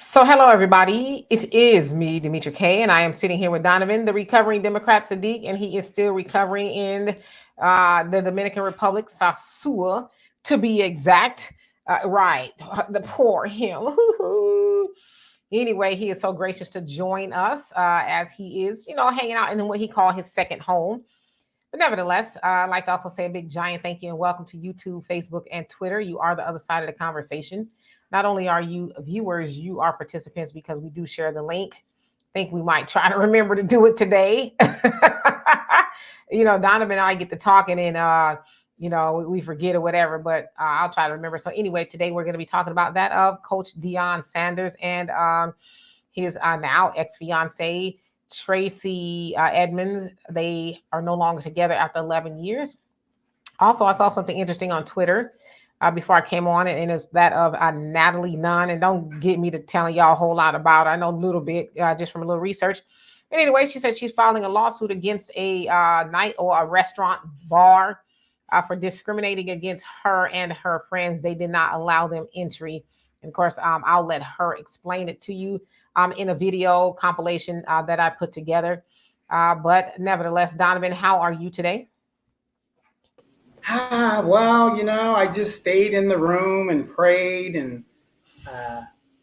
So, hello, everybody. It is me, Demetri K, and I am sitting here with Donovan, the recovering Democrat Sadiq, and he is still recovering in the Dominican Republic, Sasua, to be exact. Right, the poor him. Anyway, he is so gracious to join us as he is, hanging out in what he called his second home. But nevertheless, I'd like to also say a big giant thank you and welcome to YouTube, Facebook, and Twitter. You are the other side of the conversation. Not only are you viewers, you are participants because we do share the link. I think we might try to remember to do it today. Donovan and I get to talking and, we forget or whatever, but I'll try to remember. So anyway, today we're going to be talking about that of Coach Deion Sanders and his now ex-fiancee, Tracey Edmonds. They are no longer together after 11 years. Also, I saw something interesting on Twitter before I came on, and it's that of Natalie Nunn. And don't get me to telling y'all a whole lot about her. I know a little bit just from a little research. But anyway, she said she's filing a lawsuit against a night or a restaurant bar for discriminating against her and her friends. They did not allow them entry. And of course, I'll let her explain it to you in a video compilation that I put together. But nevertheless, Donovan, how are you today? Well, I just stayed in the room and prayed and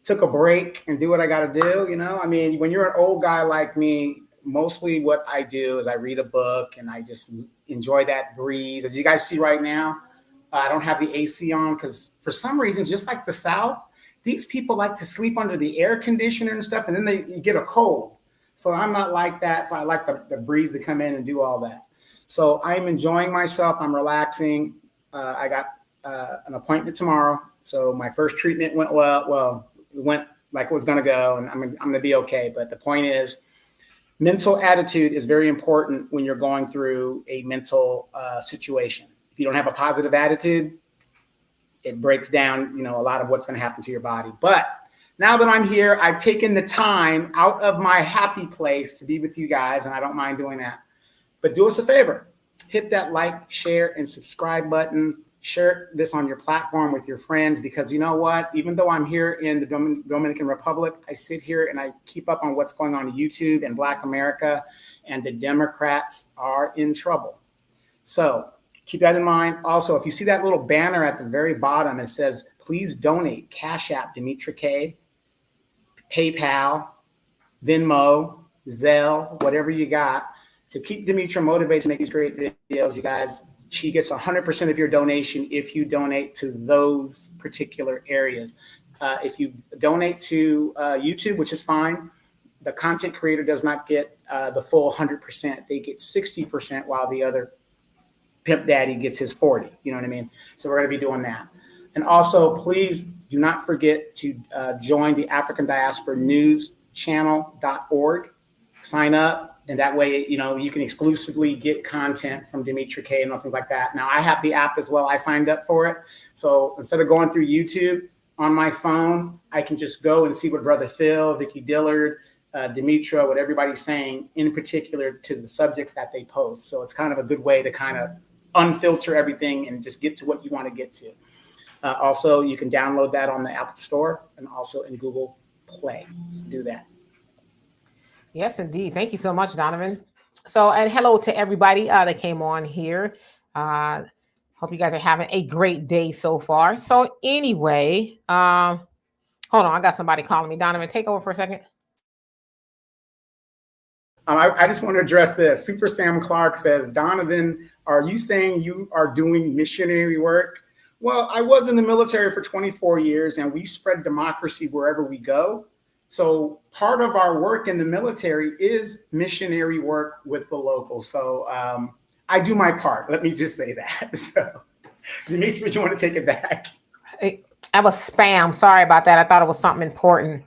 took a break and do what I got to do. I mean, when you're an old guy like me, mostly what I do is I read a book and I just enjoy that breeze. As you guys see right now, I don't have the AC on because for some reason, just like the South, these people like to sleep under the air conditioner and stuff, and then they get a cold. So I'm not like that. So I like the breeze to come in and do all that. So I'm enjoying myself. I'm relaxing. I got an appointment tomorrow. So my first treatment went well. Well, it went like it was going to go, and I'm going to be okay. But the point is, mental attitude is very important when you're going through a mental situation. If you don't have a positive attitude, it breaks down, a lot of what's going to happen to your body. But now that I'm here, I've taken the time out of my happy place to be with you guys, and I don't mind doing that. But do us a favor, hit that like, share, and subscribe button. Share this on your platform with your friends because you know what? Even though I'm here in the Dominican Republic, I sit here and I keep up on what's going on in YouTube and Black America, and the Democrats are in trouble. So keep that in mind. Also, if you see that little banner at the very bottom, it says, please donate, Cash App, Demetri K, PayPal, Venmo, Zelle, whatever you got, to keep Demetri motivated to make these great videos, you guys. She gets 100% of your donation if you donate to those particular areas. If you donate to YouTube, which is fine, the content creator does not get the full 100%. They get 60%, while the other Pimp Daddy gets his 40. You know what I mean? So we're going to be doing that. And also, please do not forget to join the African Diaspora News Channel.org. Sign up. And that way, you can exclusively get content from Demetri K and nothing like that. Now, I have the app as well. I signed up for it. So instead of going through YouTube on my phone, I can just go and see what Brother Phil, Vicky Dillard, Demetra, what everybody's saying in particular to the subjects that they post. So it's kind of a good way to kind of unfilter everything and just get to what you want to get to. Also, you can download that on the Apple Store and also in Google Play. So do that. Yes, indeed. Thank you so much, Donovan. So, and hello to everybody that came on here. Hope you guys are having a great day so far. So anyway, hold on. I got somebody calling me. Donovan, take over for a second. I just want to address this. Super Sam Clark says, Donovan, are you saying you are doing missionary work? Well, I was in the military for 24 years, and we spread democracy wherever we go. So part of our work in the military is missionary work with the locals. So I do my part. Let me just say that. So, Demetri, you want to take it back? I was spam. Sorry about that. I thought it was something important,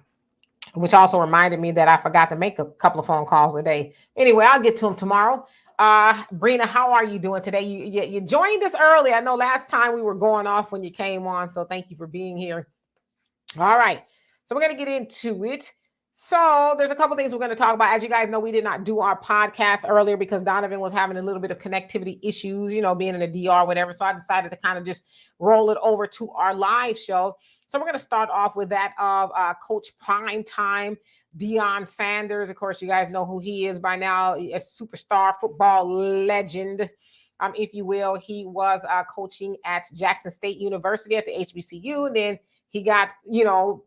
which also reminded me that I forgot to make a couple of phone calls today. Anyway, I'll get to them tomorrow. Brina, how are you doing today? You joined us early. I know last time we were going off when you came on. So thank you for being here. All right. So we're going to get into it. So there's a couple things we're going to talk about. As you guys know, we did not do our podcast earlier because Donovan was having a little bit of connectivity issues, being in the DR, whatever. So I decided to kind of just roll it over to our live show. So we're going to start off with that of Coach Primetime, Deion Sanders. Of course, you guys know who he is by now, a superstar football legend. If you will, he was coaching at Jackson State University at the HBCU. And then he got,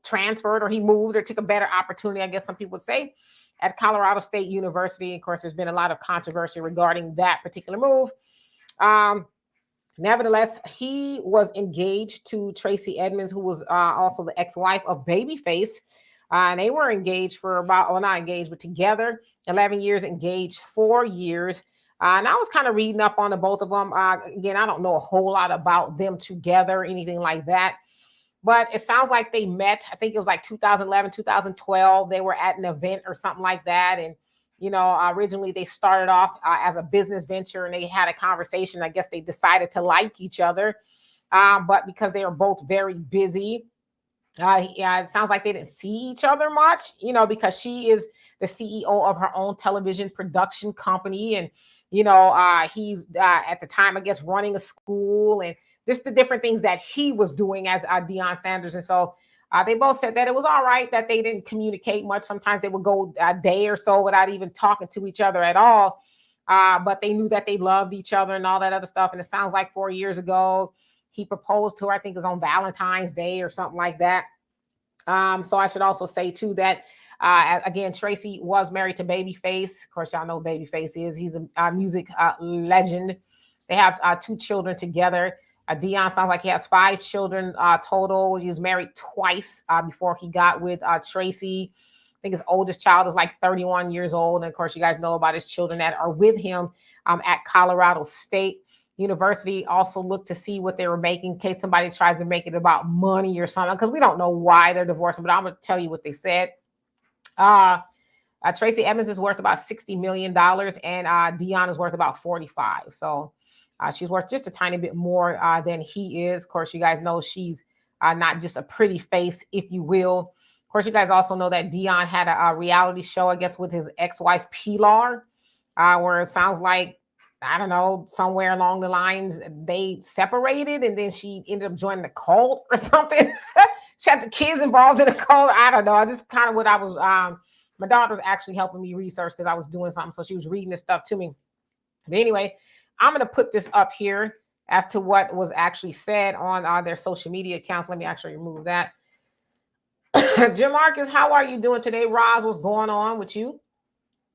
transferred, or he moved or took a better opportunity, I guess some people would say, at Colorado State University. Of course, there's been a lot of controversy regarding that particular move. Nevertheless, he was engaged to Tracey Edmonds, who was also the ex-wife of Babyface. And they were engaged for not engaged, but together, 11 years, engaged 4 years. And I was kind of reading up on the both of them. Again, I don't know a whole lot about them together, anything like that. But it sounds like they met, I think it was like 2011, 2012. They were at an event or something like that. And, originally they started off as a business venture, and they had a conversation. I guess they decided to like each other. But because they were both very busy, it sounds like they didn't see each other much, because she is the CEO of her own television production company. And, he's at the time, I guess, running a school, and just the different things that he was doing as Deion Sanders. And so they both said that it was all right that they didn't communicate much. Sometimes they would go a day or so without even talking to each other at all. But they knew that they loved each other and all that other stuff. And it sounds like 4 years ago, he proposed to her, I think it was on Valentine's Day or something like that. So I should also say, too, that, again, Tracey was married to Babyface. Of course, y'all know who Babyface is. He's a music legend. They have 2 children together. Deion sounds like he has 5 children total. He was married twice before he got with Tracey. I think his oldest child is like 31 years old. And of course, you guys know about his children that are with him at Colorado State University. Also look to see what they were making in case somebody tries to make it about money or something, because we don't know why they're divorcing, but I'm going to tell you what they said. Tracey Edmonds is worth about $60 million, and Deion is worth about 45. So she's worth just a tiny bit more than he is. Of course, you guys know she's not just a pretty face, if you will. Of course, you guys also know that Deion had a reality show, I guess, with his ex-wife, Pilar, where it sounds like, I don't know, somewhere along the lines, they separated, and then she ended up joining the cult or something. She had the kids involved in the cult. I don't know. Just kind of what I was, my daughter was actually helping me research because I was doing something. So she was reading this stuff to me. But anyway, I'm going to put this up here as to what was actually said on their social media accounts. Let me actually remove that. Jim Marcus, how are you doing today? Roz, what's going on with you?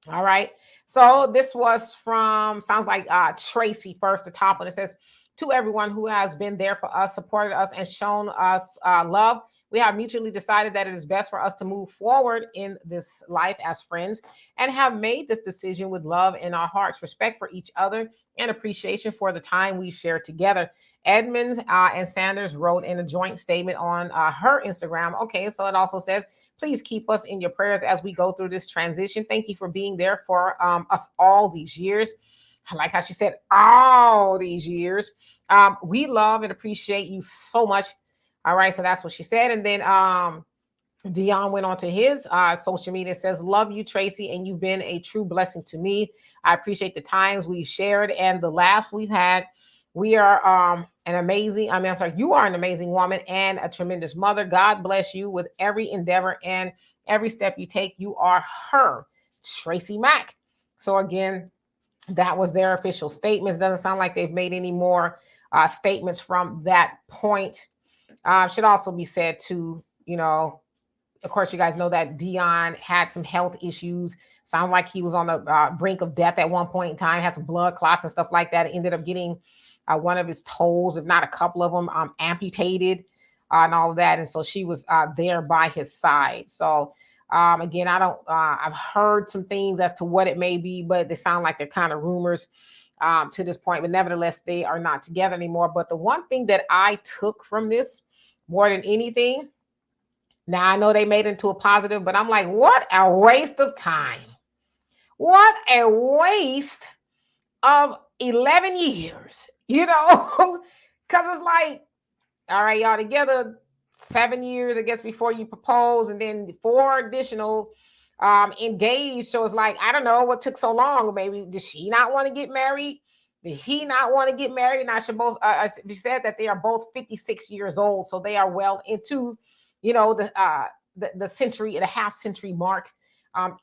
All right. So this was from, sounds like Tracey first, the top one. It says, to everyone who has been there for us, supported us, and shown us love, we have mutually decided that it is best for us to move forward in this life as friends, and have made this decision with love in our hearts, respect for each other, and appreciation for the time we've shared together. Edmonds and Sanders wrote in a joint statement on her Instagram. Okay, so it also says, please keep us in your prayers as we go through this transition. Thank you for being there for us all these years. I like how she said all these years. We love and appreciate you so much. All right, so that's what she said. And then Deion went on to his social media, says, love you, Tracey, and you've been a true blessing to me. I appreciate the times we've shared and the laughs we've had. We are you are an amazing woman and a tremendous mother. God bless you with every endeavor and every step you take. You are her, Tracey Mack. So again, that was their official statements. Doesn't sound like they've made any more statements from that point. Should also be said to, of course, you guys know that Deion had some health issues. Sounds like he was on the brink of death at one point in time, had some blood clots and stuff like that. It ended up getting one of his toes, if not a couple of them, amputated and all of that. And so she was there by his side. So again, I've heard some things as to what it may be, but they sound like they're kind of rumors to this point. But nevertheless, they are not together anymore. But the one thing that I took from this more than anything, now I know they made it into a positive, but I'm like, what a waste of time. What a waste of 11 years, because it's like, all right, y'all together 7 years, I guess, before you propose, and then 4 additional engaged. So it's like, I don't know what took so long. Maybe did she not want to get married? Did he not want to get married? And I should both. We said that they are both 56 years old, so they are well into, the century, the half century mark,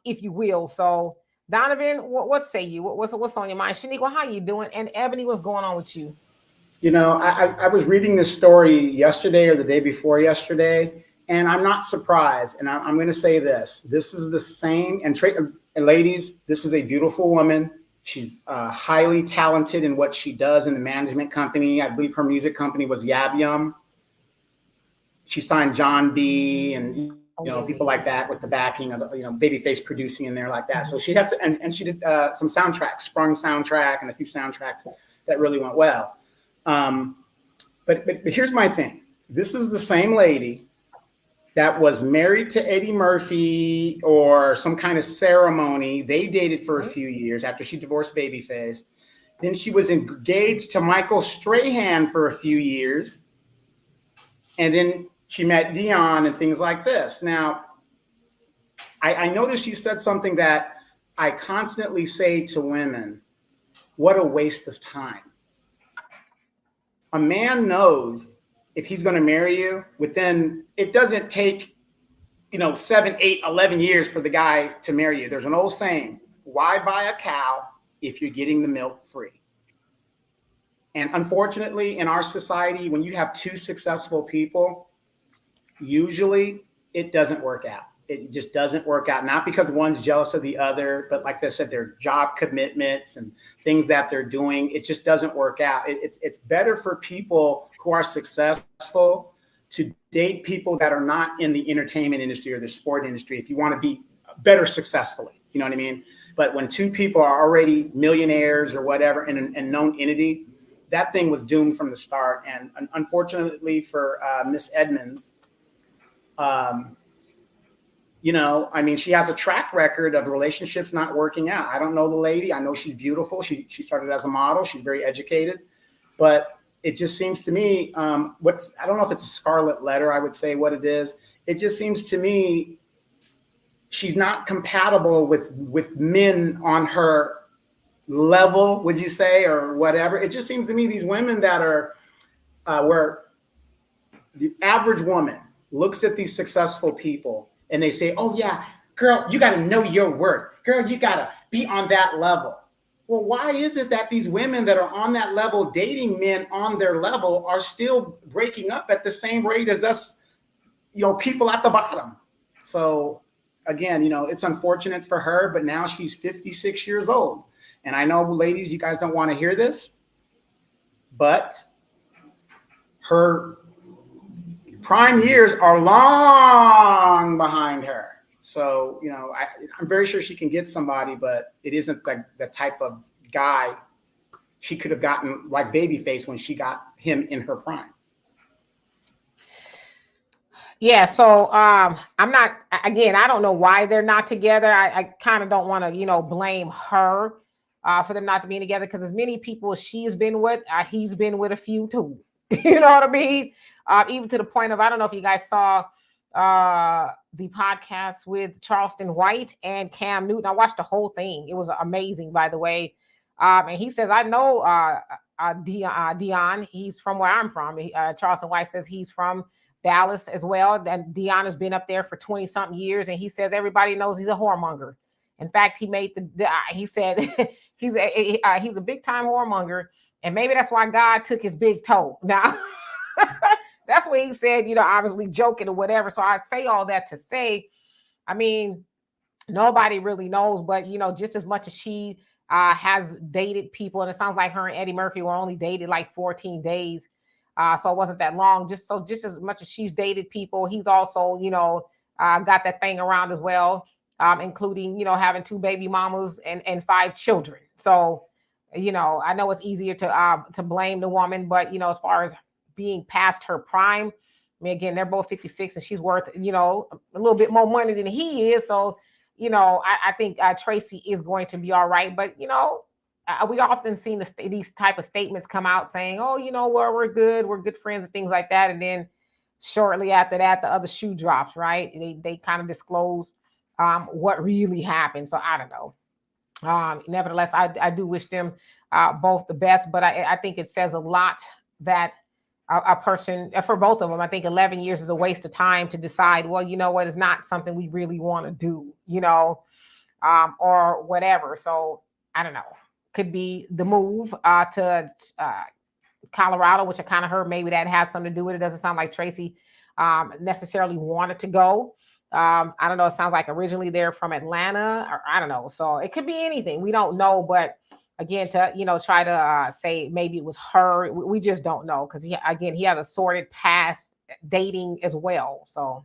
if you will. So Donovan, what say you? What's on your mind? Shaniqua, how you doing? And Ebony, what's going on with you? I was reading this story yesterday or the day before yesterday, and I'm not surprised. And I'm going to say this: this is the same. And ladies, this is a beautiful woman. She's highly talented in what she does in the management company. I believe her music company was Yab Yum. She signed John B. and people like that with the backing of Babyface producing in there like that. So she had and she did some soundtracks, Sprung soundtrack, and a few soundtracks that really went well. But here's my thing. This is the same lady that was married to Eddie Murphy or some kind of ceremony. They dated for a few years after she divorced Babyface. Then she was engaged to Michael Strahan for a few years. And then she met Deion and things like this. Now, I noticed she said something that I constantly say to women: what a waste of time. A man knows if he's going to marry you it doesn't take, 7, 8, 11 years for the guy to marry you. There's an old saying: why buy a cow if you're getting the milk free? And unfortunately, in our society, when you have two successful people, usually it doesn't work out. It just doesn't work out. Not because one's jealous of the other, but like I said, their job commitments and things that they're doing, it just doesn't work out. It's better for people who are successful to date people that are not in the entertainment industry or the sport industry if you want to be better successfully. You know what I mean? But when two people are already millionaires or whatever and known entity, that thing was doomed from the start. And unfortunately for Miss Edmonds, she has a track record of relationships not working out. I don't know the lady. I know she's beautiful. She started as a model. She's very educated, but it just seems to me, I don't know if it's a scarlet letter, I would say what it is. It just seems to me she's not compatible with men on her level, would you say, or whatever. It just seems to me these women that are where the average woman looks at these successful people and they say, oh yeah, girl, you got to know your worth. Girl, you got to be on that level. Well, why is it that these women that are on that level, dating men on their level, are still breaking up at the same rate as us, people at the bottom? So again, it's unfortunate for her, but now she's 56 years old. And I know, ladies, you guys don't want to hear this, but her prime years are long behind her. So, I'm very sure she can get somebody, but it isn't the type of guy she could have gotten like Babyface when she got him in her prime. Yeah, so I don't know why they're not together. I kind of don't want to, blame her for them not to be together, because as many people as she's been with, he's been with a few too. You know what I mean? Even to the point of, I don't know if you guys saw the podcast with Charleston White and Cam Newton. I watched the whole thing. It was amazing, by the way. And he says, I know Deion. He's from where I'm from. Charleston White says he's from Dallas as well. And Deion has been up there for 20 something years. And he says everybody knows he's a whoremonger. In fact, he made he said he's a big time whoremonger. And maybe that's why God took his big toe. Now, that's what he said, obviously joking or whatever. So I'd say all that to say, I mean, nobody really knows, but, just as much as she has dated people, and it sounds like her and Eddie Murphy were only dated like 14 days. So it wasn't that long. Just as much as she's dated people, he's also, got that thing around as well, including, having 2 baby mamas and 5 children. So, I know it's easier to blame the woman, but, as far as being past her prime, I mean, again, they're both 56 and she's worth, a little bit more money than he is. So, I think Tracey is going to be all right. But, we often seen these type of statements come out saying, oh, we're good friends and things like that. And then, shortly after that, the other shoe drops, right? They kind of disclose what really happened. So I don't know. Nevertheless, I do wish them both the best, but I think it says a lot that a person, for both of them, I think 11 years is a waste of time to decide, well, you know what, it's not something we really want to do, or whatever. So I don't know. Could be the move to Colorado, which I kind of heard maybe that has something to do with it. Doesn't sound like Tracey necessarily wanted to go. I don't know. It sounds like originally they're from Atlanta, or I don't know. So it could be anything. We don't know. But again, to try to say maybe it was her. We just don't know because he has a sordid past dating as well. So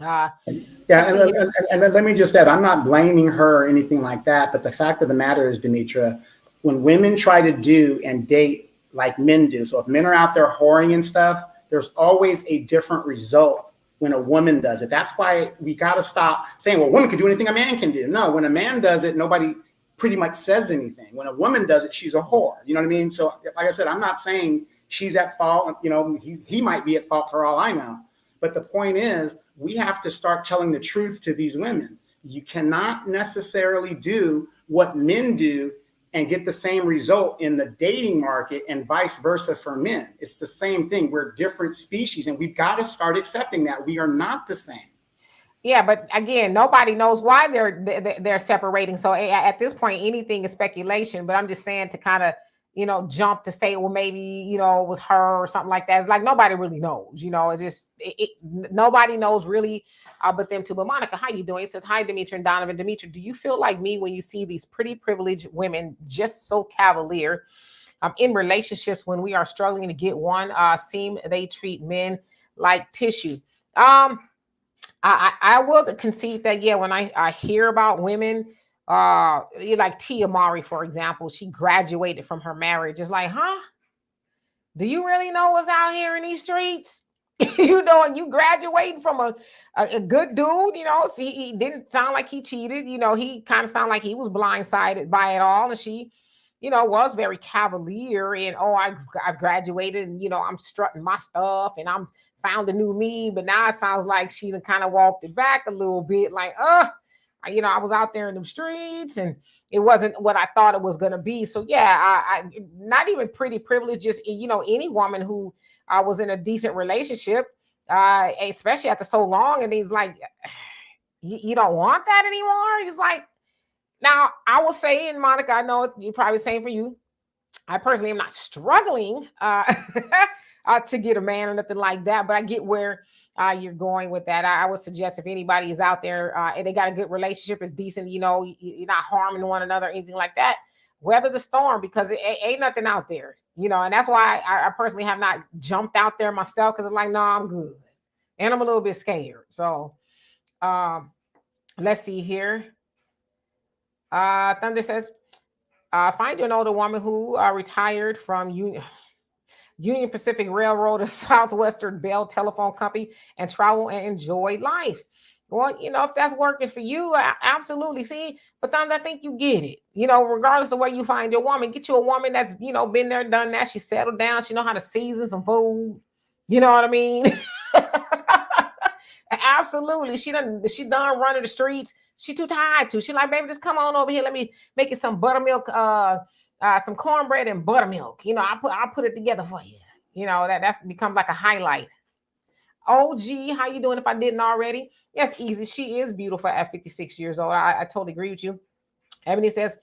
yeah, and let me just add, I'm not blaming her or anything like that. But the fact of the matter is, Demetra, when women try to do and date like men do, so if men are out there whoring and stuff, there's always a different result when a woman does it. That's why we got to stop saying, well, women can do anything a man can do. No, when a man does it, nobody pretty much says anything. When a woman does it, she's a whore. You know what I mean? So like I said, I'm not saying she's at fault. He might be at fault for all I know. But the point is, we have to start telling the truth to these women. You cannot necessarily do what men do and get the same result in the dating market and vice versa for men. It's the same thing. We're different species, and we've got to start accepting that we are not the same. Yeah, but again, nobody knows why they're separating. So at this point, anything is speculation. But I'm just saying to kind of jump to say, well, maybe it was her or something like that. It's like nobody really knows. It's just nobody knows really. But them too. But Monica, how you doing? It says, hi, Demetra and Donovan. Demetra, do you feel like me when you see these pretty privileged women just so cavalier in relationships when we are struggling to get one? Seem they treat men like tissue. I will concede that, yeah, when I hear about women, like Tia Mowry, for example, she graduated from her marriage. It's like, huh? Do you really know what's out here in these streets? You graduating from a good dude, see, he didn't sound like he cheated, he kind of sounded like he was blindsided by it all. And she, was very cavalier and, I've graduated and, I'm strutting my stuff and I'm found a new me. But now it sounds like she kind of walked it back a little bit like, I was out there in the streets and it wasn't what I thought it was going to be. So yeah, I not even pretty privileged, just, any woman who was in a decent relationship, especially after so long. And he's like, you don't want that anymore. He's like, now I will say, and Monica, I know you're probably saying for you, I personally am not struggling to get a man or nothing like that, but I get where you're going with that. I would suggest if anybody is out there and they got a good relationship, it's decent, you're not harming one another or anything like that, weather the storm, because it ain't nothing out there, and that's why I personally have not jumped out there myself, because it's like, no, I'm good. And I'm a little bit scared. So let's see here. Thunder says, find an older woman who retired from Union Pacific Railroad or Southwestern Bell Telephone Company and travel and enjoy life. Well, if that's working for you, absolutely. See, but Thunder, I think you get it. Regardless of where you find your woman, get you a woman that's, been there, done that. She settled down. She know how to season some food. You know what I mean? Absolutely. She done running the streets. She too tired to. She like, baby, just come on over here. Let me make it some buttermilk, some cornbread and buttermilk. I'll put it together for you. That's become like a highlight. OG, how you doing if I didn't already? Yes, easy. She is beautiful at 56 years old. I totally agree with you. Ebony says,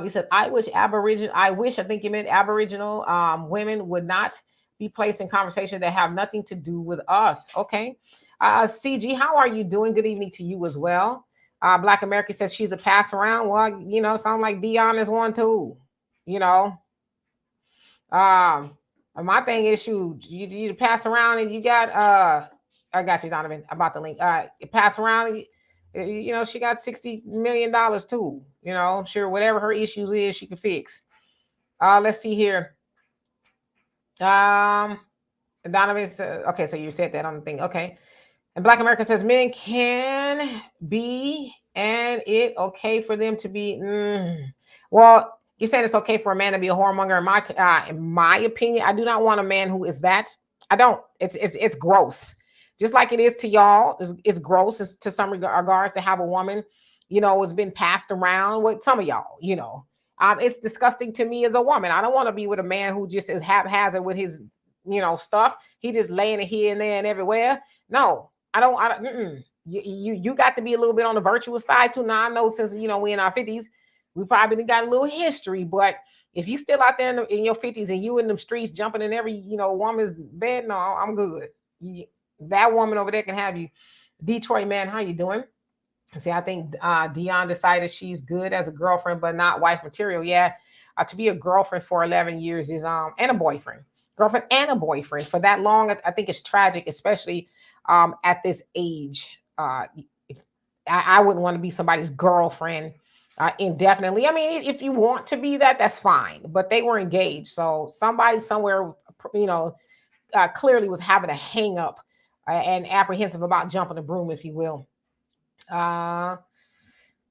he said, I wish, I think you meant Aboriginal women would not be placed in conversation that have nothing to do with us. Okay. CG, how are you doing? Good evening to you as well. Black America says she's a pass around. Well, sound like Deion is one too. My thing is, you pass around and you got I got you, Donovan, about the link. You pass around, she got $60 million too. I'm sure whatever her issues is, she can fix. Let's see here. Donovan says, okay, so you said that on the thing. Okay. And Black America says men can be, and it okay for them to be. Well, you're saying it's okay for a man to be a whoremonger. In my opinion, I do not want a man who is that. I don't. It's gross. Just like it is to y'all, it's gross to some regards to have a woman, it's been passed around with some of y'all, it's disgusting to me as a woman. I don't want to be with a man who just is haphazard with his, stuff. He just laying it here and there and everywhere. No, I don't. You got to be a little bit on the virtuous side too. Now I know since we in our 50s, we probably got a little history, but if you still out there in your 50s and you in them streets jumping in every woman's bed, no, I'm good. That woman over there can have you. Detroit man, how you doing? See, I think Deion decided she's good as a girlfriend, but not wife material. Yeah, to be a girlfriend for 11 years is and a boyfriend, girlfriend and a boyfriend for that long. I think it's tragic, especially at this age. I wouldn't want to be somebody's girlfriend indefinitely. I mean, if you want to be that, that's fine. But they were engaged, so somebody somewhere, clearly was having a hang up and apprehensive about jumping the broom, if you will. Black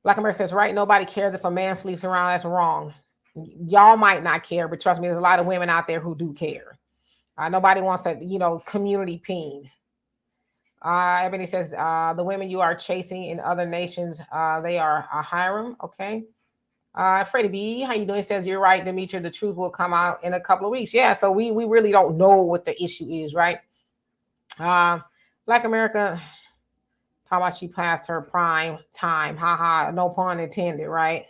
America is right. Nobody cares if a man sleeps around. That's wrong. Y'all might not care, but trust me, there's a lot of women out there who do care. Nobody wants a community peen. Ebony says the women you are chasing in other nations, they are Hiram. Okay. Freddie B, how you doing? Says you're right, Demetria. The truth will come out in a couple of weeks. Yeah, so we really don't know what the issue is, right? Black America, how about she passed her prime time? Haha, no pun intended, right?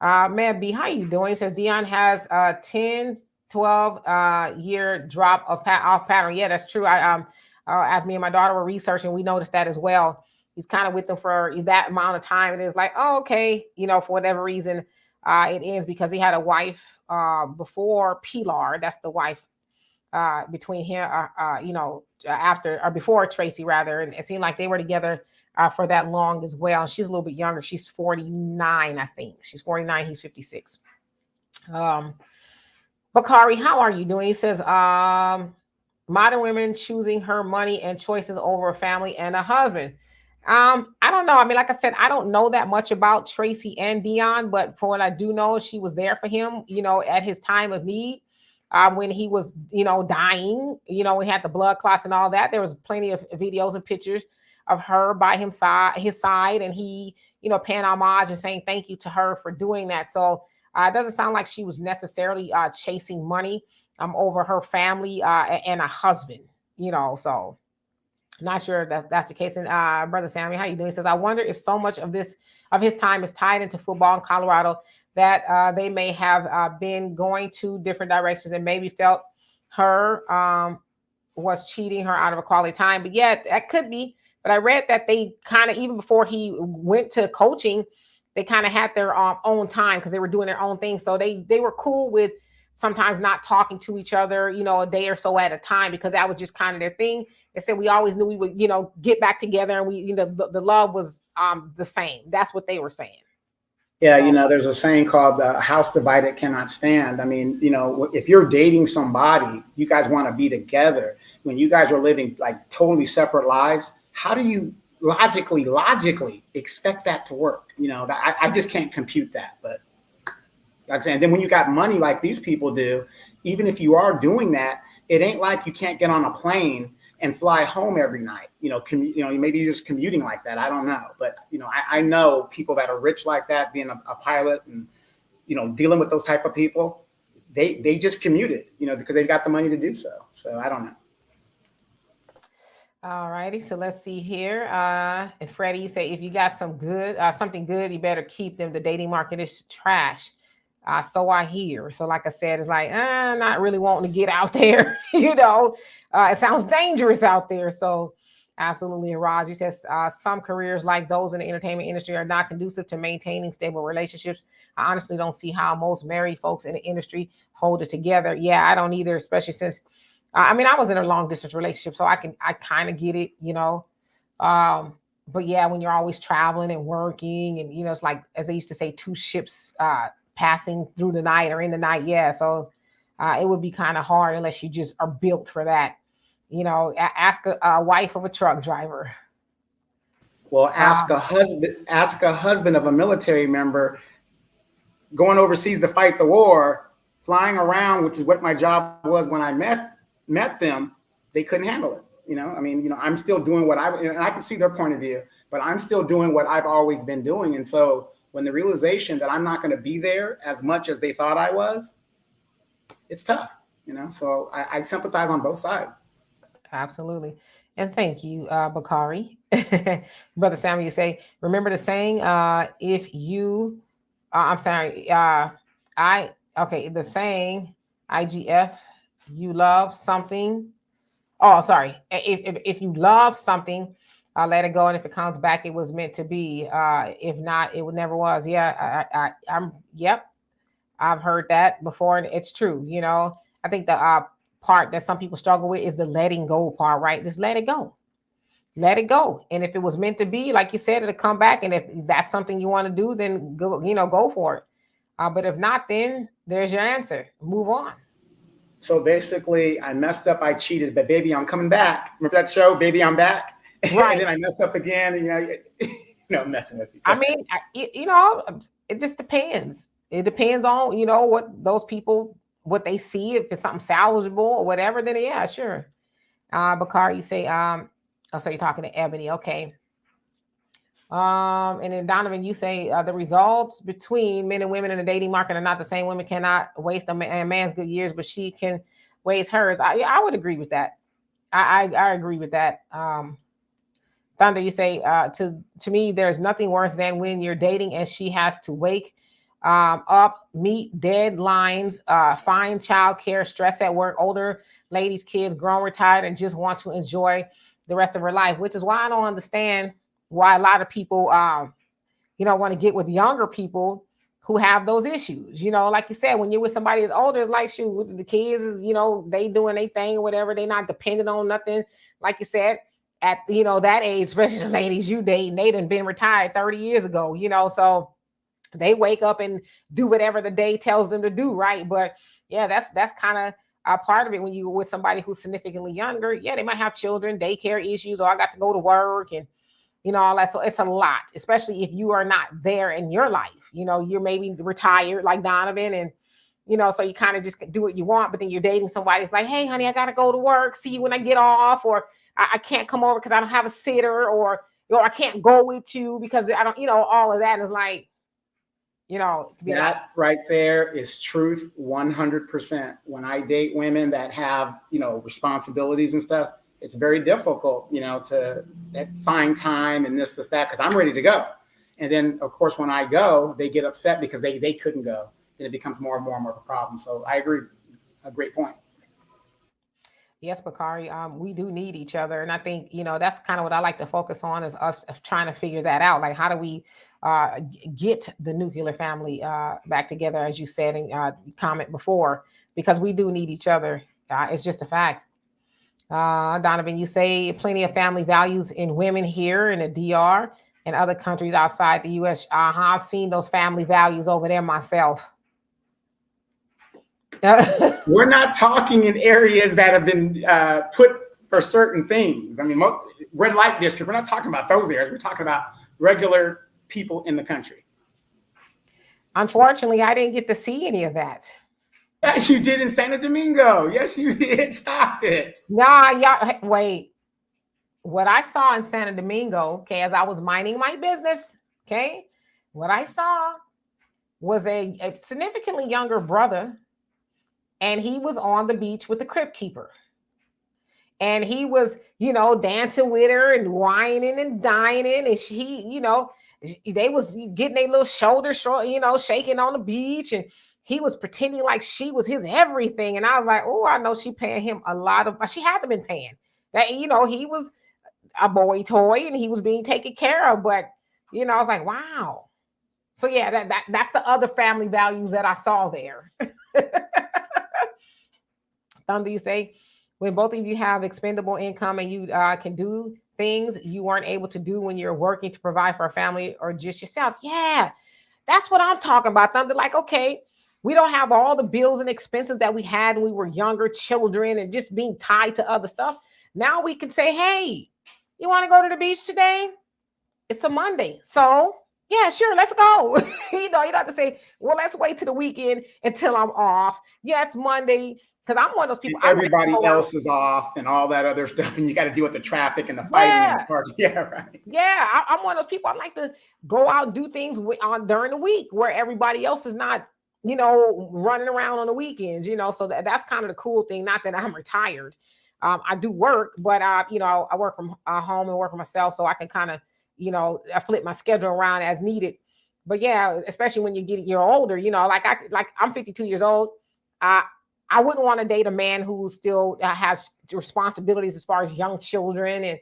Man B, how you doing? He says Deion has a 10, 12 year drop of off pattern. Yeah, that's true. As me and my daughter were researching, we noticed that as well. He's kind of with them for that amount of time. And it's like, oh, okay, for whatever reason, it ends because he had a wife before Pilar. That's the wife between him, after or before Tracey, rather. And it seemed like they were together for that long as well. She's a little bit younger. She's 49, I think. She's 49. He's 56. Bakari, how are you doing? He says, modern women choosing her money and choices over a family and a husband. I don't know. I mean, like I said, I don't know that much about Tracey and Deion, but for what I do know, she was there for him, at his time of need. When he was, dying, when he had the blood clots and all that, there was plenty of videos and pictures of her by his side, and he, paying homage and saying thank you to her for doing that. So it doesn't sound like she was necessarily chasing money over her family and a husband, so not sure that that's the case. And Brother Sammy, how you doing? He says, I wonder if so much of his time is tied into football in Colorado that they may have been going two different directions and maybe felt her was cheating her out of a quality time. But yeah, that could be. But I read that they kind of, even before he went to coaching, they kind of had their own time because they were doing their own thing. So they were cool with sometimes not talking to each other, a day or so at a time, because that was just kind of their thing. They said we always knew we would, get back together, and we, the love was the same. That's what they were saying. Yeah, there's a saying called "the house divided cannot stand." I mean, if you're dating somebody, you guys want to be together. When you guys are living like totally separate lives, how do you logically expect that to work? I just can't compute that. But like I'm saying, then when you got money like these people do, even if you are doing that, it ain't like you can't get on a plane and fly home every night. Maybe you're just commuting like that. I don't know. But, I know people that are rich like that, being a pilot and, dealing with those type of people, they just commuted, because they've got the money to do so. So I don't know. All righty. So let's see here. And Freddie, you say, if you got something good, you better keep them. The dating market is trash. So I hear. So like I said, it's like, not really wanting to get out there. It sounds dangerous out there. So absolutely. And Roger says some careers like those in the entertainment industry are not conducive to maintaining stable relationships. I honestly don't see how most married folks in the industry hold it together. Yeah, I don't either, especially since, I was in a long distance relationship, so I kind of get it, but yeah, when you're always traveling and working and, it's like, as they used to say, two ships, passing through the night or in the night. Yeah. So it would be kind of hard unless you just are built for that. Ask a wife of a truck driver. Well, ask a husband of a military member going overseas to fight the war, flying around, which is what my job was when I met met them, they couldn't handle it. I mean, I'm still doing and I can see their point of view, but I'm still doing what I've always been doing. And so when the realization that I'm not going to be there as much as they thought I was, it's tough, so I sympathize on both sides. Absolutely. And thank you, Bakari. Brother Samuel, you say, remember the saying, if you, I'm sorry, the saying, IGF, you love something. Oh, sorry. If you love something, let it go. And if it comes back, it was meant to be. If not, it never was. Yeah, yep. I've heard that before, and it's true. I think the part that some people struggle with is the letting go part, right? Just let it go. Let it go. And if it was meant to be, like you said, it'll come back. And if that's something you want to do, then go for it. But if not, then there's your answer. Move on. So basically, I messed up, I cheated, but baby, I'm coming back. Remember that show, Baby, I'm Back? Right. And then I mess up again, I'm messing with you. I mean, it just depends. It depends on, what those people, what they see. If it's something salvageable or whatever, then yeah, sure. Bakar, you say, so you're talking to Ebony. Okay. And then Donovan, you say the results between men and women in the dating market are not the same. Women cannot waste a man's good years, but she can waste hers. I would agree with that. I agree with that. Thunder, you say to me, there's nothing worse than when you're dating and she has to wake up, meet deadlines, find childcare, stress at work, older ladies, kids, grown, retired, and just want to enjoy the rest of her life, which is why I don't understand why a lot of people, want to get with younger people who have those issues. Like you said, when you're with somebody that's older, it's like, shoot, the kids is, they doing their thing or whatever. They not dependent on nothing. Like you said, at, that age, especially the ladies you date, they done been retired 30 years ago, so they wake up and do whatever the day tells them to do. Right. But yeah, that's kind of a part of it. When you with somebody who's significantly younger, yeah, they might have children, daycare issues, or I got to go to work and, all that. So it's a lot, especially if you are not there in your life. You're maybe retired like Donovan and, so you kind of just do what you want, but then you're dating somebody. It's like, hey, honey, I got to go to work. See you when I get off, or I can't come over because I don't have a sitter, or I can't go with you because I don't, all of that is like, that right there is truth 100%. When I date women that have, responsibilities and stuff, it's very difficult, to find time and this, that, because I'm ready to go. And then, of course, when I go, they get upset because they couldn't go. Then it becomes more and more and more of a problem. So I agree. A great point. Yes, Bakari, we do need each other. And I think, that's kind of what I like to focus on, is us trying to figure that out. Like, how do we get the nuclear family back together, as you said in comment before, because we do need each other. It's just a fact. Donovan, you say plenty of family values in women here in the DR and other countries outside the U.S. I've seen those family values over there myself. We're not talking in areas that have been put for certain things. I mean, red light district, we're not talking about those areas. We're talking about regular people in the country. Unfortunately, I didn't get to see any of that. Yes, you did in Santo Domingo. Yes, you did. Stop it. Nah, yeah, wait. What I saw in Santo Domingo, okay, as I was minding my business, okay, what I saw was a significantly younger brother, and he was on the beach with the crypt keeper. And he was, dancing with her and whining and dining. And she, they was getting their little shoulder, shaking on the beach. And he was pretending like she was his everything. And I was like, oh, I know she paying him a lot of, she had to been paying that, he was a boy toy and he was being taken care of. But, I was like, wow. So yeah, that's the other family values that I saw there. Thunder, you say, when both of you have expendable income and you can do things you weren't able to do when you're working to provide for a family or just yourself. Yeah, that's what I'm talking about, Thunder. Like, okay, we don't have all the bills and expenses that we had when we were younger children and just being tied to other stuff. Now we can say, hey, you want to go to the beach today? It's a Monday. So yeah, sure, let's go. You don't have to say, well, let's wait till the weekend until I'm off. Yeah, it's Monday. because I'm one of those people. Everybody else is off and all that other stuff, and you got to deal with the traffic and the fighting and the party. Yeah, right. Yeah, I'm one of those people. I like to go out and do things during the week where everybody else is not, running around on the weekends. So that's kind of the cool thing. Not that I'm retired. I do work, but I work from home and work for myself, so I can kind of, I flip my schedule around as needed. But yeah, especially when you're older, I'm 52 years old. I wouldn't want to date a man who still has responsibilities as far as young children and,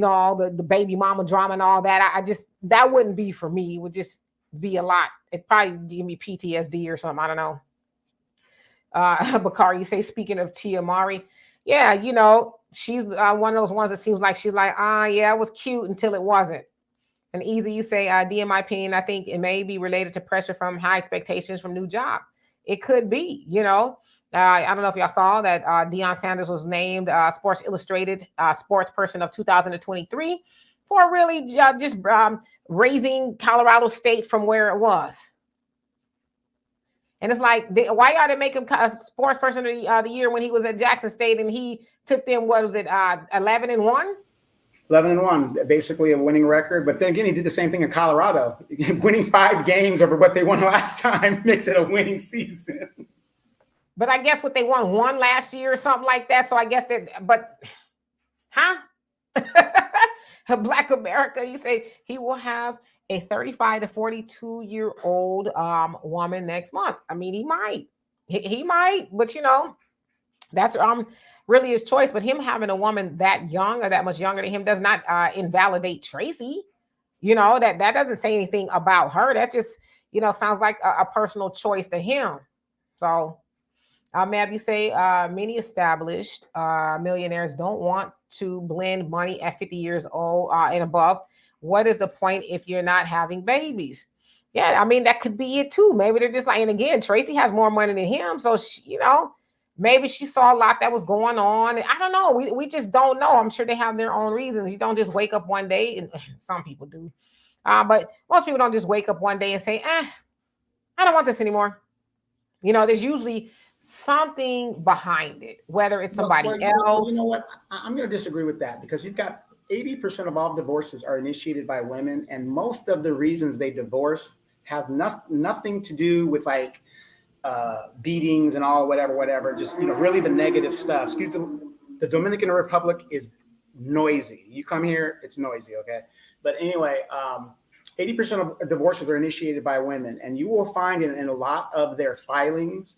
all the baby mama drama and all that. That wouldn't be for me. It would just be a lot. It'd probably give me PTSD or something. I don't know. Bakari, you say, speaking of Tia Mari, yeah, she's one of those ones that seems like she's like, yeah, it was cute until it wasn't. And Easy, you say, D, in my opinion, I think it may be related to pressure from high expectations from new job. It could be, I don't know if y'all saw that Deion Sanders was named Sports Illustrated Sports Person of 2023 for really just raising Colorado State from where it was. And it's like, why y'all didn't make him a Sports Person of the year when he was at Jackson State and he took them, 11-1? 11-1, basically a winning record. But then again, he did the same thing in Colorado. Winning 5 games over what they won last time makes it a winning season. But I guess what they won one last year or something like that. So I guess Black America, you say he will have a 35 to 42-year-old woman next month. I mean, he might, but that's really his choice. But him having a woman that young or that much younger than him does not invalidate Tracey. That doesn't say anything about her. That just, sounds like a personal choice to him. So, Mab, you say many established millionaires don't want to blend money at 50 years old and above. What is the point if you're not having babies? Yeah, I mean, that could be it too. Maybe they're just like, and again, Tracey has more money than him. So, maybe she saw a lot that was going on. I don't know. We just don't know. I'm sure they have their own reasons. You don't just wake up one day, and some people do. But most people don't just wake up one day and say, I don't want this anymore. There's usually something behind it, whether it's somebody else. You know what? I'm going to disagree with that because you've got 80% of all divorces are initiated by women, and most of the reasons they divorce have nothing to do with like beatings and all whatever. Just really the negative stuff. Excuse the Dominican Republic is noisy. You come here, it's noisy. Okay, but anyway, 80% of divorces are initiated by women, and you will find in a lot of their filings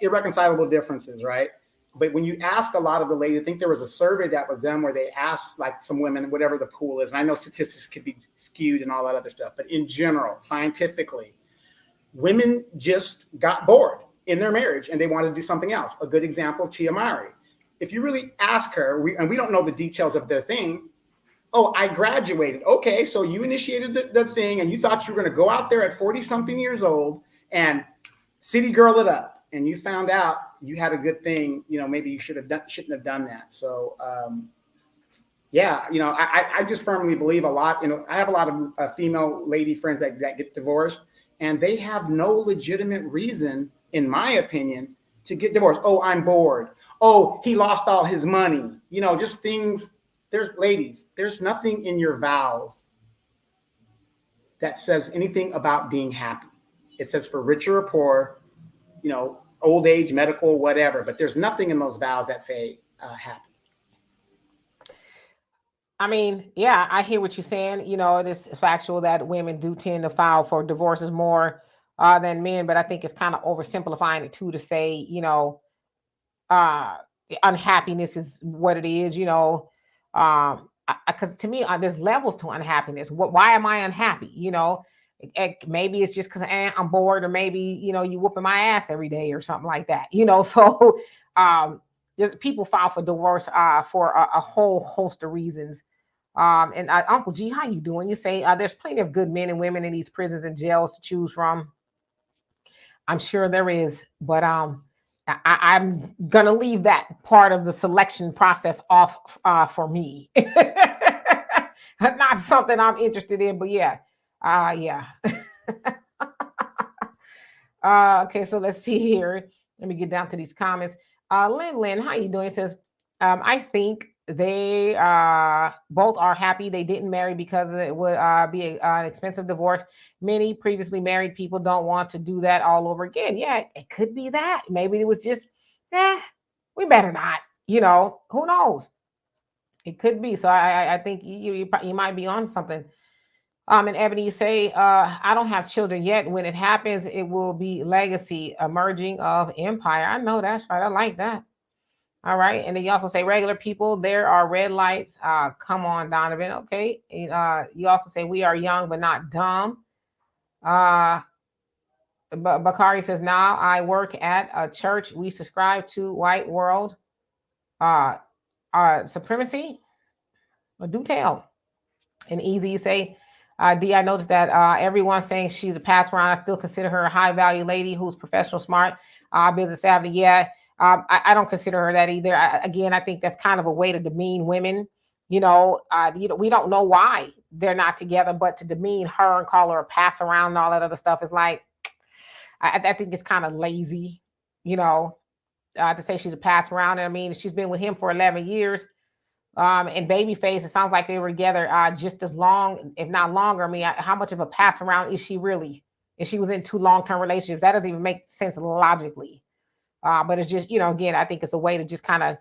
irreconcilable differences, right? But when you ask a lot of the ladies, I think there was a survey that was done where they asked like some women, whatever the pool is, and I know statistics could be skewed and all that other stuff, but in general, scientifically, women just got bored in their marriage and they wanted to do something else. A good example, Tia Mari. If you really ask her, and we don't know the details of their thing. Oh, I graduated. Okay, so you initiated the thing and you thought you were going to go out there at 40-something years old and city girl it up, and you found out you had a good thing. Maybe you shouldn't have done that. So, I just firmly believe a lot. I have a lot of female lady friends that get divorced, and they have no legitimate reason, in my opinion, to get divorced. Oh, I'm bored. Oh, he lost all his money. Just things. There's nothing in your vows that says anything about being happy. It says for richer or poor, old age, medical, whatever. But there's nothing in those vows that say happy. I mean, yeah, I hear what you're saying. It is factual that women do tend to file for divorces more than men, but I think it's kind of oversimplifying it too to say, unhappiness is what it is. Because to me, there's levels to unhappiness. Why am I unhappy? Maybe it's just because I'm bored, or maybe you whooping my ass every day or something like that. So people file for divorce for a whole host of reasons. And Uncle G, how you doing? You say there's plenty of good men and women in these prisons and jails to choose from. I'm sure there is, but I'm gonna leave that part of the selection process off for me. Not something I'm interested in, but yeah. Okay, so let's see here. Let me get down to these comments. Lynn, how you doing? It says, I think they both are happy they didn't marry because it would be an expensive divorce. Many previously married people don't want to do that all over again. Yeah, it could be that. Maybe it was just, we better not. Who knows? It could be. So I think you might be on something. And Ebony, you say, I don't have children yet. When it happens, it will be legacy, emerging of empire. I know that's right. I like that. All right. And then you also say regular people, there are red lights. Come on, Donovan. Okay. You also say we are young, but not dumb. But Bakari says, now I work at a church. We subscribe to white world uh, supremacy. Well, do tell. And Easy, you say, D, I noticed that everyone's saying she's a pass around. I still consider her a high value lady who's professional, smart, business savvy. Yeah, I don't consider her that either. Again, I think that's kind of a way to demean women. We don't know why they're not together, but to demean her and call her a pass around and all that other stuff is like, I think it's kind of lazy, to say she's a pass around. And I mean, she's been with him for 11 years. And Babyface, it sounds like they were together just as long, if not longer. I mean, how much of a pass around is she really? If she was in 2 long-term relationships, that doesn't even make sense logically. But it's just, again, I think it's a way to just kind of,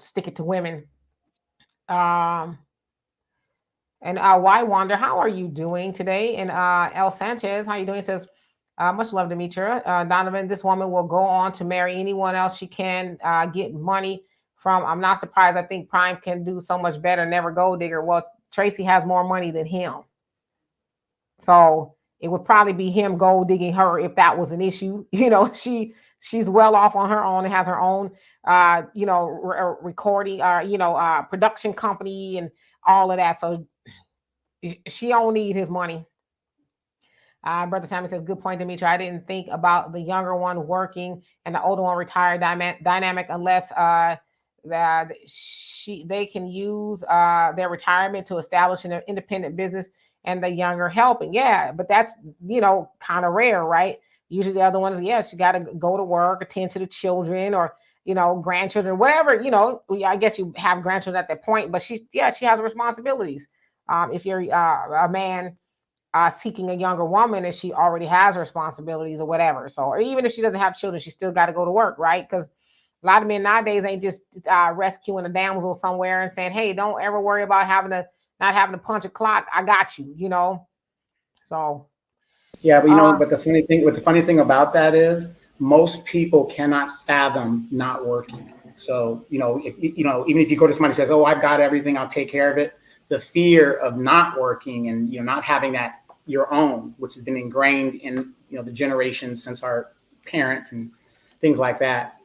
stick it to women. And why Wander, how are you doing today? And El Sanchez, how you doing? Says, much love, Demetria. Donovan, this woman will go on to marry anyone else she can get money from. I'm not surprised. I think Prime can do so much better. Never gold digger. Well, Tracey has more money than him. So it would probably be him gold digging her if that was an issue. She's well off on her own and has her own, recording, production company and all of that. So she don't need his money. Brother Simon says, good point, Demetri. I didn't think about the younger one working and the older one retired dynamic unless they can use their retirement to establish an independent business and the younger helping. Yeah, but that's, kind of rare, right? Usually the other ones, she got to go to work, attend to the children or, grandchildren, whatever, I guess you have grandchildren at that point, but she has responsibilities. If you're a man seeking a younger woman and she already has responsibilities or whatever. So, or even if she doesn't have children, she still got to go to work, right? Because a lot of men nowadays ain't just rescuing a damsel somewhere and saying, hey, don't ever worry about not having to punch a clock. I got you, So. Yeah, but the funny thing about that is most people cannot fathom not working. So, even if you go to somebody who says, oh, I've got everything, I'll take care of it. The fear of not working and, not having that your own, which has been ingrained in, the generations since our parents and things like that.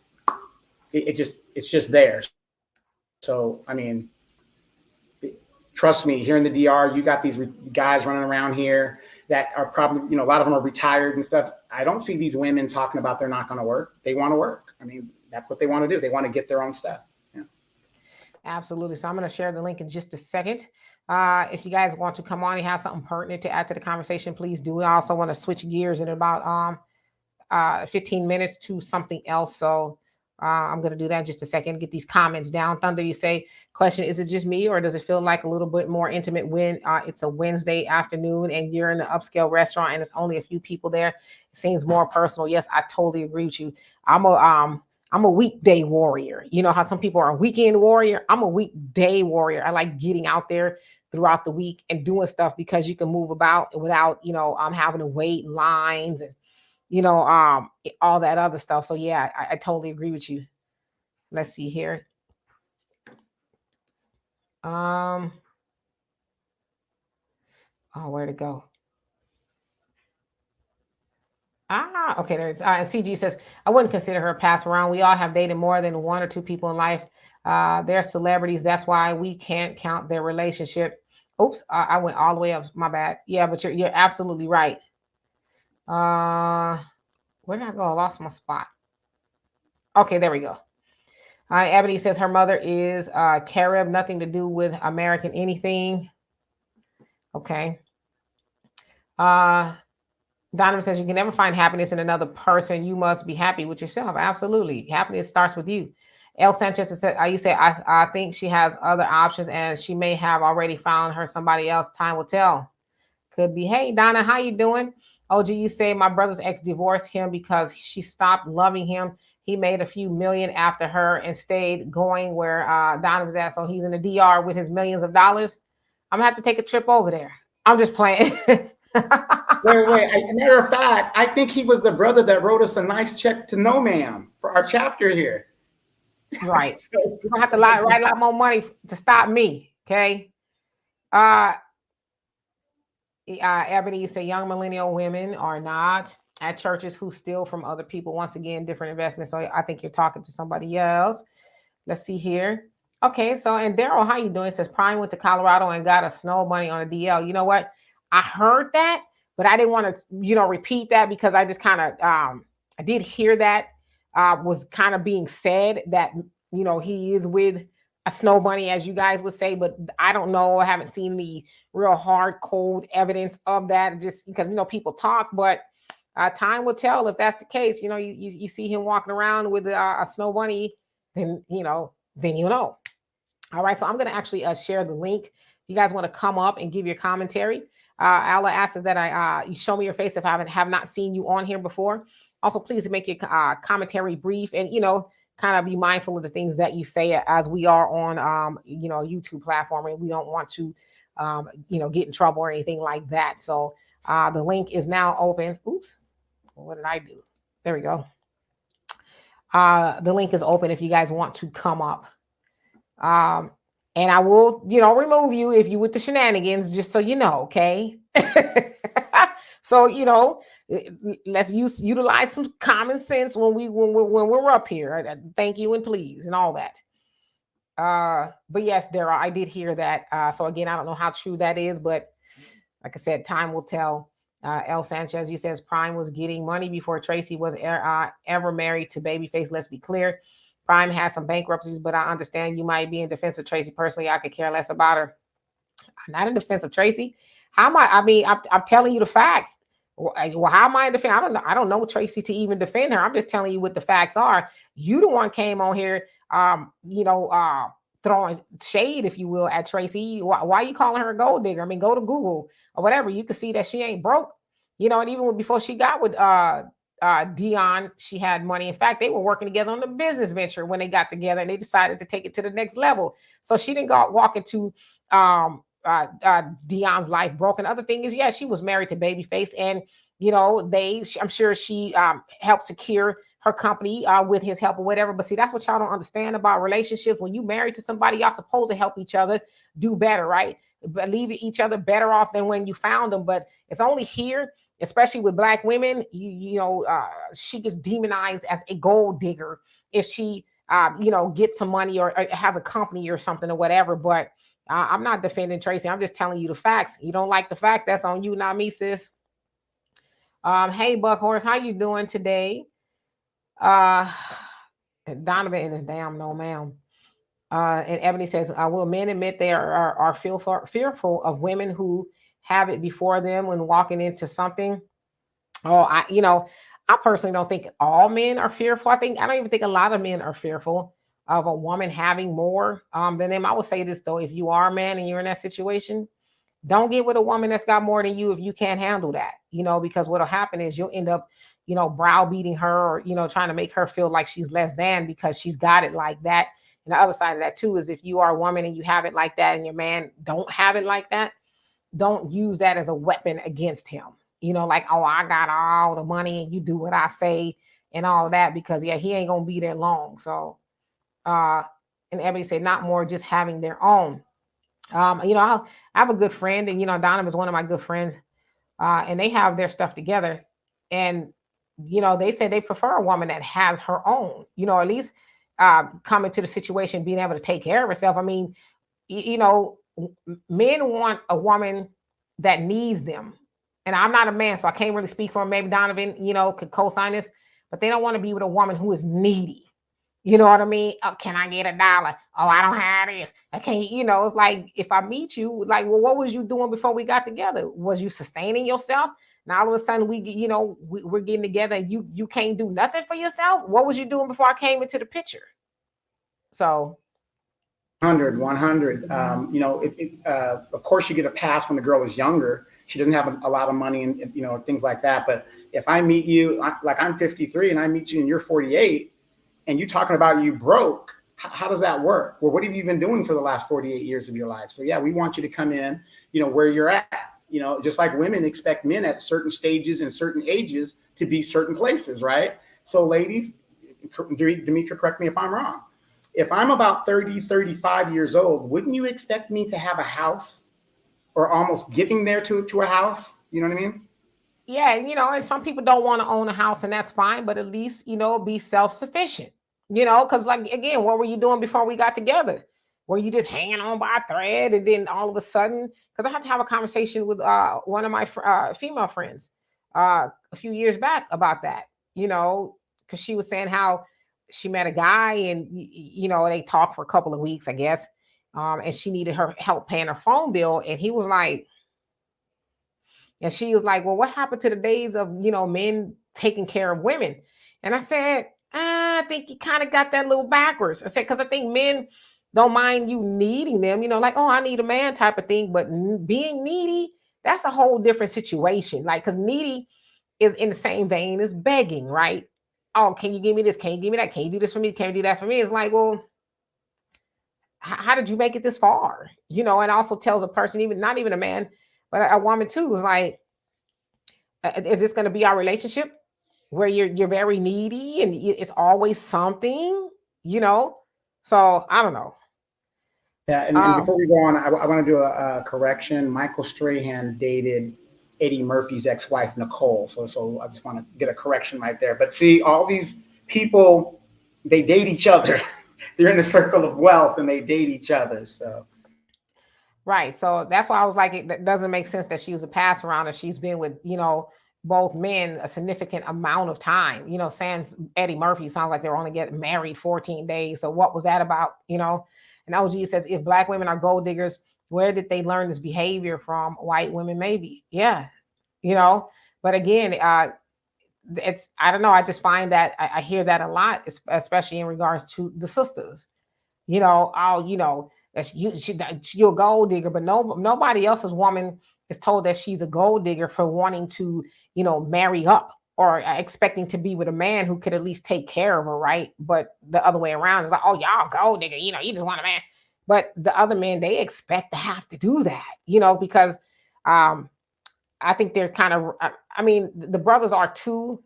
It's just there. So, I mean, trust me, here in the DR, you got these guys running around here that are probably, a lot of them are retired and stuff. I don't see these women talking about they're not going to work. They want to work. I mean, that's what they want to do. They want to get their own stuff. Yeah. Absolutely. So I'm going to share the link in just a second. If you guys want to come on and have something pertinent to add to the conversation, please do. I also want to switch gears in about 15 minutes to something else. So I'm going to do that in just a second. Get these comments down. Thunder, you say, question, is it just me or does it feel like a little bit more intimate when it's a Wednesday afternoon and you're in an upscale restaurant and it's only a few people there? It seems more personal. Yes, I totally agree with you. I'm a weekday warrior. You know how some people are a weekend warrior? I'm a weekday warrior. I like getting out there throughout the week and doing stuff because you can move about without, having to wait in lines and, all that other stuff. So yeah, I totally agree with you. Let's see here. Oh, where to go? Okay, there's and CG says, I wouldn't consider her a pass around. We all have dated more than 1 or 2 people in life. They're celebrities. That's why we can't count their relationship. Oops, I went all the way up. My bad. Yeah, but you're absolutely right. Where did I go? I lost my spot. Okay, there we go. Ebony says her mother is Carib, nothing to do with American anything. Okay. Donovan says you can never find happiness in another person. You must be happy with yourself. Absolutely. Happiness starts with you. El Sanchez said, you say, I think she has other options and she may have already found her somebody else. Time will tell. Could be. Hey, Donna, how you doing? OG, you say my brother's ex divorced him because she stopped loving him. He made a few million after her and stayed going where Donovan's at. So he's in the DR with his millions of dollars. I'm going to have to take a trip over there. I'm just playing. Wait. As a matter of fact, I think he was the brother that wrote us a nice check to No Ma'am for our chapter here. Right. So, you don't have to write a lot more money to stop me. Okay. Ebony, you say young millennial women are not at churches who steal from other people. Once again, different investments. So I think you're talking to somebody else. Let's see here. Okay, so and Daryl, how you doing? It says Prime went to Colorado and got a snow bunny on a DL. You know what? I heard that, but I didn't want to, repeat that because I just kind of I did hear that was kind of being said that he is with a snow bunny, as you guys would say, but I don't know. I haven't seen the real hard, cold evidence of that. Just because people talk, but time will tell if that's the case. You see him walking around with a snow bunny, then then you know. All right, so I'm going to actually share the link. If you guys want to come up and give your commentary. Alla asks that you show me your face if I have not seen you on here before. Also, please make your commentary brief and kind of be mindful of the things that you say as we are on YouTube platform, and we don't want to get in trouble or anything like that. So the link is now open. Oops, what did I do? There we go. The link is open if you guys want to come up. And I will, remove you if you with the shenanigans, just so you know, okay? So, let's utilize some common sense when we're up here. Thank you and please and all that. But yes, I did hear that. So again, I don't know how true that is, but like I said, time will tell. El Sanchez, he says Prime was getting money before Tracey was ever married to Babyface. Let's be clear. Prime had some bankruptcies, but I understand you might be in defense of Tracey. Personally, I could care less about her. I'm not in defense of Tracey. How am I? I mean, I'm telling you the facts. Well, how am I in defense? I don't know Tracey to even defend her. I'm just telling you what the facts are. You the one came on here, throwing shade, if you will, at Tracey. Why are you calling her a gold digger? I mean, go to Google or whatever. You can see that she ain't broke. And even before she got with Deion, she had money. In fact, they were working together on a business venture when they got together, and they decided to take it to the next level. So she didn't walk into Deion's life broken. Other thing is, she was married to Babyface, and I'm sure she helped secure her company with his help or whatever. But see, that's what y'all don't understand about relationships. When you married to somebody, y'all supposed to help each other do better, right? Leave each other better off than when you found them. But it's only here, especially with Black women, she gets demonized as a gold digger if she, gets some money or has a company or something or whatever. But I'm not defending Tracey. I'm just telling you the facts. You don't like the facts, that's on you, not me, sis. Hey, Buckhorse, how you doing today? Donovan is damn no, ma'am. And Ebony says, will men admit they are fearful of women who have it before them when walking into something? I personally don't think all men are fearful. I don't even think a lot of men are fearful of a woman having more than them. I would say this though, if you are a man and you're in that situation, don't get with a woman that's got more than you if you can't handle that, because what'll happen is you'll end up, browbeating her or, trying to make her feel like she's less than because she's got it like that. And the other side of that too is if you are a woman and you have it like that and your man don't have it like that, don't use that as a weapon against him. Like, oh, I got all the money and you do what I say and all that, because he ain't gonna be there long. So and everybody say not more, just having their own. I have a good friend, and Donovan is one of my good friends, and they have their stuff together, and they say they prefer a woman that has her own, at least come into the situation being able to take care of herself. I mean, men want a woman that needs them, and I'm not a man, so I can't really speak for him. Maybe Donovan, could co-sign this, but they don't want to be with a woman who is needy. You know what I mean? Oh, can I get $1? Oh, I don't have this. I can't, it's like, if I meet you, like, well, what was you doing before we got together? Was you sustaining yourself? Now all of a sudden we're getting together and you can't do nothing for yourself. What was you doing before I came into the picture? So 100. Of course, you get a pass when the girl is younger. She doesn't have a lot of money and things like that. But if I meet you, like I'm 53, and I meet you and you're 48, and you talking about you broke, how does that work? Well, what have you been doing for the last 48 years of your life? So yeah, we want you to come in, where you're at. Just like women expect men at certain stages and certain ages to be certain places, right? So ladies, Demetra, correct me if I'm wrong. If I'm about 30, 35 years old, wouldn't you expect me to have a house or almost getting there to a house? You know what I mean? yeah, and some people don't want to own a house, and that's fine, but at least, be self-sufficient, because like, again, what were you doing before we got together? Were you just hanging on by a thread, and then all of a sudden, because I had to have a conversation with one of my female friends a few years back about that, because she was saying how she met a guy and, they talked for a couple of weeks, I guess, and she needed her help paying her phone bill, and he was like, and she was like, well, what happened to the days of, men taking care of women? And I said, I think you kind of got that a little backwards. I said, because I think men don't mind you needing them, like, oh, I need a man type of thing. But being needy, that's a whole different situation. Like, because needy is in the same vein as begging, right? Oh, can you give me this? Can you give me that? Can you do this for me? Can you do that for me? It's like, well, how did you make it this far? And also tells a person, even not even a man, but a woman too, is like, is this going to be our relationship where you're very needy and it's always something, So I don't know. Yeah, and before we go on, I want to do a correction. Michael Strahan dated Eddie Murphy's ex-wife Nicole, so I just want to get a correction right there. But see, all these people, they date each other. They're in a circle of wealth and they date each other. So right, so that's why I was like, it doesn't make sense that she was a pass around if she's been with both men a significant amount of time. Sans Eddie Murphy, sounds like they were only getting married 14 days. So what was that about? And OG says, if Black women are gold diggers, where did they learn this behavior from? White women, maybe. Yeah. But again, it's, I don't know. I just find that I hear that a lot, especially in regards to the sisters, you're a gold digger, but nobody else's woman is told that she's a gold digger for wanting to, marry up or expecting to be with a man who could at least take care of her, right? But the other way around is like, oh, y'all gold digger, you just want a man. But the other men, they expect to have to do that, because I think they're kind of, I mean, the brothers are too,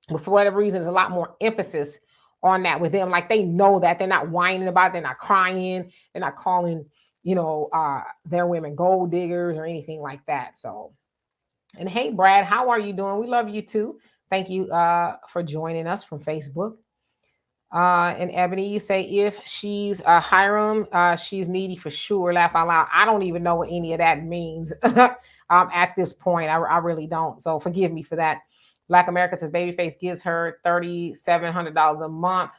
but for whatever reason, there's a lot more emphasis on that with them. Like, they know that they're not whining about it, they're not crying, they're not calling, their women gold diggers or anything like that. So, and hey, Brad, how are you doing? We love you too. Thank you for joining us from Facebook. And Ebony, you say if she's a Hiram, she's needy for sure. Laugh out loud. I don't even know what any of that means at this point. I really don't. So forgive me for that. Black America says Babyface gives her $3,700 a month.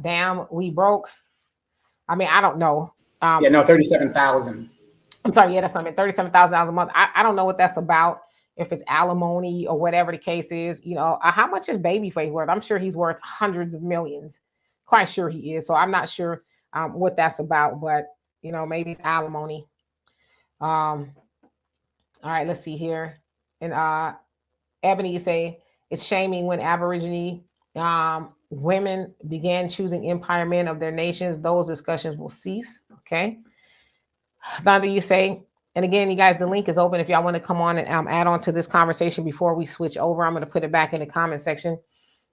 Damn, we broke. I mean, I don't know. Yeah, no, 37,000. I'm sorry. Yeah, that's what I mean. $37,000 a month. I don't know what that's about. If it's alimony or whatever the case is, how much is Babyface worth? I'm sure he's worth hundreds of millions. Quite sure he is. So I'm not sure what that's about, but maybe it's alimony. All right, let's see here. And Ebony, you say it's shaming when Aborigine women began choosing empire men of their nations. Those discussions will cease. Okay. Thunder, you say, and again, you guys, the link is open if y'all want to come on and add on to this conversation before we switch over. I'm going to put it back in the comment section.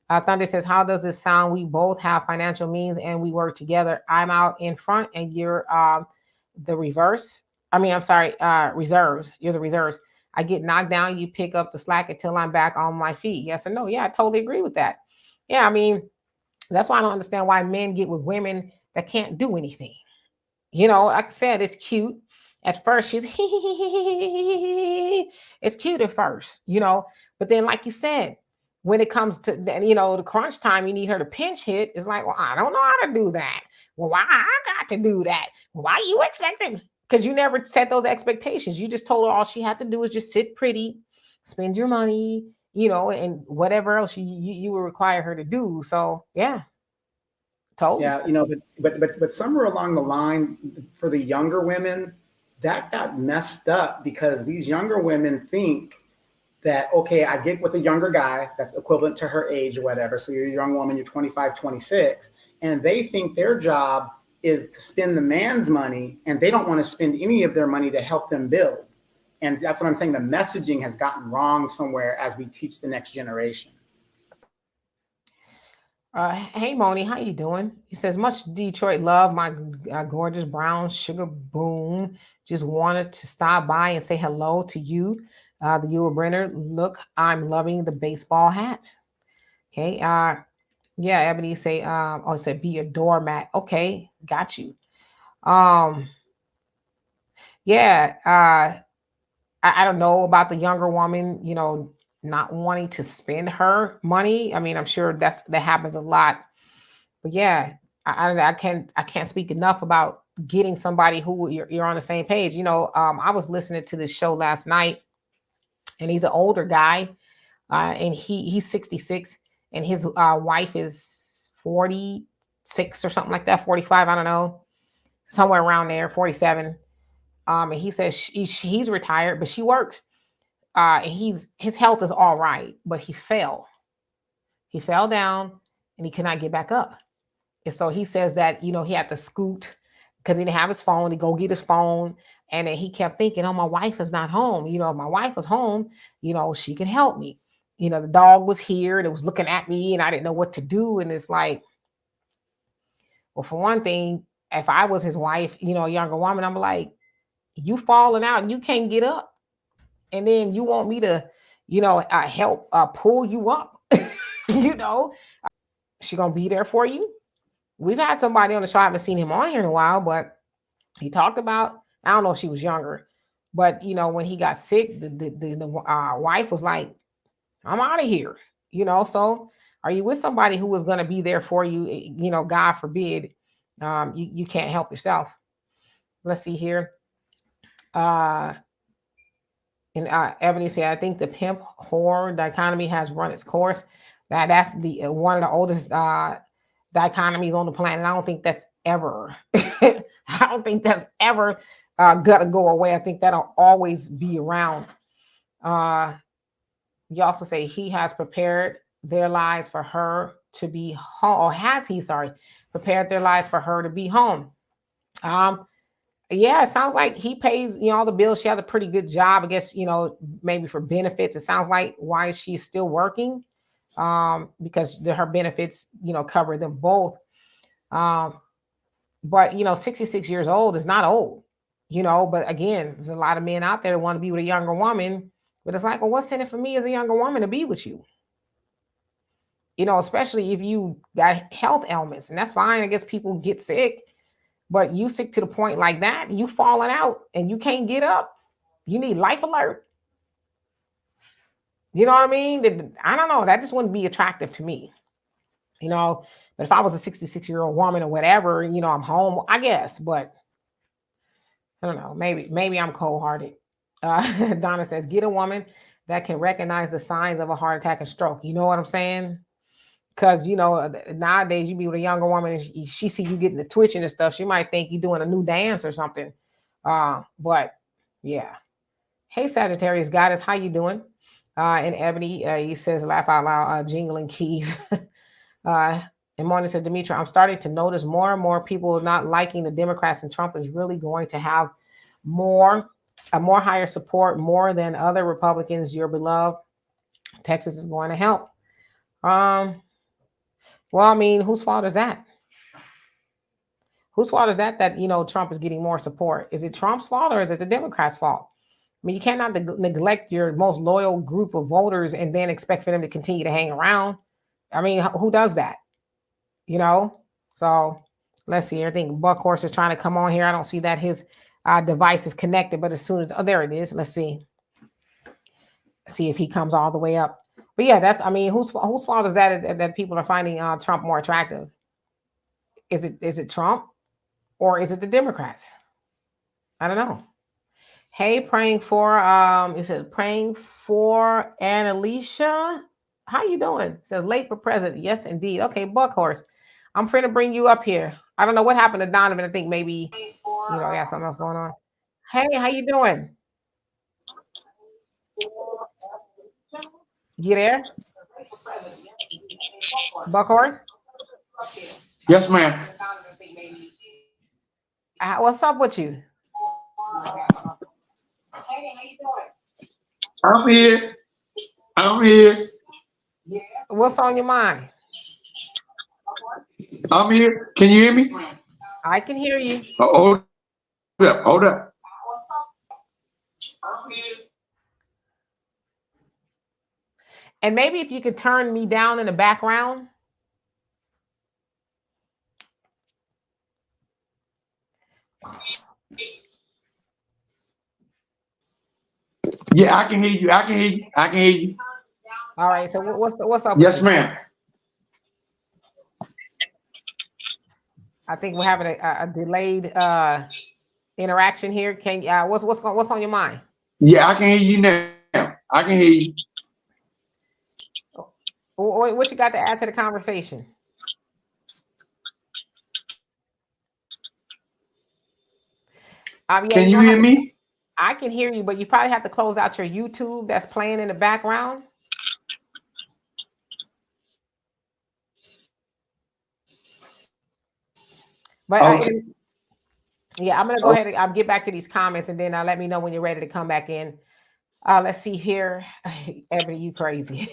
Thunder says, how does this sound? We both have financial means and we work together. I'm out in front and you're the reverse. I'm sorry, reserves. You're the reserves. I get knocked down, you pick up the slack until I'm back on my feet. Yes or no? Yeah, I totally agree with that. Yeah, that's why I don't understand why men get with women that can't do anything. Like I said, it's cute. At first, she's it's cute at first, but then, like you said, when it comes to the crunch time, you need her to pinch hit. It's like, well, I don't know how to do that. Well, why I got to do that? Why you expecting? Because you never set those expectations. You just told her all she had to do is just sit pretty, spend your money, and whatever else you would require her to do. So yeah, totally. Yeah, but somewhere along the line, for the younger women, that got messed up because these younger women think that, okay, I get with a younger guy that's equivalent to her age or whatever. So you're a young woman, you're 25, 26, and they think their job is to spend the man's money, and they don't want to spend any of their money to help them build. And that's what I'm saying. The messaging has gotten wrong somewhere as we teach the next generation. Hey Moni, how you doing? He says, much Detroit love, my gorgeous brown sugar boom. Just wanted to stop by and say hello to you, the Yule Brenner. Look, I'm loving the baseball hats. Okay. Yeah, Ebony say, oh, it said be a doormat. Okay, got you. Um, yeah, I don't know about the younger woman, not wanting to spend her money. I mean, I'm sure that happens a lot. But yeah, I can't speak enough about getting somebody who you're on the same page. I was listening to this show last night, and he's an older guy, and he's 66, and his wife is 46 or something like that, 45. I don't know, somewhere around there, 47. And he says he's retired, but she works. And his health is all right, but he fell. He fell down, and he could not get back up. And so he says that, he had to scoot because he didn't have his phone to go get his phone. And then he kept thinking, oh, my wife is not home. If my wife was home, she can help me. The dog was here and it was looking at me and I didn't know what to do. And it's like, well, for one thing, if I was his wife, a younger woman, I'm like, you falling out and you can't get up. And then you want me to, help pull you up, you know, she going to be there for you. We've had somebody on the show. I haven't seen him on here in a while, but he talked about, I don't know if she was younger, but when he got sick, the wife was like, I'm out of here, so are you with somebody who is going to be there for you? God forbid, you can't help yourself. Let's see here. And Ebony said, I think the pimp whore dichotomy has run its course. That's the one of the oldest dichotomies on the planet. I don't think that's ever gonna go away. I think that'll always be around. You also say he has prepared their lives for her to be home, or has he, prepared their lives for her to be home. Yeah, it sounds like he pays, all the bills. She has a pretty good job, I guess, maybe for benefits. It sounds like why she's still working, because her benefits, cover them both. But 66 years old is not old, but again, there's a lot of men out there that want to be with a younger woman, but it's like, well, what's in it for me as a younger woman to be with you? Especially if you got health ailments, and that's fine. I guess people get sick, but you sick to the point like that, you falling out and you can't get up. You need life alert. You know what I mean? I don't know. That just wouldn't be attractive to me. But if I was a 66-year-old woman or whatever, I'm home, I guess, but I don't know. Maybe I'm cold-hearted. Donna says, get a woman that can recognize the signs of a heart attack and stroke. You know what I'm saying? Because, nowadays you be with a younger woman and she see you getting the twitching and stuff. She might think you're doing a new dance or something. But yeah. Hey, Sagittarius Goddess, how you doing? And Ebony, he says, laugh out loud, jingling keys. And Mona said, Demetra, I'm starting to notice more and more people not liking the Democrats, and Trump is really going to have more higher support, more than other Republicans. Your beloved Texas is going to help. Well, I mean, whose fault is that? Whose fault is that Trump is getting more support? Is it Trump's fault or is it the Democrats' fault? I mean, you cannot neglect your most loyal group of voters and then expect for them to continue to hang around. I mean, who does that? So let's see. I think Buck Horse is trying to come on here. I don't see that his device is connected, but as soon as, there it is. Let's see. See if he comes all the way up. But yeah, whose fault is that people are finding Trump more attractive? Is it Trump or is it the Democrats? I don't know. Hey, praying for it says praying for Annalicia. How you doing? It says late but present. Yes, indeed. Okay, Buckhorse. I'm free to bring you up here. I don't know what happened to Donovan. I think maybe they have something else going on. Hey, how you doing? You there? Buckhorse? Yes, ma'am. What's up with you? I'm here. I'm here. What's on your mind? I'm here. Can you hear me? I can hear you. Hold up. Hold up. And maybe if you could turn me down in the background. Yeah, I can hear you. I can hear you. I can hear you. All right. So what's up with Yes, you? ma'am. I think we're having a delayed interaction here. Can what's on your mind? Yeah, I can hear you now. I can hear you. What you got to add to the conversation? Yeah, Can you're you gonna have hear to. me? I can hear you, but you probably have to close out your YouTube that's playing in the background. But Okay. yeah, I'm gonna go ahead and I'll get back to these comments and then let me know when you're ready to come back in. Let's see here. Ebony, you crazy.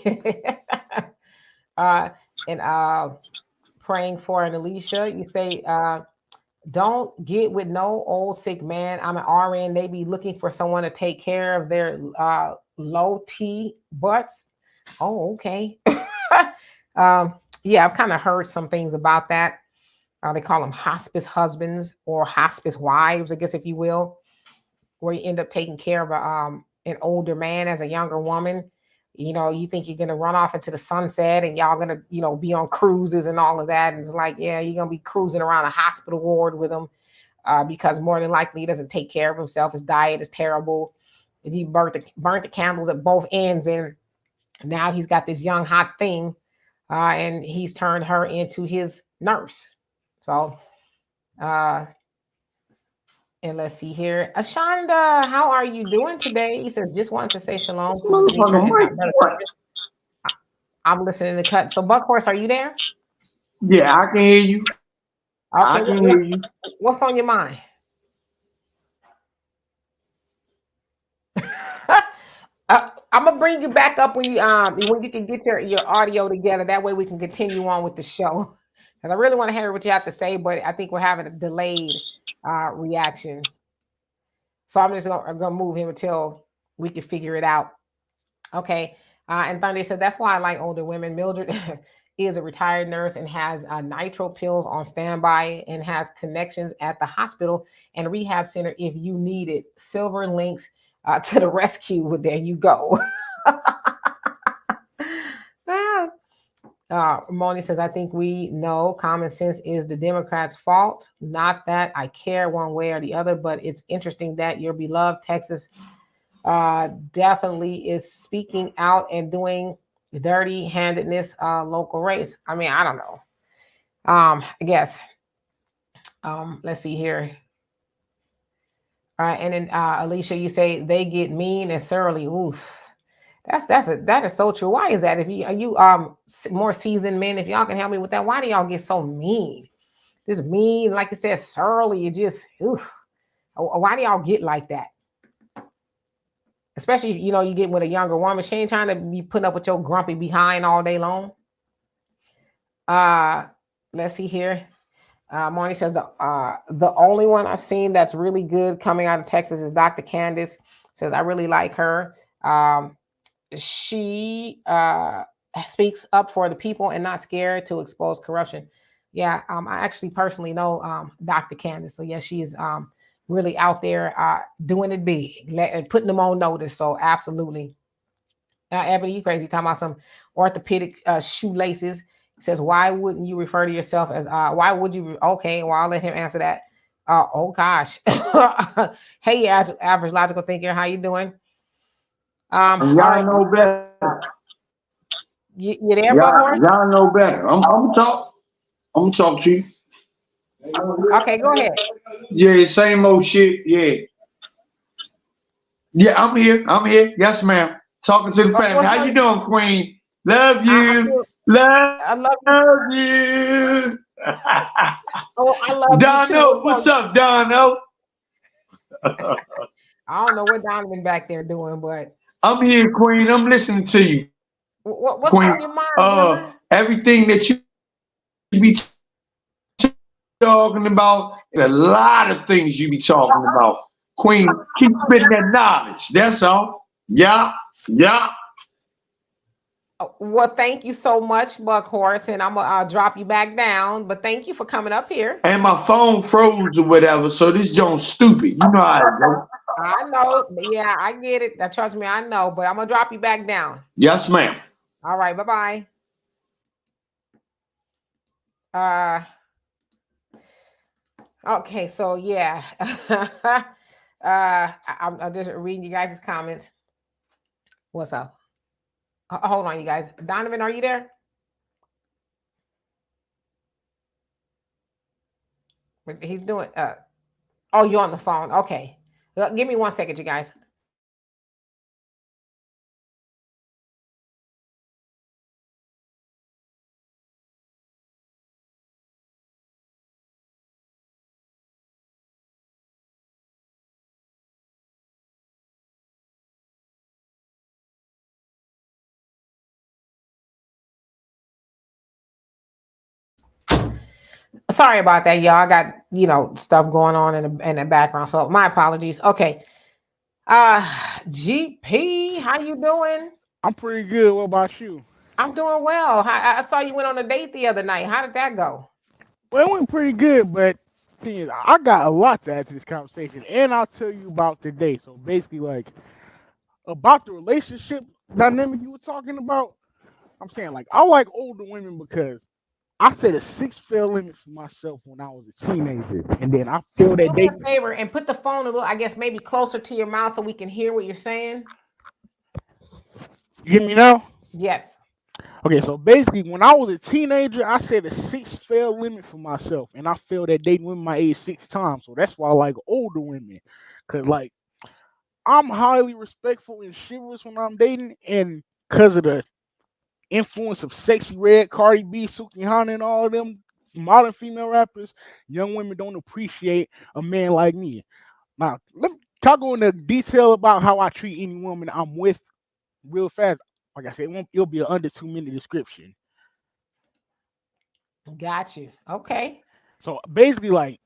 uh, and praying for an Alicia. You say, don't get with no old sick man. I'm an RN. They be looking for someone to take care of their low T butts. Oh, okay. Yeah, I've kind of heard some things about that. They call them hospice husbands or hospice wives, I guess, if you will, where you end up taking care of an older man as a younger woman. You think you're gonna run off into the sunset and y'all gonna, be on cruises and all of that. And it's like, yeah, you're gonna be cruising around a hospital ward with him because more than likely he doesn't take care of himself. His diet is terrible. He burnt the candles at both ends, and now he's got this young hot thing, and he's turned her into his nurse. So, uh, and let's see here. Ashanda, how are you doing today? He said, just wanted to say shalom to Demetra Motherfucker, and Mike, Brother what? Curtis. I'm listening to cut. So, Buckhorse, are you there? Yeah, I can hear you. Okay, I can hear you. what's on your mind? I'm gonna bring you back up when you can get your audio together. That way we can continue on with the show. Because I really want to hear what you have to say, but I think we're having a delayed reaction. So I'm just gonna move him until we can figure it out. Okay. And Thunder said that's why I like older women. Mildred is a retired nurse and has nitro pills on standby and has connections at the hospital and rehab center if you need it. Silver links to the rescue. Well, there you go. Moni says, I think we know common sense is the Democrats' fault. Not that I care one way or the other, but it's interesting that your beloved Texas definitely is speaking out and doing dirty handedness local race. I mean, I don't know. I guess. Let's see here. All right, and then Alicia, you say they get mean and surly. Oof. That is so true. Why is that? If you more seasoned men, if y'all can help me with that, why do y'all get so mean? Just mean, like you said, surly. You just oof. Why do y'all get like that? Especially, you get with a younger woman. She ain't trying to be putting up with your grumpy behind all day long. Let's see here. Marnie says the only one I've seen that's really good coming out of Texas is Dr. Candace. Says I really like her. She speaks up for the people and not scared to expose corruption. Yeah, I actually personally know Dr. Candace. So yeah, she's really out there doing it big, putting them on notice. So absolutely. Ebony, you crazy talking about some orthopedic shoelaces. It says, why wouldn't you refer to yourself as why would you? Okay, well, I'll let him answer that. Oh gosh. Hey, average logical thinker, how you doing? And All y'all right. know better. You there, Buckhorn? Y'all know better. I'm gonna talk. I'm gonna talk to you. Okay, go ahead. Yeah, same old shit. Yeah. Yeah, I'm here. I'm here. Yes, ma'am. Talking to the family. What's How on? you doing, Queen? Love I'm you. doing. Love I love you. you. Oh, I love you too. Dono, What's what's on? up, Dono? I don't know what Donovan back there doing, but I'm here, Queen. I'm listening to you, what's Queen. on your mind, brother? Everything that you be talking about, and a lot of things you be talking about. Queen, keep spitting that knowledge. That's all. Yeah, yeah. Well, thank you so much, Buck Horse, and I'm gonna drop you back down. But thank you for coming up here. And my phone froze or whatever, so this joint's stupid. You know how it goes. I know, yeah, I get it. Trust me, I know. But I'm gonna drop you back down. Yes, ma'am. All right, bye bye. Okay, so yeah, I'm just reading you guys' comments. What's up? Hold on, you guys. Donovan, are you there? He's doing. Oh, you're on the phone. Okay, give me 1 second, you guys. Sorry about that, y'all. I got stuff going on in the background, so my apologies. Okay, GP, how you doing? I'm pretty good. What about you? I'm doing well. I saw you went on a date the other night. How did that go? Well, it went pretty good, but thing is, I got a lot to add to this conversation, and I'll tell you about the day. So basically, like about the relationship dynamic you were talking about, I'm saying like I like older women because I set a 6 fail limit for myself when I was a teenager, and then I feel Do that me they. a favor and put the phone a little, I guess, maybe closer to your mouth so we can hear what you're saying. You hear me now? Yes. Okay, so basically, when I was a teenager, I set a 6 fail limit for myself, and I feel that dating women my age 6 times. So that's why I like older women, cause like I'm highly respectful and chivalrous when I'm dating, and because of the influence of Sexy Red, Cardi B, Suki Hana, and all of them modern female rappers, young women don't appreciate a man like me. Now, let me talk into detail about how I treat any woman I'm with real fast. Like I said, it'll be an under 2 minute description. Got you. Okay. So basically, like,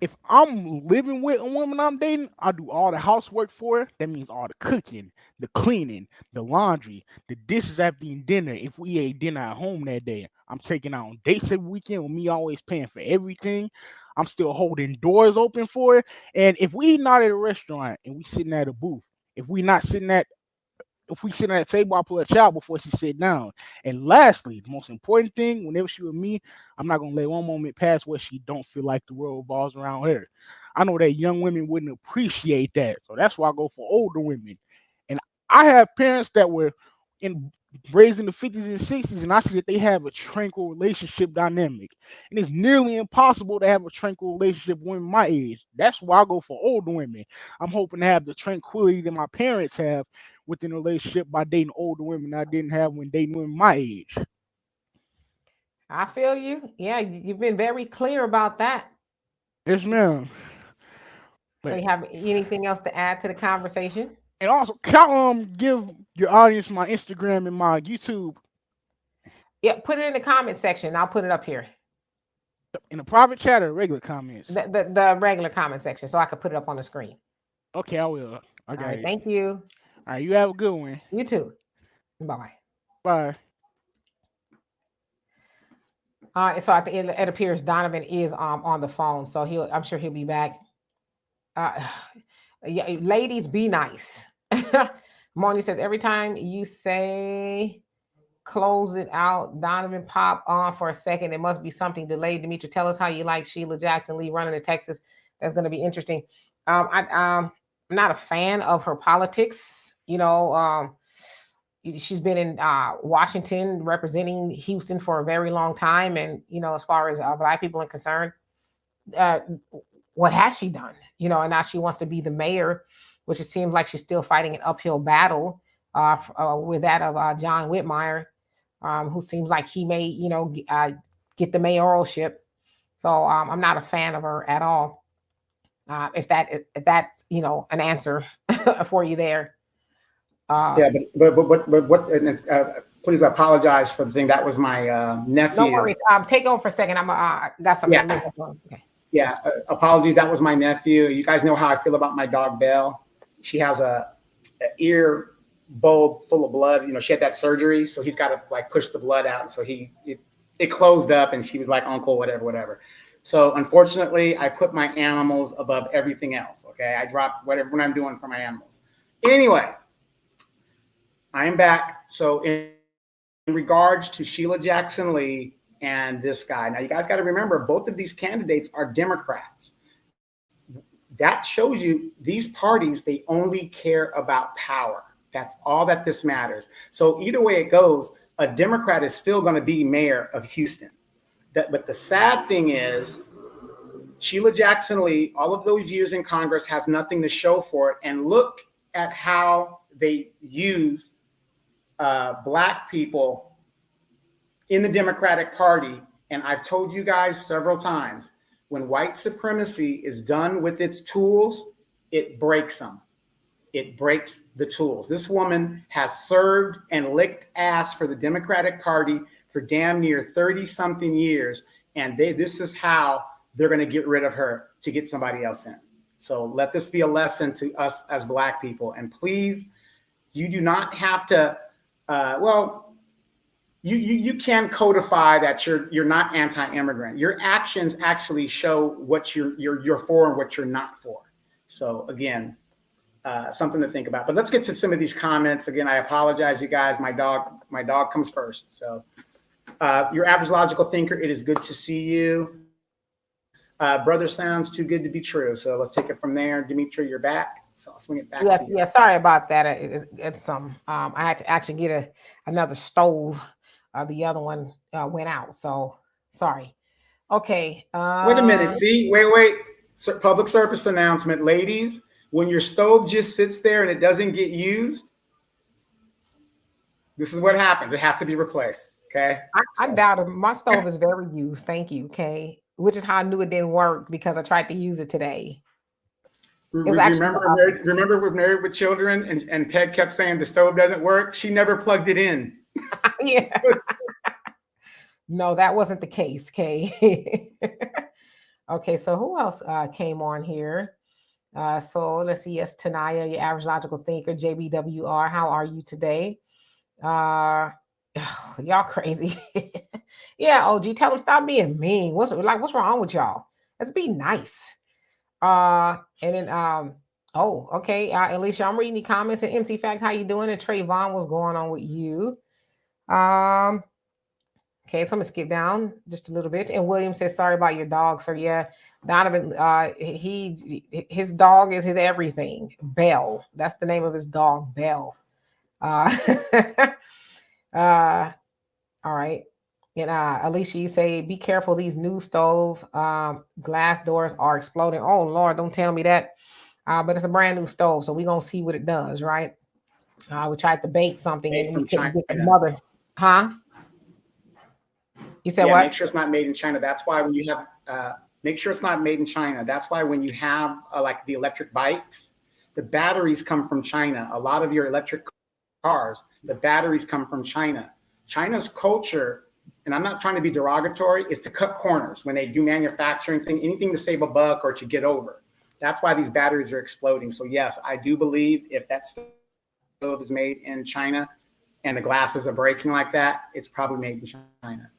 if I'm living with a woman I'm dating, I do all the housework for her. That means all the cooking, the cleaning, the laundry, the dishes after eating dinner. If we ate dinner at home that day, I'm taking out on dates every weekend with me always paying for everything. I'm still holding doors open for her. And if we not at a restaurant and we sitting at a booth, if we not sitting at if we sit at a table, I pull a child before she sit down. And lastly, the most important thing, whenever she with me, I'm not gonna let one moment pass where she don't feel like the world revolves around her. I know that young women wouldn't appreciate that, so that's why I go for older women. And I have parents that were in raised in the 50s and 60s, and I see that they have a tranquil relationship dynamic. And it's nearly impossible to have a tranquil relationship with women my age. That's why I go for older women. I'm hoping to have the tranquility that my parents have within a relationship by dating older women I didn't have when dating women my age. I feel you. Yeah, you've been very clear about that. Yes, ma'am. So But you have anything else to add to the conversation? and also, can I give your audience my Instagram and my YouTube Yeah, put it in the comment section. I'll put it up here. in a private chat or regular comments? The regular comment section so I can put it up on the screen. Okay, I will. I All got right, it. thank you. All right, you have a good one. You too. Bye-bye. Bye. So at the end, it appears Donovan is on the phone, so I'm sure he'll be back. Uh, yeah, ladies, be nice. Moni says every time you say close it out, Donovan pop on for a second. It must be something delayed. Dimitri, tell us how you like Sheila Jackson Lee running to Texas. that's going to be interesting. I'm not a fan of her politics. She's been in Washington representing Houston for a very long time, and as far as Black people are concerned, uh, what has she done? And now she wants to be the mayor, which it seems like she's still fighting an uphill battle with that of John Whitmire, who seems like he may, get the mayoralship. So I'm not a fan of her at all. If that's an answer for you there. Yeah, but what? And it's, please apologize for the thing. That was my nephew. No worries. Take over for a second. I'm got something. Yeah. To look okay. Yeah, apologies. That was my nephew. You guys know how I feel about my dog Belle. She has a ear bulb full of blood. She had that surgery, so he's got to like push the blood out. And so it closed up, and she was like, "Uncle, whatever." So unfortunately, I put my animals above everything else. Okay, I drop whatever when I'm doing for my animals. Anyway, I'm back. So in regards to Sheila Jackson Lee and this guy, now you guys got to remember, both of these candidates are Democrats. That shows you these parties, they only care about power. That's all that this matters. So either way it goes, a Democrat is still going to be mayor of Houston. But the sad thing is, Sheila Jackson Lee, all of those years in Congress, has nothing to show for it. And look at how they use Black people in the Democratic Party. And I've told you guys several times, when white supremacy is done with its tools, it breaks them. It breaks the tools. This woman has served and licked ass for the Democratic Party for damn near 30-something years. And this is how they're going to get rid of her to get somebody else in. So let this be a lesson to us as Black people. And please, you do not have to, you can codify that you're not anti-immigrant. Your actions actually show what you're for and what you're not for. So again, something to think about. But let's get to some of these comments. Again, I apologize, you guys. My dog comes first. So your average logical thinker, it is good to see you. Brother sounds too good to be true. So let's take it from there. Dimitri, you're back. So I'll swing it back to you. Yeah, sorry about that. It's I had to actually get another stove. The other one went out. So sorry. Okay. Wait a minute. See, wait. Public service announcement, ladies. When your stove just sits there and it doesn't get used, this is what happens. It has to be replaced. Okay. I doubt it. My stove is very used. Thank you. Okay. Which is how I knew it didn't work, because I tried to use it today. Remember we're married with children, and Peg kept saying the stove doesn't work. She never plugged it in. Yes. No, that wasn't the case, Kay. Okay, so who else came on here? So let's see. Yes, Tanaya, your average logical thinker, JBWR. How are you today? Y'all crazy. Yeah, OG, tell them stop being mean. What's wrong with y'all? Let's be nice. And then okay, Alicia, I'm reading the comments. And MC Fact, how you doing? And Trayvon, what's going on with you? Okay, so I'm gonna skip down just a little bit. And William says, sorry about your dog. So yeah, Donovan, his dog is his everything. Belle. That's the name of his dog, Belle. All right. And Alicia, you say, be careful, these new stove glass doors are exploding. Oh Lord, don't tell me that. But it's a brand new stove, so we're gonna see what it does, right? We tried to bake something and we couldn't get the mother. Huh? You said what? Make sure it's not made in China. That's why when you have make sure it's not made in China. That's why when you have like the electric bikes, the batteries come from China. A lot of your electric cars, the batteries come from China. China's culture, and I'm not trying to be derogatory, is to cut corners when they do manufacturing thing, anything to save a buck or to get over. That's why these batteries are exploding. So yes, I do believe if that stove is made in China and the glasses are breaking like that, it's probably made in China.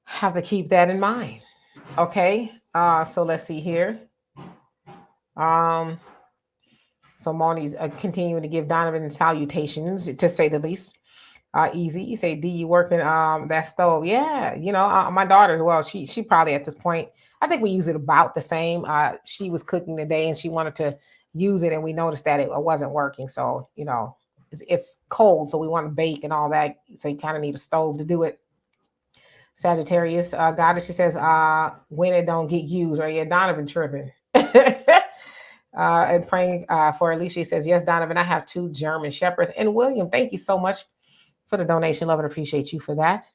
Have to keep that in mind. Okay. So let's see here. So Moni's continuing to give Donovan salutations, to say the least. Easy. You say, D, you working that stove? Yeah, my daughter as well. She probably at this point, I think we use it about the same. She was cooking today and she wanted to use it, and we noticed that it wasn't working. So it's cold, so we want to bake and all that. So you kind of need a stove to do it. Sagittarius, goddess, she says, when it don't get used, right? Yeah, Donovan tripping. And praying for Alicia. She says, yes, Donovan, I have 2 German Shepherds. And William, thank you so much for the donation. Love and appreciate you for that.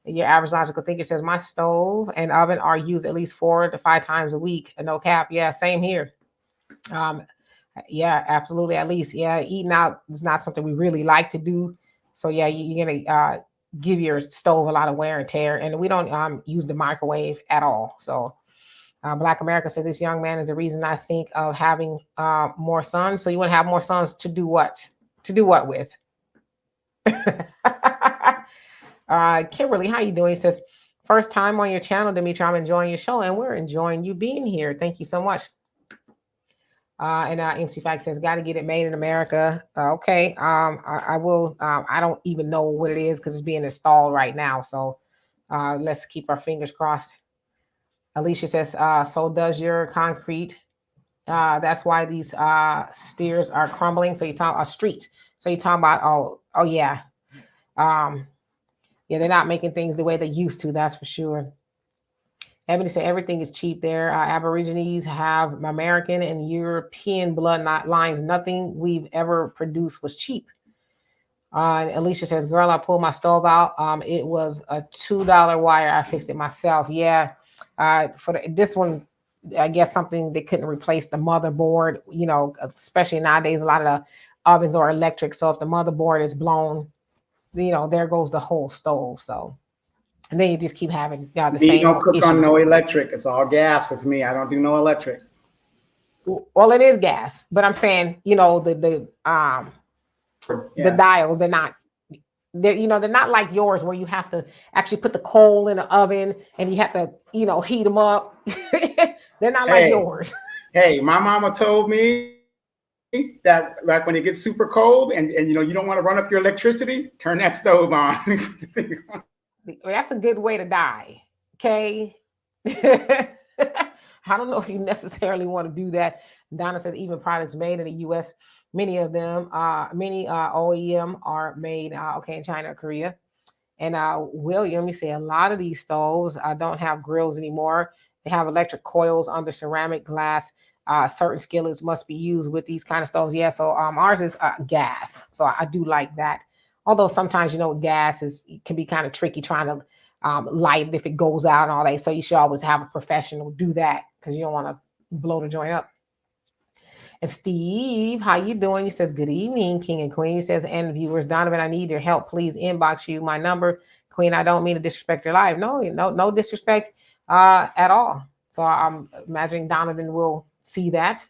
Your average logical thinker says, my stove and oven are used at least 4 to 5 times a week. No cap. Yeah, same here. Yeah, absolutely. At least, yeah, eating out is not something we really like to do. So yeah, you're gonna give your stove a lot of wear and tear, and we don't use the microwave at all. So Black America says, this young man is the reason I think of having more sons. So you want to have more sons to do what? To do what with? Kimberly, how you doing? He says, first time on your channel, Dimitri. I'm enjoying your show, and we're enjoying you being here. Thank you so much. And MC Fact says, got to get it made in America. Okay. I will. I don't even know what it is because it's being installed right now. So let's keep our fingers crossed. Alicia says, so does your concrete. That's why these stairs are crumbling. So you talk about streets. So you talk about, oh yeah. Yeah, they're not making things the way they used to. That's for sure. Ebony said everything is cheap there. Aborigines have American and European blood lines. Nothing we've ever produced was cheap. Alicia says, girl, I pulled my stove out. It was a $2 wire. I fixed it myself. Yeah. This one, I guess something they couldn't replace the motherboard, especially nowadays, a lot of the ovens are electric. So if the motherboard is blown, there goes the whole stove. So, and then you just keep having the same. You don't cook issues. On no electric. It's all gas with me. I don't do no electric. Well, it is gas, but I'm saying, the dials, they're not like yours where you have to actually put the coal in the oven and you have to, heat them up. They're not like yours. Hey, my mama told me that like when it gets super cold and you don't want to run up your electricity, turn that stove on. That's a good way to die. Okay. I don't know if you necessarily want to do that. Donna says even products made in the US, many of them, many OEM are made in China or Korea. And William, you say a lot of these stoves don't have grills anymore. They have electric coils under ceramic glass. Certain skillets must be used with these kind of stoves. Yeah, so ours is gas. So I do like that. Although sometimes, gas can be kind of tricky trying to light it if it goes out and all that. So you should always have a professional do that because you don't want to blow the joint up. And Steve, how you doing? He says, good evening, King and Queen. He says, and viewers, Donovan, I need your help. Please inbox you my number. Queen, I don't mean to disrespect your life. No disrespect at all. So I'm imagining Donovan will see that.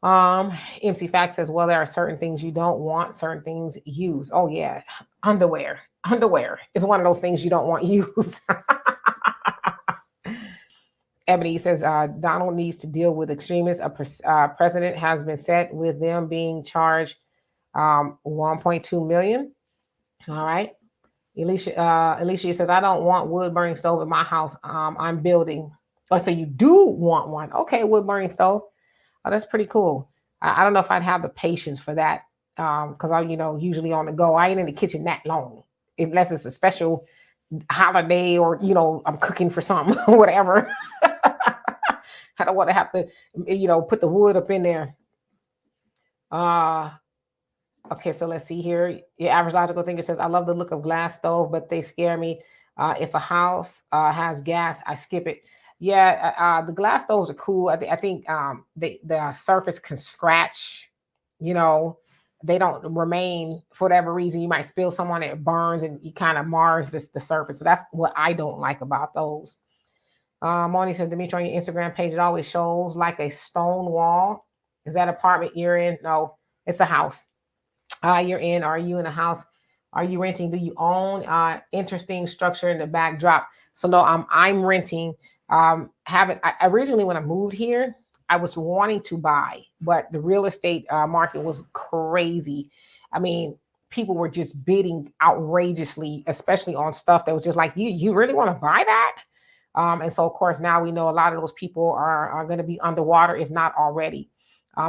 MC Fact says, well, there are certain things you don't want, certain things use. Oh yeah, underwear is one of those things you don't want used. Ebony says, Donald needs to deal with extremists. A precedent has been set with them being charged $1.2 million. All right. Alicia says, I don't want wood burning stove in my house. I'm building. Oh, so you do want one. Okay, wood burning stove. Oh, that's pretty cool. I don't know if I'd have the patience for that because I'm, usually on the go. I ain't in the kitchen that long unless it's a special holiday or, I'm cooking for something or whatever. I don't want to have to, put the wood up in there. Okay, so let's see here. Your average logical thinker says, I love the look of glass stove, but they scare me. If a house has gas, I skip it. Yeah, the glass stoves are cool. I think the surface can scratch, they don't remain for whatever reason. You might spill some on it, it burns and you kind of mars the surface. So that's what I don't like about those. Moni says, Dimitri, on your Instagram page, it always shows like a stone wall. Is that apartment you're in? No, it's a house. You're in. Are you in a house? Are you renting? Do you own? Interesting structure in the backdrop. So no, I'm renting. Originally when I moved here, I was wanting to buy, but the real estate market was crazy. I mean, people were just bidding outrageously, especially on stuff that was just like, you really want to buy that? And so, of course, now we know a lot of those people are going to be underwater, if not already,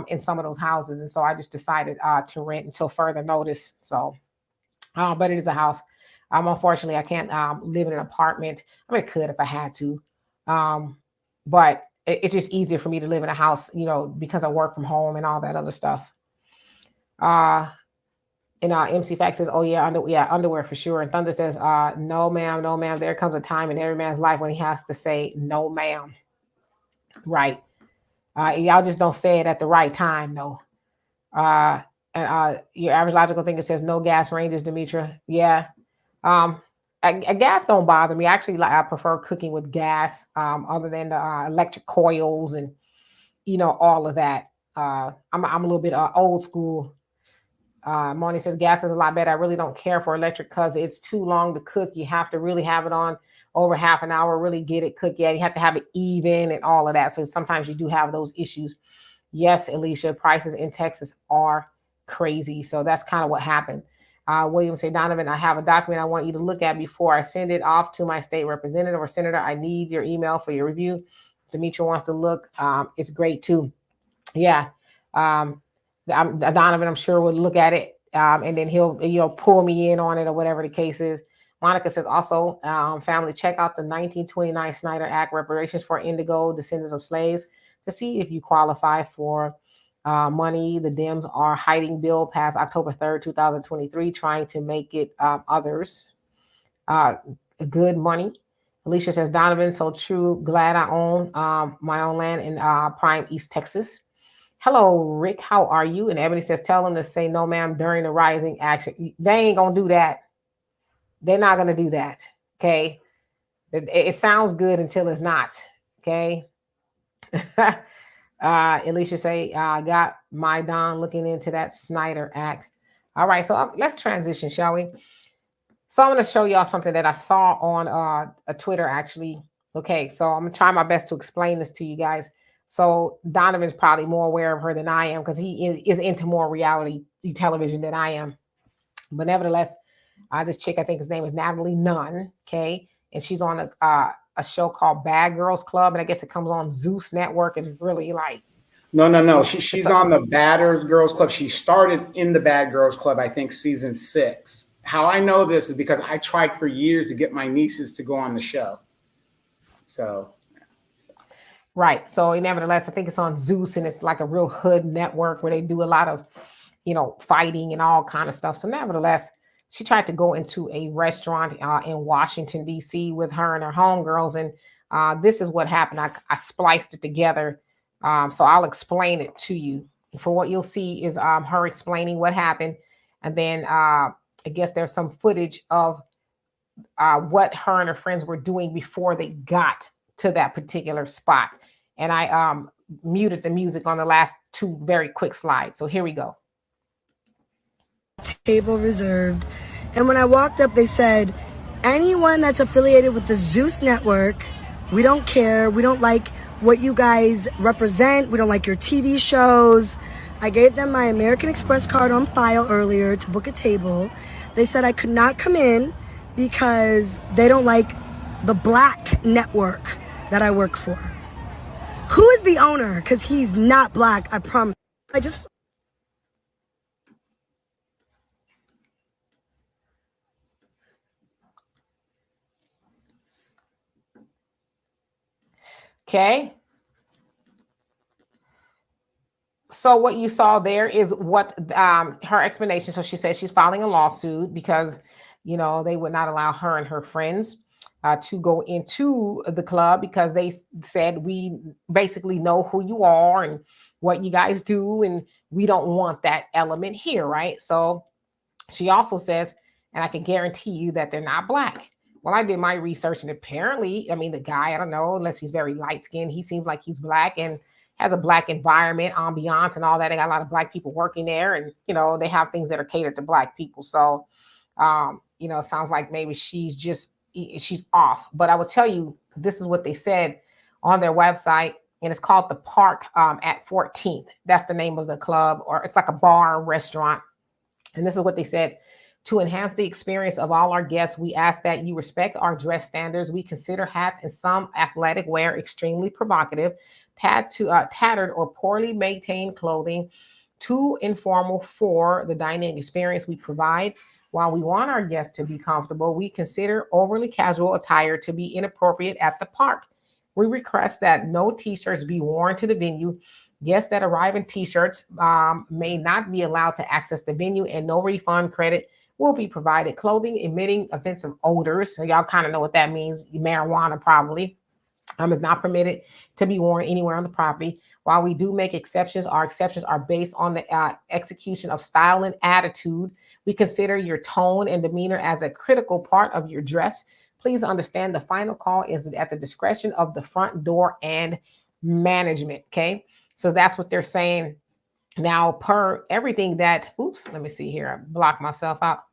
in some of those houses. And so I just decided to rent until further notice. So, but it is a house. Unfortunately, I can't live in an apartment. I mean, I could if I had to. But it's just easier for me to live in a house, because I work from home and all that other stuff. And MC Fact says, oh yeah, underwear for sure. And Thunder says, no ma'am, no ma'am. There comes a time in every man's life when he has to say no ma'am. Right. Y'all just don't say it at the right time, though. And your average logical thinker says no gas ranges, Demetra. Yeah. Gas don't bother me. Actually, I prefer cooking with gas, other than the electric coils and all of that. I'm a little bit old school. Moni says gas is a lot better. I really don't care for electric because it's too long to cook. You have to really have it on over half an hour, really get it cooked. Yeah, you have to have it even and all of that. So sometimes you do have those issues. Yes, Alicia, prices in Texas are crazy. So that's kind of what happened. William said, Donovan, I have a document I want you to look at before I send it off to my state representative or senator. I need your email for your review. Demetra wants to look. It's great too. Yeah. Donovan, I'm sure, will look at it, and then he'll pull me in on it or whatever the case is. Monica says also, family, check out the 1929 Snyder Act, reparations for indigo descendants of slaves, to see if you qualify for money. The Dems are hiding bill past October 3rd, 2023, trying to make it others good money. Alicia says, Donovan, so true. Glad I own my own land in Prime East Texas. Hello, Rick. How are you? And Ebony says, tell them to say no, ma'am, during the rising action. They ain't going to do that. They're not going to do that. Okay. It sounds good until it's not. Okay. Alicia say, I got my Don looking into that Snyder Act. All right. So let's transition, shall we? So I'm going to show y'all something that I saw on a Twitter, actually. Okay. So I'm going to try my best to explain this to you guys. So Donovan's probably more aware of her than I am because he is into more reality television than I am. But nevertheless, this chick, I think his name is Natalie Nunn, okay? And she's on a show called Bad Girls Club, and I guess it comes on Zeus Network. It's really like... No. She's on the Bad Girls Club. She started in the Bad Girls Club, I think, season 6. How I know this is because I tried for years to get my nieces to go on the show. So... Right. So nevertheless, I think it's on Zeus, and it's like a real hood network where they do a lot of, fighting and all kind of stuff. So nevertheless, she tried to go into a restaurant in Washington, D.C. with her and her homegirls. And this is what happened. I spliced it together. So I'll explain it to you. For what you'll see is her explaining what happened. And then I guess there's some footage of what her and her friends were doing before they got to that particular spot. And I muted the music on the last 2 very quick slides. So here we go. Table reserved. And when I walked up, they said, anyone that's affiliated with the Zeus Network, we don't care. We don't like what you guys represent. We don't like your TV shows. I gave them my American Express card on file earlier to book a table. They said I could not come in because they don't like the black network that I work for. Who is the owner? Because he's not black, I promise. Okay. So what you saw there is what her explanation. So she says she's filing a lawsuit because, they would not allow her and her friends to go into the club because they said, we basically know who you are and what you guys do, and we don't want that element here, right? So she also says, and I can guarantee you that they're not black. Well, I did my research, and apparently, the guy, I don't know, unless he's very light-skinned, he seems like he's black and has a black environment, ambiance, and all that. They got a lot of black people working there, and, they have things that are catered to black people. So, it sounds like maybe she's off. But I will tell you, this is what they said on their website, and it's called The Park at 14th. That's the name of the club, or it's like a bar, restaurant. And this is what they said. To enhance the experience of all our guests, we ask that you respect our dress standards. We consider hats and some athletic wear extremely provocative, tattered or poorly maintained clothing too informal for the dining experience we provide. While we want our guests to be comfortable, we consider overly casual attire to be inappropriate at the park. We request that no t-shirts be worn to the venue. Guests that arrive in t-shirts may not be allowed to access the venue, and no refund credit will be provided. Clothing emitting offensive odors, so y'all kind of know what that means, marijuana probably, is not permitted to be worn anywhere on the property. While we do make exceptions, our exceptions are based on the execution of style and attitude. We consider your tone and demeanor as a critical part of your dress. Please understand the final call is at the discretion of the front door and management. Okay, so that's what they're saying. Now, per everything that, oops, let me see here. I blocked myself out.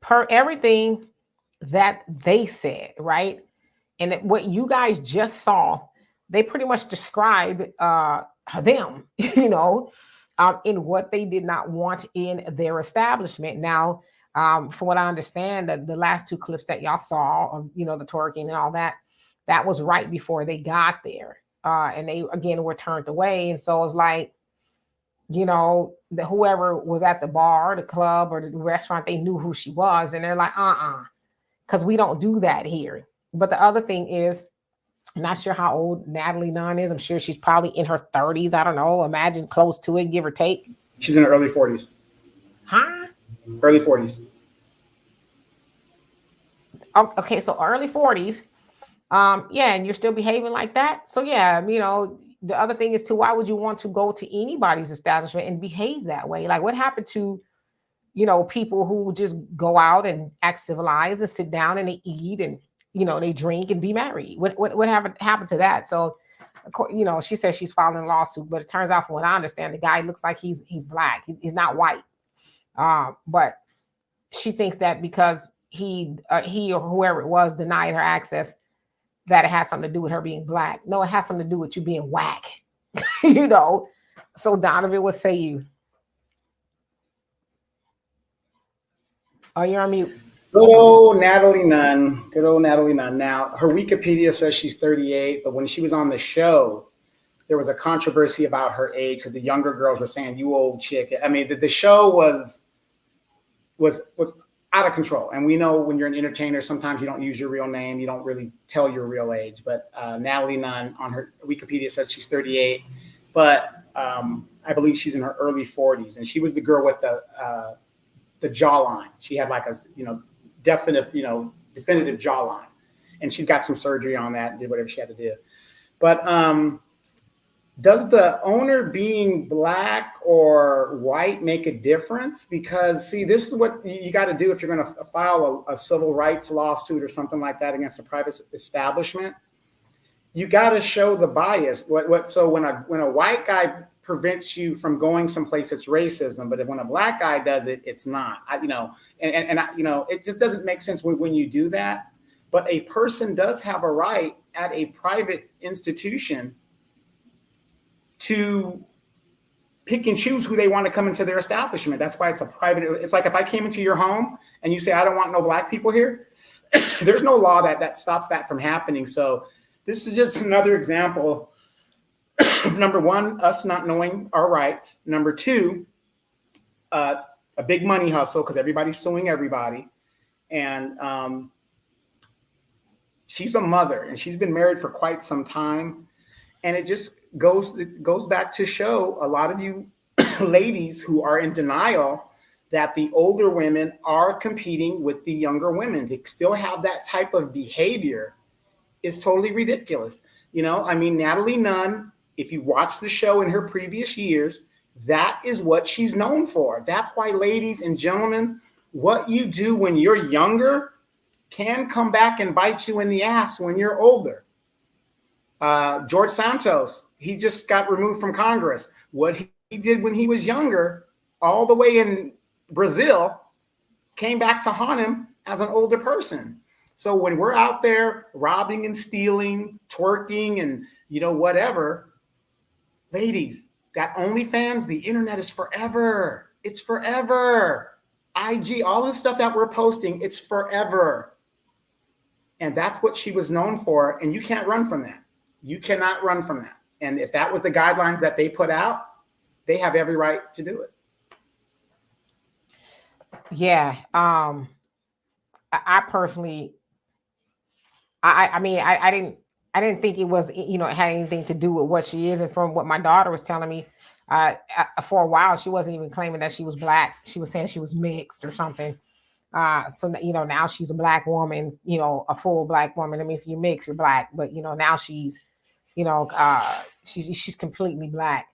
Per everything that they said, right? And what you guys just saw, they pretty much described them, in what they did not want in their establishment. Now, from what I understand, the last two clips that y'all saw, the twerking and all that, that was right before they got there. And they, again, were turned away. And so it's like, whoever was at the bar, the club, or the restaurant, they knew who she was. And they're like, because we don't do that here. But the other thing is, I'm not sure how old Natalie Nunn is. I'm sure she's probably in her 30s. I don't know. Imagine close to it, give or take. She's in her early 40s. Huh? Early 40s. Okay, so early 40s. Yeah, and you're still behaving like that. So yeah, the other thing is too, why would you want to go to anybody's establishment and behave that way? Like, what happened to, people who just go out and act civilized and sit down and they eat and, they drink and be married? What happened to that? So, she says she's filing a lawsuit, but it turns out, from what I understand, the guy looks like he's black. He's not white. But she thinks that because he or whoever it was denied her access, that it has something to do with her being black. No, it has something to do with you being whack. So Donovan, what say you? Oh, you're on mute. Good old Natalie Nunn. Good old Natalie Nunn. Now, her Wikipedia says she's 38, but when she was on the show, there was a controversy about her age because the younger girls were saying, "You old chick." I mean, the show was out of control. And we know when you're an entertainer, sometimes you don't use your real name. You don't really tell your real age. But Natalie Nunn on her Wikipedia says she's 38, but I believe she's in her early 40s. And she was the girl with the jawline. She had like a, definitive jawline. And she's got some surgery on that and did whatever she had to do. But does the owner being black or white make a difference? Because, see, this is what you got to do if you're going to file a civil rights lawsuit or something like that against a private establishment. You got to show the bias. So when a white guy prevents you from going someplace, it's racism. But when a black guy does it, it's not. It just doesn't make sense when you do that. But a person does have a right at a private institution to pick and choose who they want to come into their establishment. That's why it's a private. It's like if I came into your home and you say, I don't want no black people here, there's no law that stops that from happening. So this is just another example of, number one, us not knowing our rights. Number two, a big money hustle because everybody's suing everybody. And she's a mother and she's been married for quite some time. And it just goes back to show a lot of you ladies who are in denial that the older women are competing with the younger women. To still have that type of behavior is totally ridiculous. Natalie Nunn, if you watch the show in her previous years, that is what she's known for. That's why, ladies and gentlemen, what you do when you're younger can come back and bite you in the ass when you're older. George Santos, he just got removed from Congress. What he did when he was younger, all the way in Brazil, came back to haunt him as an older person. So when we're out there robbing and stealing, twerking and, whatever, ladies, that OnlyFans, the internet is forever. It's forever. IG, all the stuff that we're posting, it's forever. And that's what she was known for. And you can't run from that. You cannot run from that. And if that was the guidelines that they put out, they have every right to do it. Yeah. I personally, I mean, I didn't think it was, you know, it had anything to do with what she is. And from what my daughter was telling me, for a while, she wasn't even claiming that she was Black. She was saying she was mixed or something. So, you know, now she's a Black woman, you know, a full Black woman. I mean, if you mix, you're Black, but, you know, now she's, you know, she's completely Black.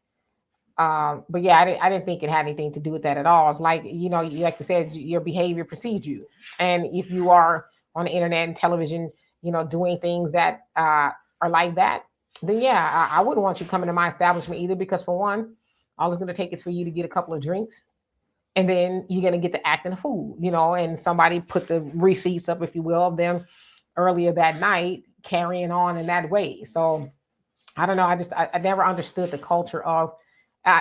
But yeah, I didn't think it had anything to do with that at all. It's like, you know, like you said, your behavior precedes you. And if you are on the internet and television, you know, doing things that are like that, then yeah, I wouldn't want you coming to my establishment either, because for one, all it's going to take is for you to get a couple of drinks, and then you're going to get to acting a fool, you know, and somebody put the receipts up, if you will, of them earlier that night carrying on in that way. So I don't know. I never understood the culture of,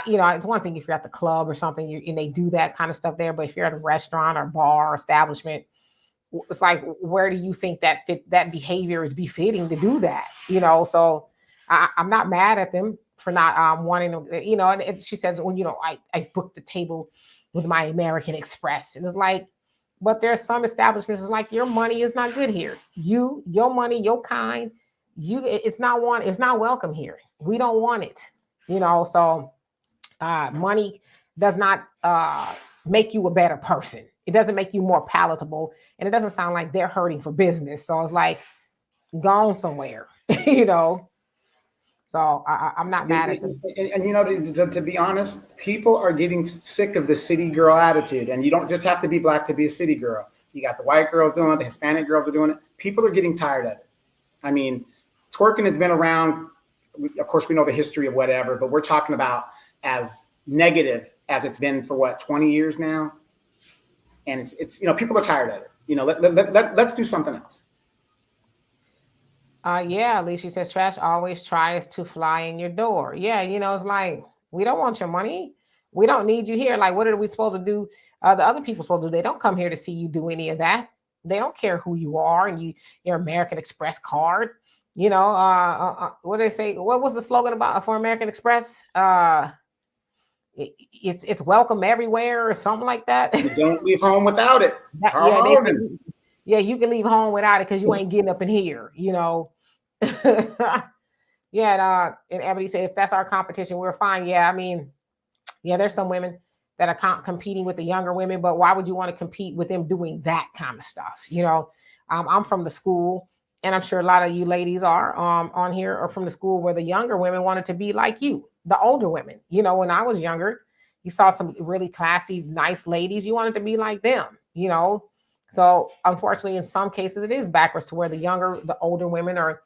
you know, it's one thing if you're at the club or something and they do that kind of stuff there, but if you're at a restaurant or bar or establishment, it's like, where do you think that that behavior is befitting to do that? You know, so I'm not mad at them for not wanting to, you know, and she says, well, you know, I booked the table with my American Express. And it's like, but there's some establishments, it's like, your money is not good here. Your money, your kind, it's not welcome here. We don't want it, you know, so money does not make you a better person. It doesn't make you more palatable, and it doesn't sound like they're hurting for business. So it's like, gone somewhere, you know. So I'm not mad at them. And you know, to be honest, people are getting sick of the city girl attitude. And you don't just have to be Black to be a city girl. You got the white girls doing it, the Hispanic girls are doing it. People are getting tired of it. I mean, twerking has been around. Of course, we know the history of whatever, but we're talking about as negative as it's been for what, 20 years now. And it's you know, people are tired of it. You know, let's do something else. Yeah, Alicia says trash always tries to fly in your door. Yeah, you know, it's like, we don't want your money. We don't need you here. Like, what are we supposed to do? The other people supposed to do? They don't come here to see you do any of that. They don't care who you are and your American Express card. You know, what do they say? What was the slogan about for American Express? It's welcome everywhere or something like that. You don't leave home without it. Yeah, you can leave home without it because you ain't getting up in here, you know. Yeah, and Ebony said, if that's our competition, we're fine. Yeah, I mean, yeah, there's some women that are competing with the younger women, but why would you want to compete with them doing that kind of stuff? You know, I'm from the school, and I'm sure a lot of you ladies are on here are from the school where the younger women wanted to be like you, the older women. You know, when I was younger, you saw some really classy, nice ladies. You wanted to be like them, you know. So unfortunately, in some cases, it is backwards to where the older women are,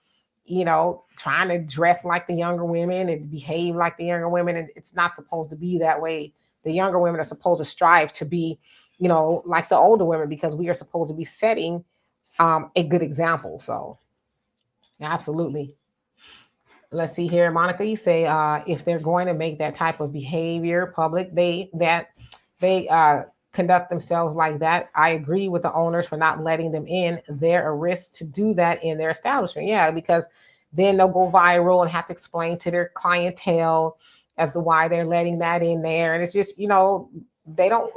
you know, trying to dress like the younger women and behave like the younger women. And it's not supposed to be that way. The younger women are supposed to strive to be, you know, like the older women, because we are supposed to be setting a good example. So absolutely. Let's see here. Monica, you say if they're going to make that type of behavior public, they conduct themselves like that. I agree with the owners for not letting them in. They're a risk to do that in their establishment. Yeah, because then they'll go viral and have to explain to their clientele as to why they're letting that in there. And it's just, you know, they don't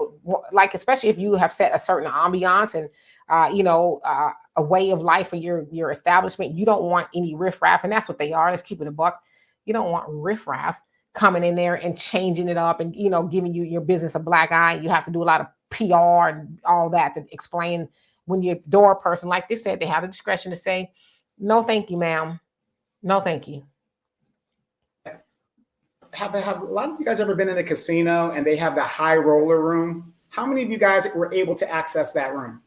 like, especially if you have set a certain ambiance and, you know, a way of life for your establishment. You don't want any riffraff, and that's what they are. Let's keep it a buck. You don't want riffraff coming in there and changing it up and, you know, giving you your business a black eye. You have to do a lot of PR and all that to explain when you're a door person. Like they said, they have the discretion to say, no, thank you, ma'am. No, thank you. Have a lot of you guys ever been in a casino and they have the high roller room? How many of you guys were able to access that room?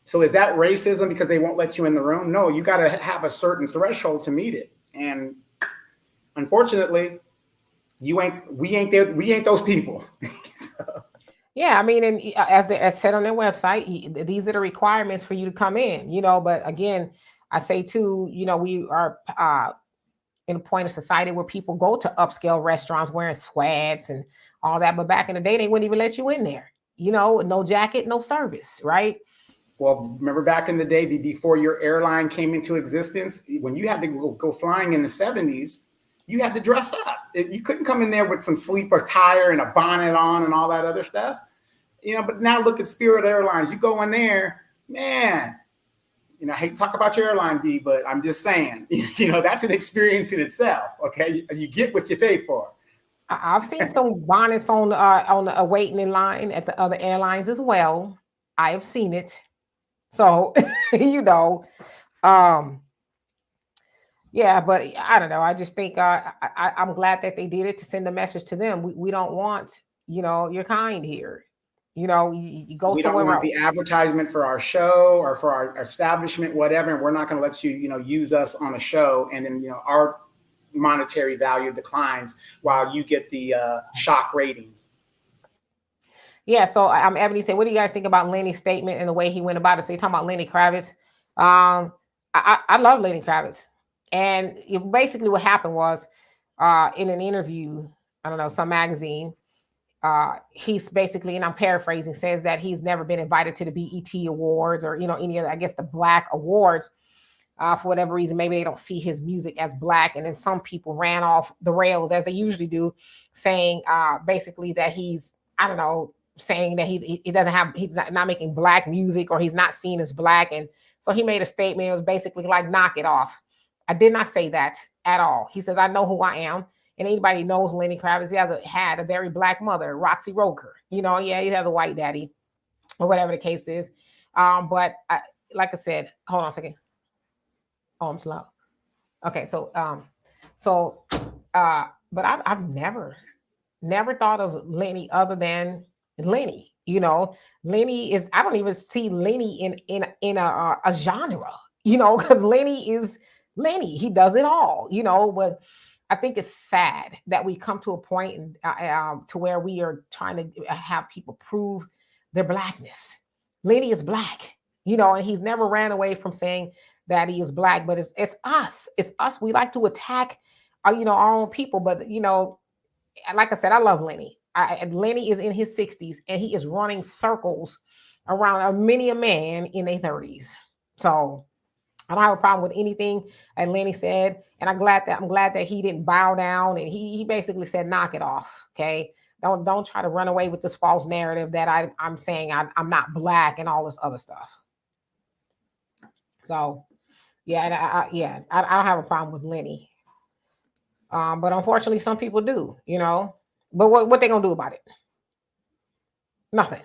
So is that racism because they won't let you in the room? No, you got to have a certain threshold to meet it. And unfortunately, we ain't those people. So. Yeah, I mean, and as said on their website, these are the requirements for you to come in, you know. But again, I say too, you know, we are in a point of society where people go to upscale restaurants wearing sweats and all that. But back in the day, they wouldn't even let you in there. You know, no jacket, no service, right? Well, remember back in the day before your airline came into existence, when you had to go flying in the 70s, you had to dress up. You couldn't come in there with some sleeper attire and a bonnet on and all that other stuff. You know, but now look at Spirit Airlines. You go in there, man, you know, I hate to talk about your airline, D, but I'm just saying, you know, that's an experience in itself. Okay. You get what you pay for. I've seen some bonnets on waiting in line at the other airlines as well. I have seen it. So, you know, yeah, but I don't know. I just think I'm glad that they did it to send a message to them. We don't want, you know, your kind here. You know, you go We somewhere don't want else. the advertisement for our show or for our establishment, whatever. And we're not going to let you, you know, use us on a show. And then, you know, our monetary value declines while you get the shock ratings. Yeah, so Ebony said, what do you guys think about Lenny's statement and the way he went about it? So you're talking about Lenny Kravitz. I love Lenny Kravitz. And basically what happened was in an interview, I don't know, some magazine, he's basically, and I'm paraphrasing, says that he's never been invited to the BET Awards or, you know, any other, I guess, the Black Awards. For whatever reason, maybe they don't see his music as Black. And then some people ran off the rails, as they usually do, saying basically that he's, I don't know, saying that he doesn't have, he's not making Black music or he's not seen as Black. And so he made a statement. It was basically like, knock it off. I did not say that at all. He says, I know who I am. And anybody knows Lenny Kravitz, he had a very Black mother, Roxy Roker. You know, yeah, he has a white daddy or whatever the case is. But like I said, hold on a second. Oh, I'm slow. Okay, so but I've never thought of Lenny other than Lenny. You know, Lenny is, I don't even see Lenny in a genre, you know, because Lenny is Lenny. He does it all, you know. But I think it's sad that we come to a point to where we are trying to have people prove their Blackness. Lenny is Black, you know, and he's never ran away from saying that he is Black. But it's us. It's us. We like to attack, you know, our own people. But you know, like I said, I love Lenny. Lenny is in his 60s and he is running circles around many a man in their 30s. So I don't have a problem with anything that Lenny said, and I'm glad that he didn't bow down, and he basically said, knock it off. Okay, don't try to run away with this false narrative that I'm saying I'm not Black and all this other stuff. So yeah, I don't have a problem with Lenny, but unfortunately some people do, you know. But what they gonna do about it? Nothing.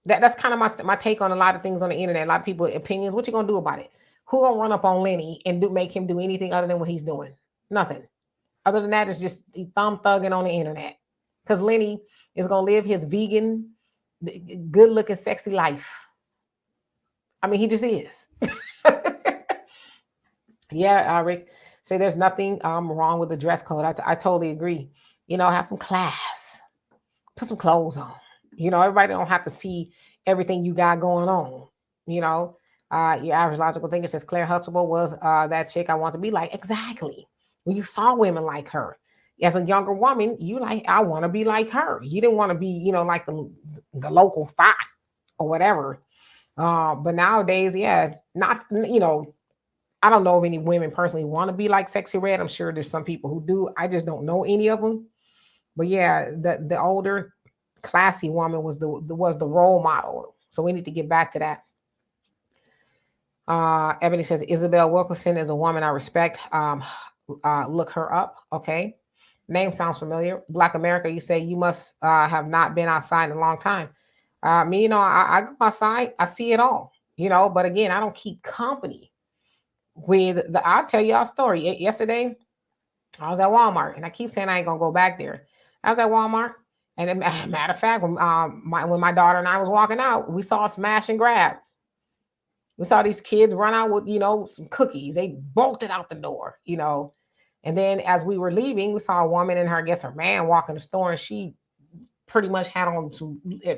That's kind of my take on a lot of things on the internet. A lot of people's opinions. What you gonna do about it? Who gonna run up on Lenny and make him do anything other than what he's doing? Nothing. Other than that, it's just thumb thugging on the internet. Because Lenny is gonna live his vegan, good looking, sexy life. I mean, he just is. Yeah, Rick. Say there's nothing wrong with the dress code. I totally agree. You know, have some class. Put some clothes on. You know, everybody don't have to see everything you got going on. You know, your average logical thinker says Claire Huxtable was that chick I want to be like. Exactly. When you saw women like her as a younger woman, you like, I want to be like her. You didn't want to be, you know, like the local thought or whatever. But nowadays, yeah, not, you know, I don't know if any women personally want to be like Sexy Red. I'm sure there's some people who do. I just don't know any of them. But yeah, the older, classy woman was the role model. So we need to get back to that. Ebony says Isabel Wilkerson is a woman I respect. Look her up. Okay. Name sounds familiar. Black America, you say you must have not been outside in a long time. Me, you know, I go outside, I see it all, you know, but again, I don't keep company with I'll tell y'all a story. Yesterday, I was at Walmart, and I keep saying I ain't gonna go back there. I was at Walmart, and matter of fact, when my daughter and I was walking out, we saw a smash and grab. We saw these kids run out with, you know, some cookies. They bolted out the door, you know. And then as we were leaving, we saw a woman and her, I guess her man, walk in the store, and she pretty much had on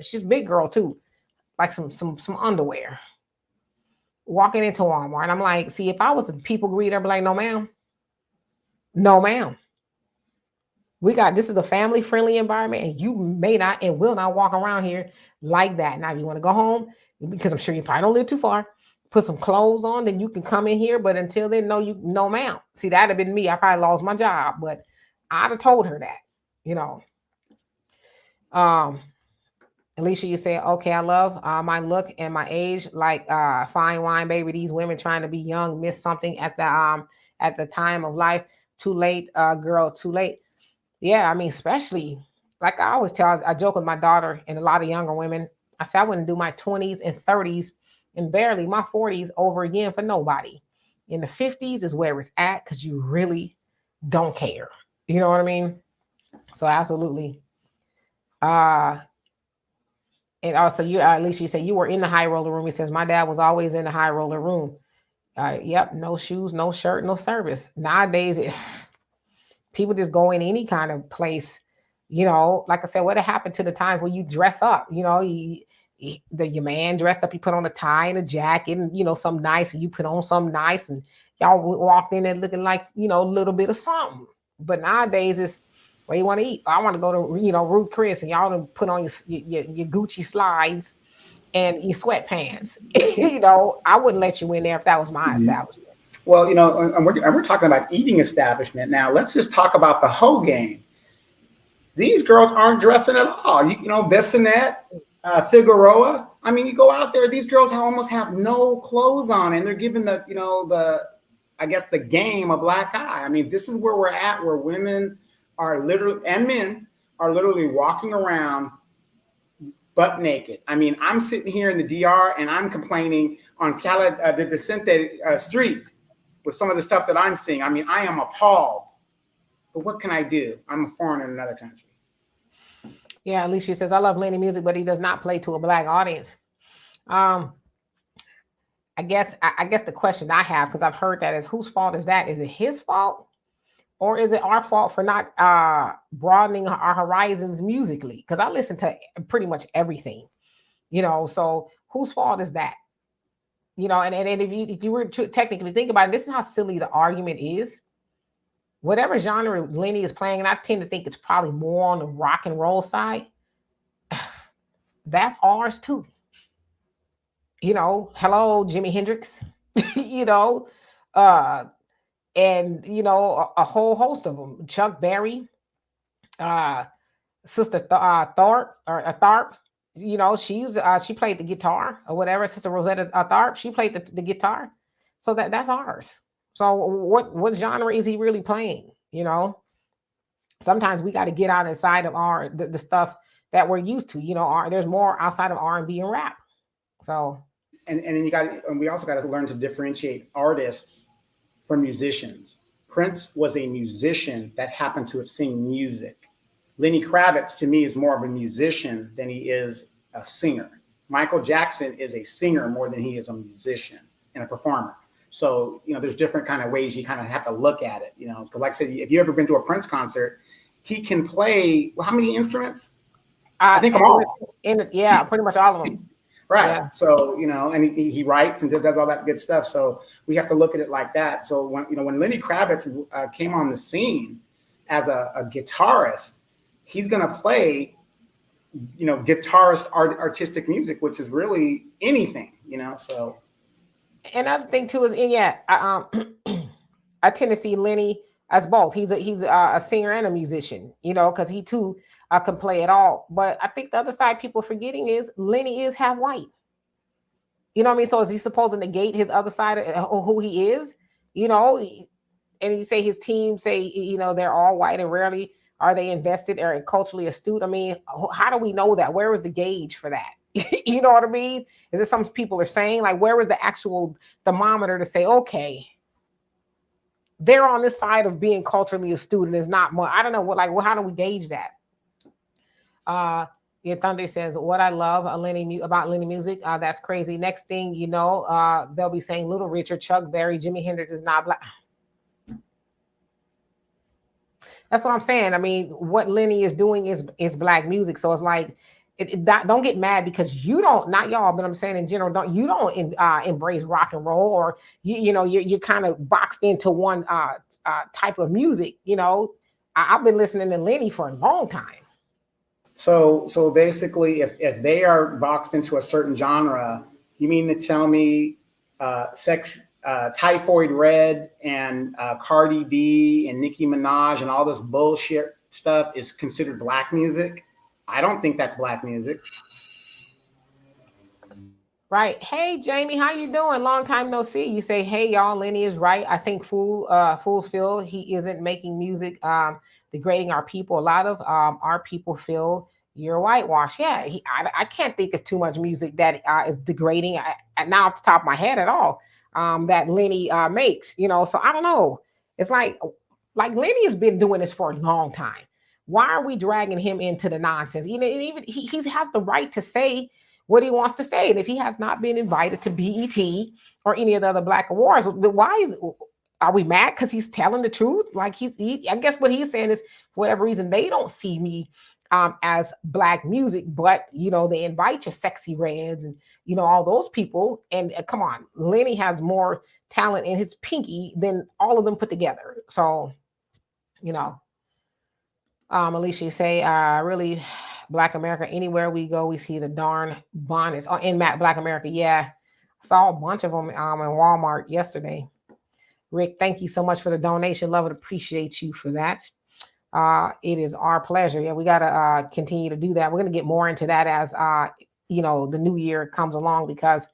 she's a big girl too, like some underwear. Walking into Walmart, and I'm like, see, if I was the people greeter, I'd be like, no, ma'am, No, ma'am. This is a family friendly environment, and you may not and will not walk around here like that. Now, if you want to go home, because I'm sure you probably don't live too far, put some clothes on, then you can come in here. But until then, no, ma'am. See, that'd have been me. I probably lost my job, but I'd have told her that, you know. Alicia, you say, okay, I love my look and my age, like fine wine, baby. These women trying to be young miss something at the time of life. Too late, girl, too late. Yeah, I mean, especially like I always tell, I joke with my daughter and a lot of younger women. I say I wouldn't do my 20s and 30s and barely my 40s over again for nobody. In the 50s is where it's at because you really don't care. You know what I mean? So absolutely. And also, you at least you say you were in the high roller room. He says my dad was always in the high roller room. Yep, no shoes, no shirt, no service. Nowadays, people just go in any kind of place. You know, like I said, what happened to the times when you dress up? You know, your man dressed up, he put on a tie and a jacket, and something nice, and you put on something nice, and y'all walked in there looking like a little bit of something. But nowadays, it's where you want to eat. I want to go to Ruth Chris, and y'all put on your Gucci slides and your sweatpants. I wouldn't let you in there if that was my establishment. Well, and we're talking about eating establishment now. Let's just talk about the whole game. These girls aren't dressing at all. Bissonette, Figueroa. I mean, you go out there, these girls almost have no clothes on, and they're giving the game a black eye. I mean, this is where we're at, where women are literally, and men are literally walking around butt naked. I mean, I'm sitting here in the DR and I'm complaining on Cala de Vicente Street with some of the stuff that I'm seeing. I mean, I am appalled. But what can I do? I'm a foreigner in another country. Yeah, Alicia says, I love Lenny music, but he does not play to a black audience. I guess the question I have, because I've heard that, is whose fault is that? Is it his fault? Or is it our fault for not broadening our horizons musically? Because I listen to pretty much everything, so whose fault is that? And if you were to technically think about it, this is how silly the argument is. Whatever genre Lenny is playing, and I tend to think it's probably more on the rock and roll side, that's ours too. Hello, Jimi Hendrix, and a whole host of them. Chuck Berry, Sister Tharp, she played the guitar or whatever. Sister Rosetta Tharp, she played the guitar. So that's ours. So what genre is he really playing? Sometimes we got to get out inside of the stuff that we're used to. There's more outside of R&B and rap. So and we also got to learn to differentiate artists from musicians. Prince was a musician that happened to have seen music. Lenny Kravitz, to me, is more of a musician than he is a singer. Michael Jackson is a singer more than he is a musician and a performer. So, there's different kind of ways you kind of have to look at it, because like I said, if you've ever been to a Prince concert, he can play, how many instruments? I think all. Yeah, pretty much all of them. Right. Yeah. So, and he writes and does all that good stuff. So we have to look at it like that. So when Lenny Kravitz came on the scene as a guitarist, he's going to play, guitarist artistic music, which is really anything, so. Another thing too is, I tend to see Lenny as both. He's a singer and a musician, because he too can play it all. But I think the other side people are forgetting is Lenny is half white. You know what I mean? So is he supposed to negate his other side of who he is? And you say his team say, they're all white and rarely are they invested or culturally astute. I mean, how do we know that? Where is the gauge for that? You know what I mean? Is it some people are saying, like, where is the actual thermometer to say, okay, they're on this side of being culturally astute and is not more. I don't know how do we gauge that? Yeah, Thunder says, what I love about Lenny music, that's crazy. Next thing you know, they'll be saying Little Richard, Chuck Berry, Jimi Hendrix is not black. That's what I'm saying. I mean, what Lenny is doing is black music. So it's like, don't get mad because you don't, not y'all, but I'm saying in general, don't embrace rock and roll, or you're kind of boxed into one type of music. I've been listening to Lenny for a long time. So basically, if they are boxed into a certain genre, you mean to tell me Typhoid Red and Cardi B and Nicki Minaj and all this bullshit stuff is considered black music? I don't think that's black music. Right. Hey, Jamie, how you doing? Long time no see. You say, hey, y'all, Lenny is right. I think fools feel he isn't making music degrading our people. A lot of our people feel you're whitewashed. Yeah, I can't think of too much music that is degrading, now off the top of my head at all, that Lenny makes. So I don't know. It's like Lenny has been doing this for a long time. Why are we dragging him into the nonsense? Even he has the right to say what he wants to say. And if he has not been invited to BET or any of the other Black awards, why are we mad? Because he's telling the truth. Like I guess what he's saying is, for whatever reason, they don't see me as Black music, but they invite your Sexy Reds and all those people. And come on, Lenny has more talent in his pinky than all of them put together. So, Alicia, you say, really, Black America, anywhere we go, we see the darn bonnets. Oh, in Black America, yeah. I saw a bunch of them in Walmart yesterday. Rick, thank you so much for the donation. Love it. Appreciate you for that. It is our pleasure. Yeah, we got to continue to do that. We're going to get more into that as, the new year comes along, because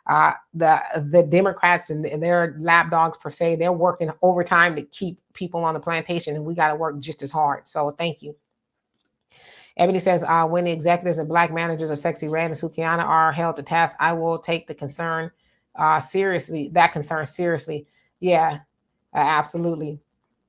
the Democrats and their lapdogs per se, they're working overtime to keep people on the plantation, and we got to work just as hard. So thank you. Ebony says, when the executives and Black managers of Sexy Red and Sukiana are held to task, I will take the concern seriously. That concern seriously. Yeah, absolutely.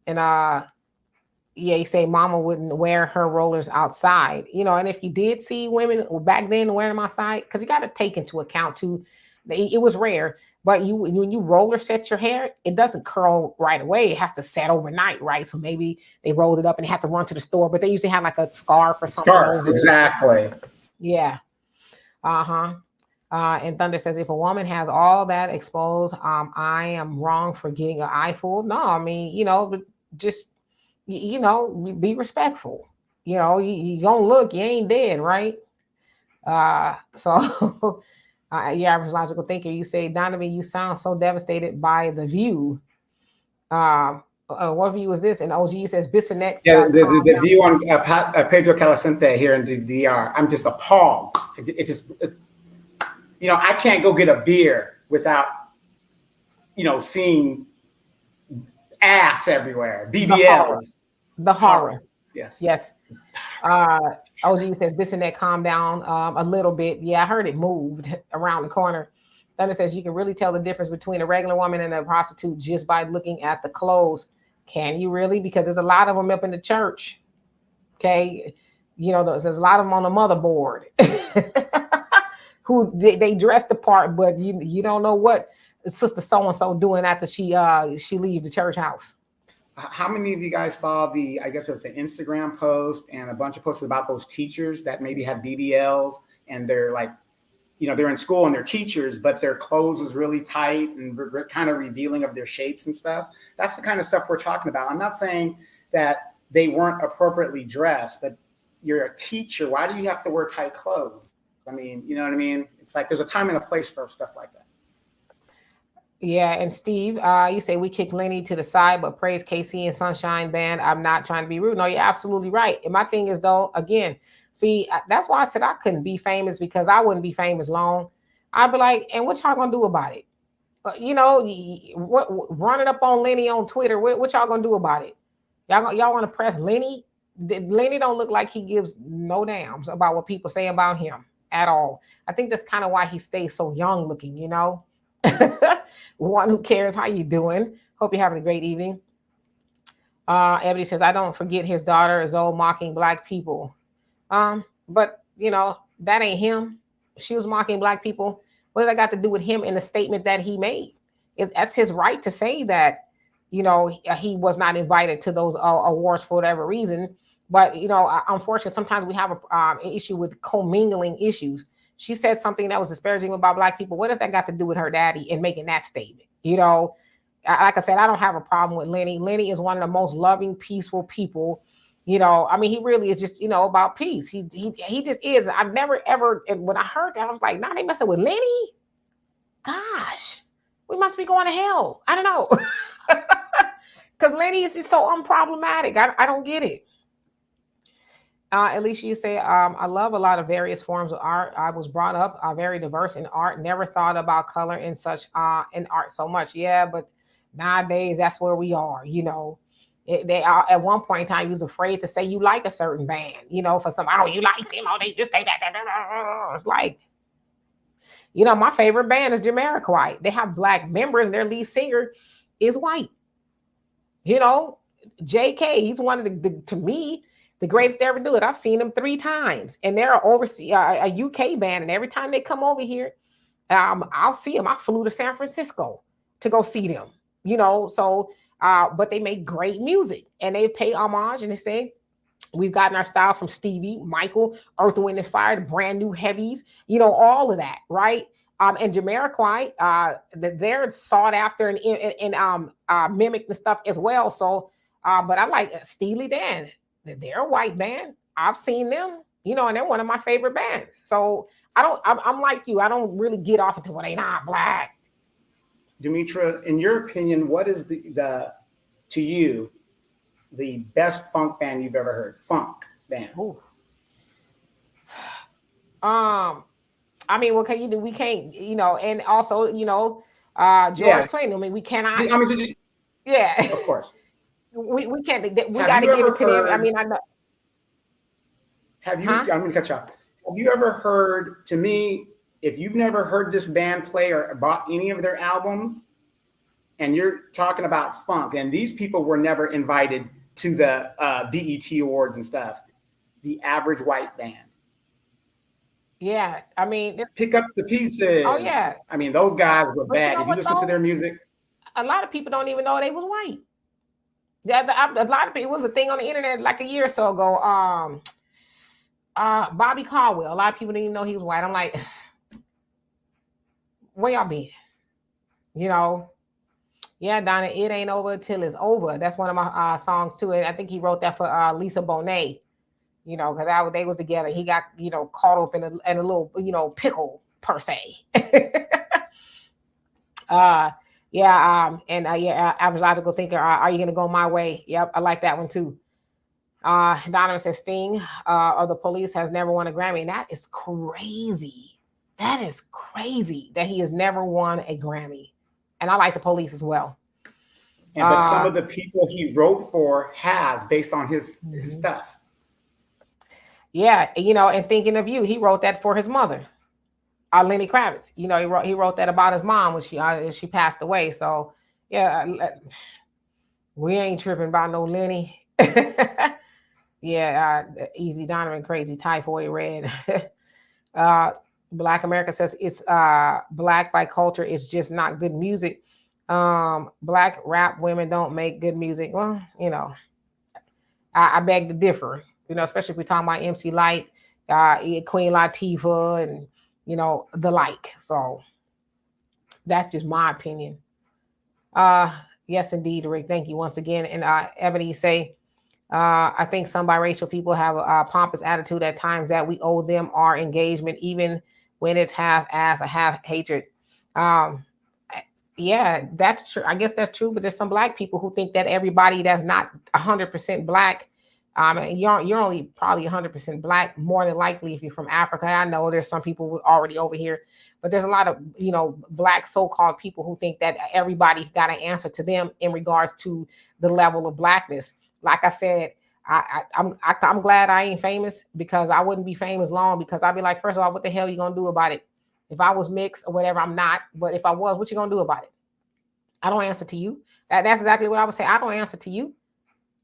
And yeah, you say Mama wouldn't wear her rollers outside. And if you did see women back then wearing them outside, because you got to take into account too, it was rare. But when you roller set your hair, it doesn't curl right away. It has to set overnight, right? So maybe they rolled it up and they had to run to the store, but they usually have like a scarf or something. Scarf, exactly. Yeah. And Thunder says, if a woman has all that exposed, I am wrong for getting an eyeful. No, I mean, but just, be respectful. You don't look, you ain't dead, right? So... your average logical thinker, you say, Donovan, you sound so devastated by the view. What view is this? And OG says Bissonnet. Yeah, the view on Pedro Calasente here in the DR. I'm just appalled. I can't go get a beer without, seeing ass everywhere. BBLs. The horror. Yes. OG says Bissonnet calm down a little bit. Yeah, I heard it moved around the corner. Thunder says you can really tell the difference between a regular woman and a prostitute just by looking at the clothes. Can you really? Because there's a lot of them up in the church. Okay. There's a lot of them on the motherboard who they dress the part, but you don't know what Sister so-and-so doing after she leave the church house. How many of you guys saw I guess it's an Instagram post and a bunch of posts about those teachers that maybe had BBLs and they're like, they're in school and they're teachers, but their clothes is really tight and kind of revealing of their shapes and stuff. That's the kind of stuff we're talking about. I'm not saying that they weren't appropriately dressed, but you're a teacher. Why do you have to wear tight clothes? I mean, you know what I mean? It's like there's a time and a place for stuff like that. Yeah, and Steve, you say we kick Lenny to the side, but praise KC and Sunshine Band. I'm not trying to be rude. No, you're absolutely right. And my thing is, though, again, see, that's why I said I couldn't be famous, because I wouldn't be famous long. I'd be like, and what y'all gonna do about it? Run it up on Lenny on Twitter. What y'all gonna do about it? Y'all want to press Lenny? Lenny don't look like he gives no damns about what people say about him at all. I think that's kind of why he stays so young looking, One who cares. How you doing? Hope you're having a great evening. Ebony says, I don't forget his daughter is old mocking Black people. But that ain't him. She was mocking Black people. What does that got to do with him in the statement that he made? That's his right to say that, he was not invited to those awards for whatever reason. But unfortunately, sometimes we have an issue with commingling issues. She said something that was disparaging about Black people. What does that got to do with her daddy and making that statement? Like I said, I don't have a problem with Lenny. Lenny is one of the most loving, peaceful people. I mean, he really is just, about peace. He just is. I've never ever, and when I heard that, I was like, nah, they messing with Lenny? Gosh, we must be going to hell. I don't know. Because Lenny is just so unproblematic. I don't get it. Alicia, you say, I love a lot of various forms of art. I was brought up very diverse in art. Never thought about color in in art so much. Yeah, but nowadays that's where we are. They are at one point in time. You was afraid to say you like a certain band. For some, oh, you like them. Oh, they just take that. It's like, my favorite band is Jamiroquai. They have Black members, and their lead singer is white. JK, he's one of the to me, the greatest to ever do it. I've seen them 3 times, and they're a UK band. And every time they come over here, I'll see them. I flew to San Francisco to go see them. But they make great music, and they pay homage, and they say, we've gotten our style from Stevie, Michael, Earth, Wind and Fire, the brand new heavies, all of that, right? And Jamiroquai, they're sought after and mimicked the stuff as well. So, but I like Steely Dan. They're a white band. I've seen them, and they're one of my favorite bands. So I'm like you. I don't really get off into what they not Black. Demetra, in your opinion, what is to you, the best funk band you've ever heard? Funk band. Ooh. I mean, what can you do? We can't, and also, George Clinton. I mean, we cannot. Yeah, of course. We can't. We got to give it to them. I mean, I know. I'm going to cut you off. Have you ever heard? To me, if you've never heard this band play or bought any of their albums, and you're talking about funk, and these people were never invited to the BET Awards and stuff. The Average White Band. Yeah, I mean, Pick Up the Pieces. Oh yeah, I mean, those guys were bad. If you listen to their music, a lot of people don't even know they was white. Yeah, a lot of people. It was a thing on the internet like a year or so ago. Bobby Caldwell. A lot of people didn't even know he was white. I'm like, where y'all been? Yeah, Donna. It ain't over till it's over. That's one of my songs too. And I think he wrote that for Lisa Bonet. Because they was together. He got, caught up in a little, pickle per se. Average logical thinker. Are you gonna go my way? Yep, I like that one too. Donovan says Sting of the Police has never won a Grammy, and that is crazy. That is crazy that he has never won a Grammy. And I like the Police as well. But some of the people he wrote for has based on his stuff. Yeah, and Thinking of You, he wrote that for his mother, Lenny Kravitz. He wrote that about his mom when she passed away. So yeah, we ain't tripping about no Lenny. Yeah, Easy Donovan, Crazy Typhoid Red. Black America says it's Black by culture. It's just not good music. Black rap women don't make good music. Well, I beg to differ. Especially if we're talking about MC Lyte, Queen Latifah, and the like. So that's just my opinion. Yes, indeed, Rick. Thank you once again. And Ebony, you say, I think some biracial people have a pompous attitude at times that we owe them our engagement, even when it's half-ass or half-hatred. Yeah, that's true. I guess that's true. But there's some Black people who think that everybody that's not 100% Black, you're only probably 100% Black, more than likely if you're from Africa. I know there's some people already over here, but there's a lot of Black so-called people who think that everybody's got to answer to them in regards to the level of Blackness. Like I said, I'm glad I ain't famous, because I wouldn't be famous long, because I'd be like, first of all, what the hell are you gonna do about it? If I was mixed or whatever, I'm not. But if I was, what you gonna do about it? I don't answer to you. That's exactly what I would say. I don't answer to you.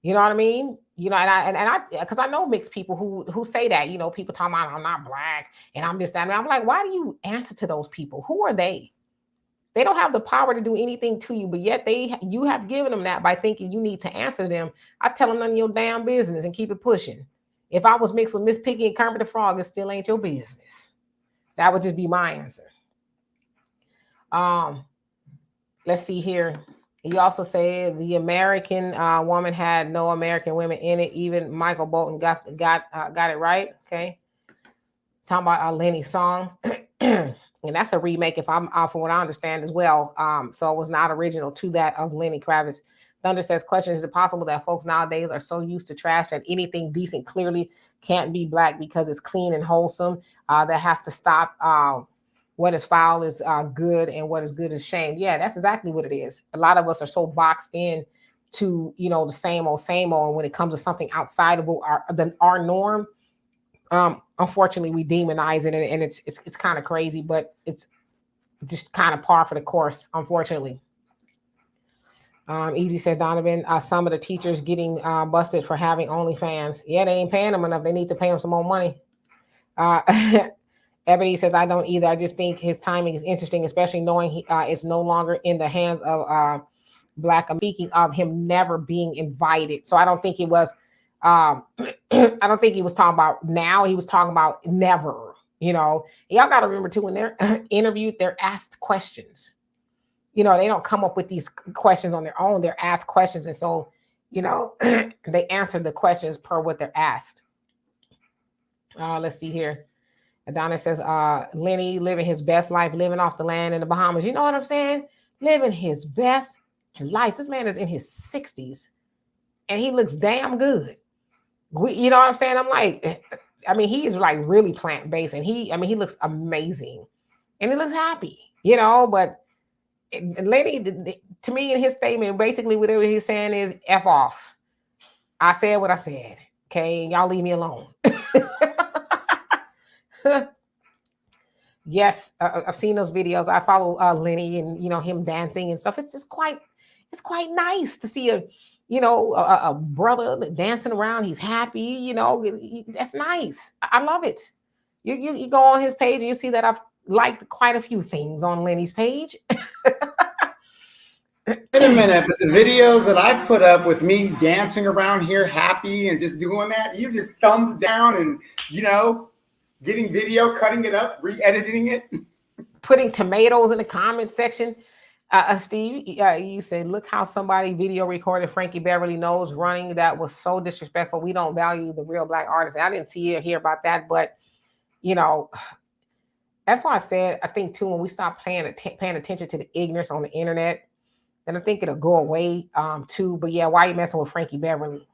You know what I mean? And I because I know mixed people who say that, people talking about I'm not Black and I'm this, that. And I'm like, why do you answer to those people? Who are they? They don't have the power to do anything to you, but yet you have given them that by thinking you need to answer them. I tell them none of your damn business and keep it pushing. If I was mixed with Miss Piggy and Kermit the Frog, it still ain't your business. That would just be my answer. Let's see here. You also say the American woman had no American women in it. Even Michael Bolton got it right. Okay. Talking about Lenny's song. And that's a remake, if I'm from what I understand as well. So it was not original to that of Lenny Kravitz. Thunder says, question, is it possible that folks nowadays are so used to trash that anything decent clearly can't be black because it's clean and wholesome? That has to stop. What is foul is good, and what is good is shame. Yeah, that's exactly what it is. A lot of us are so boxed in to, the same old. And when it comes to something outside of our norm, unfortunately, we demonize it, and it's kind of crazy, but it's just kind of par for the course, unfortunately. Easy said, Donovan, some of the teachers getting busted for having OnlyFans. Yeah, they ain't paying them enough. They need to pay them some more money. Ebony says, I don't either. I just think his timing is interesting, especially knowing it's no longer in the hands of Black. I'm speaking of him never being invited. So I don't think it was, I don't think he was talking about now. He was talking about never, Y'all got to remember too, when they're interviewed, they're asked questions. They don't come up with these questions on their own. They're asked questions. And so, they answer the questions per what they're asked. Let's see here. Adonis says, Lenny living his best life, living off the land in the Bahamas. You know what I'm saying? Living his best life. This man is in his 60s and he looks damn good. You know what I'm saying? I'm like, he is like really plant-based, and he looks amazing and he looks happy, but Lenny, to me, in his statement, basically whatever he's saying is F off. I said what I said. Okay. Y'all leave me alone. Yes, I've seen those videos. I follow Lenny and him dancing and stuff. It's quite nice to see a brother dancing around. He's happy, that's nice. I love it. You go on his page and you see that I've liked quite a few things on Lenny's page. Wait a minute, but the videos that I've put up with me dancing around here happy and just doing that, you just thumbs down and getting video, cutting it up, re-editing it. Putting tomatoes in the comment section. Steve, you said, look how somebody video recorded Frankie Beverly Knows running. That was so disrespectful. We don't value the real Black artists. I didn't see or hear about that, but, that's why I said, I think, too, when we stop paying attention to the ignorance on the internet, then I think it'll go away, too. But, yeah, why are you messing with Frankie Beverly?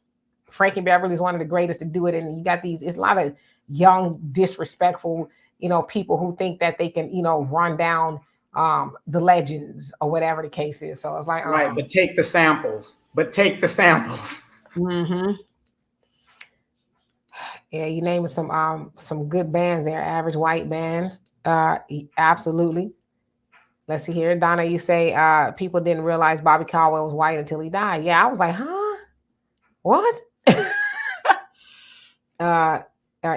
Frankie Beverly is one of the greatest to do it. And you got it's a lot of young, disrespectful, people who think that they can, run down the legends or whatever the case is. So it's like, right. But take the samples. Mm-hmm. Yeah. You naming some good bands there. Average White Band. Absolutely. Let's see here. Donna, you say, people didn't realize Bobby Caldwell was white until he died. Yeah. I was like, huh? What?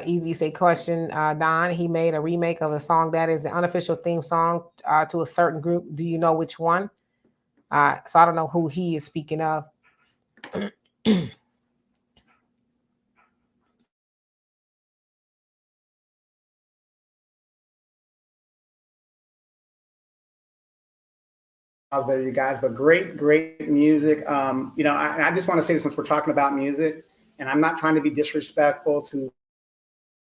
Easy say, question, Don, he made a remake of a song that is the unofficial theme song to a certain group. Do you know which one? So I don't know who he is speaking of. There, you guys, but great music. I just want to say this, since we're talking about music, and I'm not trying to be disrespectful to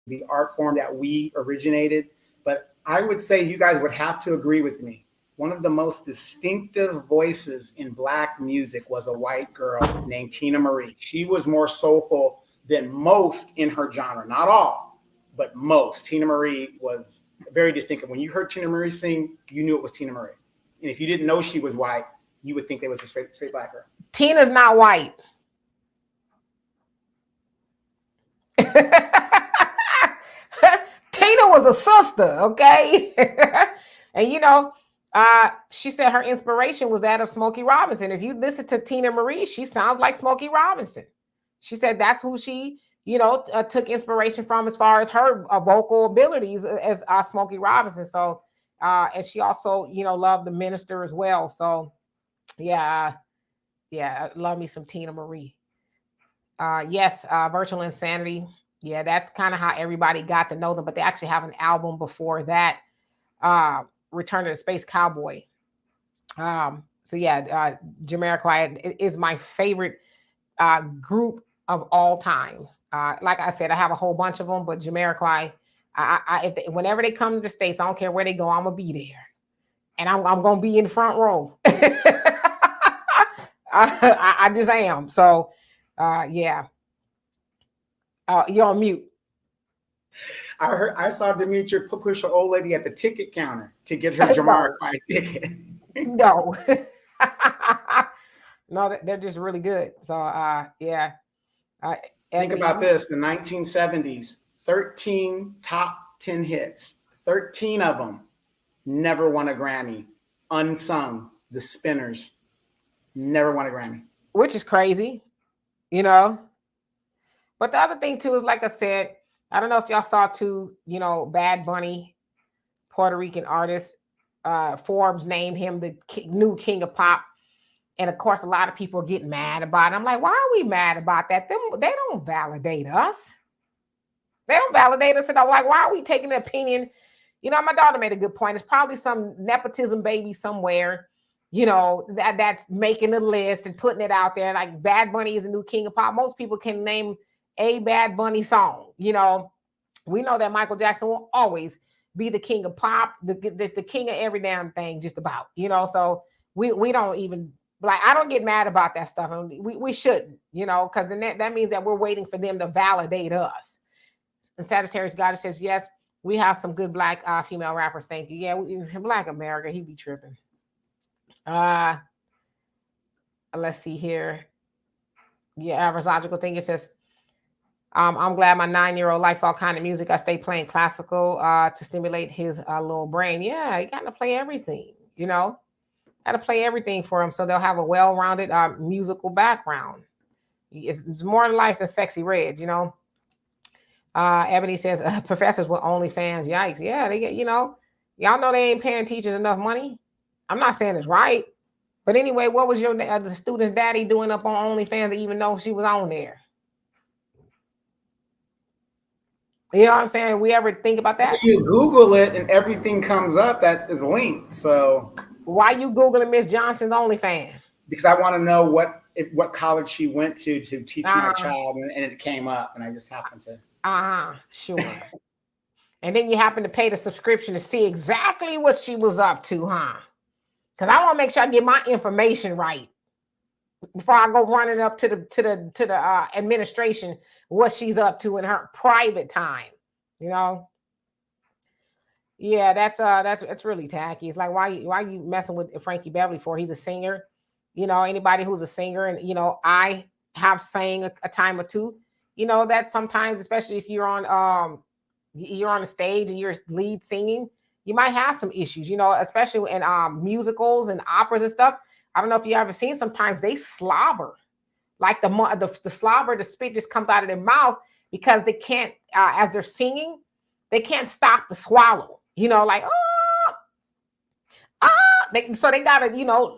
the art form that we originated, but I would say you guys would have to agree with me. One of the most distinctive voices in Black music was a white girl named Tina Marie. She was more soulful than most in her genre. Not all, but most. Tina Marie was very distinctive. When you heard Tina Marie sing, you knew it was Tina Marie. And if you didn't know she was white, you would think it was a straight Black girl. Tina's not white. Tina was a sister, okay? And she said her inspiration was that of Smokey Robinson. If you listen to Tina Marie, she sounds like Smokey Robinson. She said that's who she, took inspiration from as far as her vocal abilities as Smokey Robinson. So, And she also, loved the minister as well. So yeah, love me some Tina Marie. Yes, Virtual Insanity. Yeah, that's kind of how everybody got to know them. But they actually have an album before that, Return to the Space Cowboy. So yeah, Jamiroquai is my favorite group of all time. Like I said, I have a whole bunch of them, but Jamiroquai, whenever they come to the States, I don't care where they go, I'm gonna be there, and I'm gonna be in the front row. I just am. So, yeah. You're on mute. I saw Demetria push an old lady at the ticket counter to get her Jamiroquai ticket. No. No, they're just really good. So, yeah. Think about this: the 1970s, 13 top 10 hits, 13 of them never won a Grammy. Unsung, the Spinners never won a Grammy, which is crazy, But the other thing too is, like I said, I don't know if y'all saw too, Bad Bunny, Puerto Rican artist. Forbes named him the new king of pop. And of course, a lot of people are getting mad about it. I'm like, why are we mad about that? They don't validate us. They don't validate us at all. Like, why are we taking the opinion? My daughter made a good point. It's probably some nepotism baby somewhere, that's making the list and putting it out there. Like, Bad Bunny is the new king of pop. Most people can name a Bad Bunny song. We know that Michael Jackson will always be the king of pop, the king of every damn thing, just about. So we don't even, like, I don't get mad about that stuff, and we shouldn't, because then that means that we're waiting for them to validate us. And Sagittarius Goddess says, yes, we have some good Black female rappers. Thank you. Yeah, Black America, he be tripping. Let's see here. Yeah, average logical thing. It says, I'm glad my 9-year-old likes all kind of music. I stay playing classical to stimulate his little brain. Yeah, you got to play everything, got to play everything for him so they'll have a well-rounded musical background. It's more to life than Sexy Red, Ebony says, professors with OnlyFans. Yikes. Yeah, they get, y'all know they ain't paying teachers enough money. I'm not saying it's right. But anyway, what was the student's daddy doing up on OnlyFans to even know she was on there? You know what I'm saying? We ever think about that? You Google it and everything comes up that is linked. So why you Googling Miss Johnson's OnlyFans? Because I want to know what college she went to teach my child, and it came up, and I just happened to. Sure. And then you happen to pay the subscription to see exactly what she was up to, huh? Because I want to make sure I get my information right before I go running up to the administration what she's up to in her private time. Yeah, that's really tacky. It's like, why you messing with Frankie Beverly for? He's a singer. Anybody who's a singer, and I have sang a time or two. That sometimes, especially if you're on the stage and you're lead singing, you might have some issues, especially in musicals and operas and stuff. I don't know if you ever seen, sometimes they slobber, like the slobber, the spit just comes out of their mouth because they can't, as they're singing, they can't stop the swallow, like, so they gotta,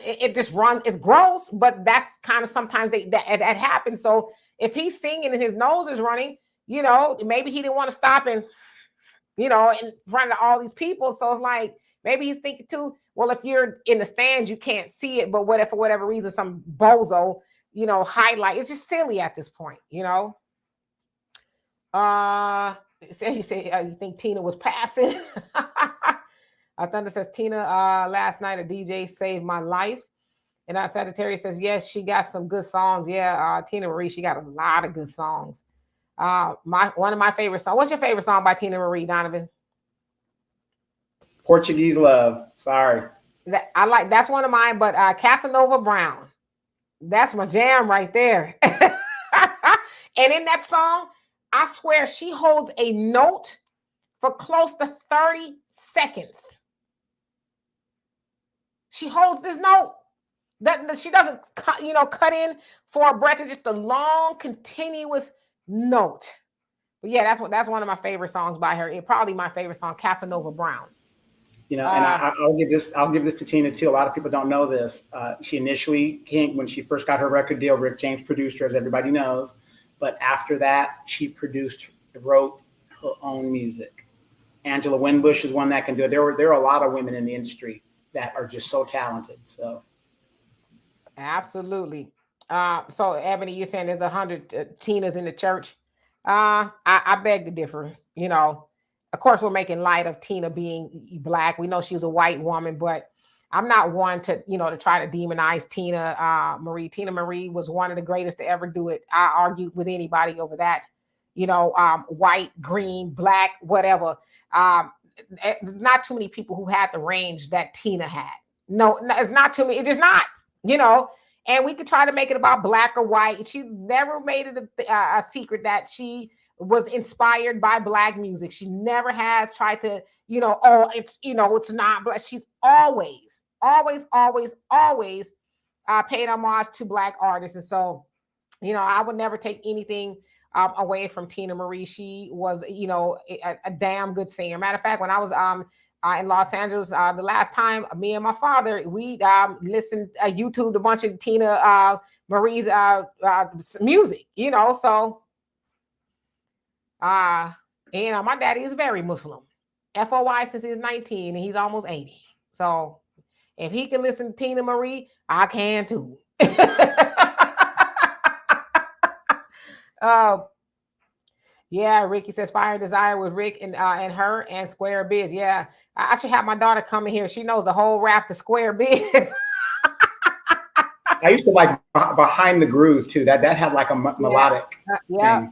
it just runs. It's gross, but that's kind of sometimes that happens. So if he's singing and his nose is running, maybe he didn't want to stop and, in front of all these people. So it's like, maybe he's thinking too, well, if you're in the stands, you can't see it, but what if for whatever reason, some bozo, highlight, it's just silly at this point, He said, you think Tina was passing? Thunder says, Tina, last night a DJ saved my life. And Sagittarius says, yes, she got some good songs. Yeah, Tina Marie, she got a lot of good songs. One of my favorite songs. What's your favorite song by Tina Marie, Donovan? Portuguese Love. Sorry. That's one of mine, but Casanova Brown. That's my jam right there. And in that song, I swear she holds a note for close to 30 seconds. She holds this note. That she doesn't cut in for a breath. It's just a long, continuous note. But yeah, that's one of my favorite songs by her. It probably my favorite song, Casanova Brown. You know, and I'll give this to Tina too. A lot of people don't know this. She initially came when she first got her record deal. Rick James produced her, as everybody knows. But after that, she wrote her own music. Angela Winbush is one that can do it. There are a lot of women in the industry that are just so talented. So, absolutely. So Ebony, you're saying there's 100 Tinas in the church. I beg to differ. You know, of course, we're making light of Tina being black. We know she was a white woman, but I'm not one to, to try to demonize Tina Marie. Tina Marie was one of the greatest to ever do it. I argue with anybody over that. White, green, black, whatever. There's not too many people who had the range that Tina had. No, it's not too many. It's just not, and we could try to make it about black or white. She never made it a secret that she was inspired by black music. She never has tried to, it's not black. She's always paid homage to black artists. And so, I would never take anything away from Tina Marie. She was, a damn good singer. Matter of fact, when I was in Los Angeles, the last time, me and my father, we listened, YouTubed a bunch of Tina Marie's music, so, my daddy is very Muslim, FOI, since he's 19 and he's almost 80. So if he can listen to Tina Marie, I can too. Yeah, Ricky says Fire and Desire with Rick and her and Square Biz. Yeah, I should have my daughter come in here. She knows the whole rap to Square Biz. I used to like Behind the Groove too. That had like a melodic. Yeah.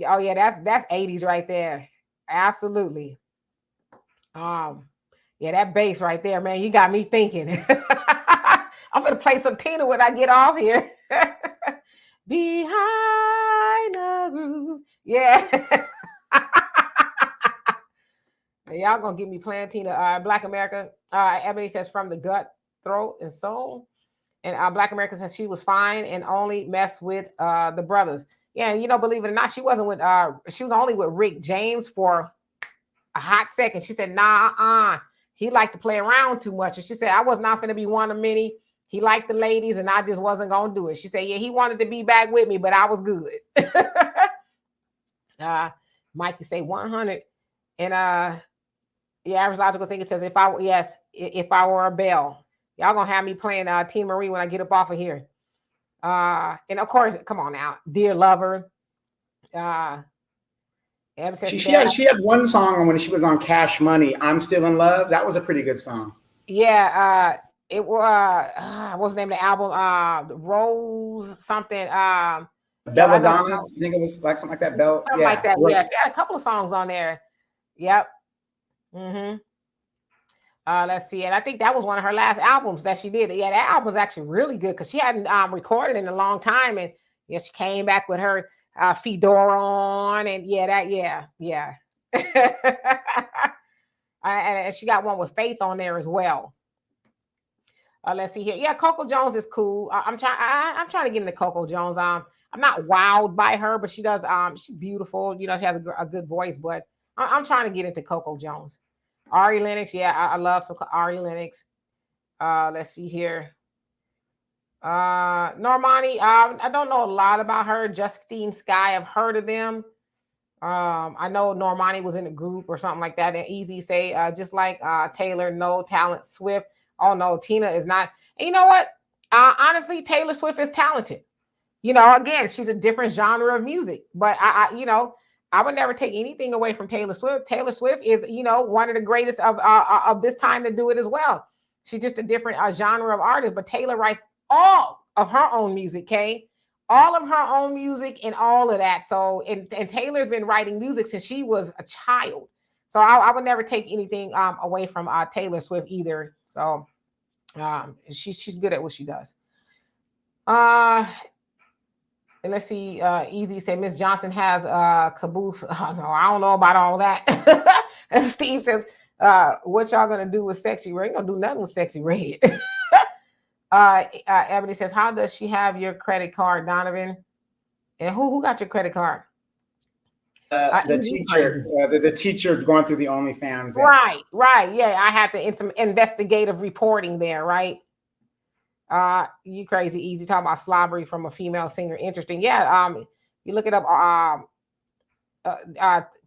Oh yeah, that's 80s right there. Absolutely. Yeah, that bass right there, man. You got me thinking. I'm gonna play some Tina when I get off here. Behind the Groove. Yeah. Y'all gonna get me playing Tina. Black America. Ebony says from the gut, throat, and soul. And Black America says she was fine and only messed with the brothers. Yeah, and believe it or not, she wasn't with she was only with Rick James for a hot second. She said, nah, he liked to play around too much. And she said, I was not gonna be one of many. He liked the ladies and I just wasn't going to do it. She said, yeah, he wanted to be back with me, but I was good. Mikey say 100. And average logical thinker says, if I were a bell, y'all going to have me playing Tina Marie when I get up off of here. And of course, come on now, Dear Lover. She had one song when she was on Cash Money, I'm Still in Love. That was a pretty good song. Yeah. It was what's the name of the album? Rose something. Belladonna. I think it was like something like that. Something like that. Yeah, she had a couple of songs on there. Yep. Mm-hmm. Let's see, and I think that was one of her last albums that she did. Yeah, that album was actually really good because she hadn't recorded in a long time, and she came back with her fedora on, and and she got one with Faith on there as well. Let's see here. Yeah, Coco Jones is cool. I'm trying to get into Coco Jones. I'm not wowed by her, but she does. She's beautiful. She has a good voice. But I'm trying to get into Coco Jones. Ari Lennox. Yeah, I love some Ari Lennox. Let's see here. Normani. I don't know a lot about her. Justine Skye. I've heard of them. I know Normani was in a group or something like that. And Easy say just like Taylor, no talent. Swift. Oh no, Tina is not. And you know what? Honestly, Taylor Swift is talented. Again, she's a different genre of music. But I would never take anything away from Taylor Swift. Taylor Swift is, one of the greatest of this time to do it as well. She's just a different genre of artist. But Taylor writes all of her own music, okay? All of her own music and all of that. So, and Taylor's been writing music since she was a child. So I would never take anything away from Taylor Swift either. So she's good at what she does. And let's see. Easy said Miss Johnson has caboose. Oh, no, I don't know about all that. And Steve says, what y'all gonna do with Sexy Red? Ain't gonna do nothing with Sexy Red. Ebony says, how does she have your credit card, Donovan? And who got your credit card? The teacher, the teacher going through the OnlyFans. Yeah. Right. Yeah, I had to in some investigative reporting there, right? You crazy easy talking about slobbery from a female singer. Interesting. Yeah. You look it up.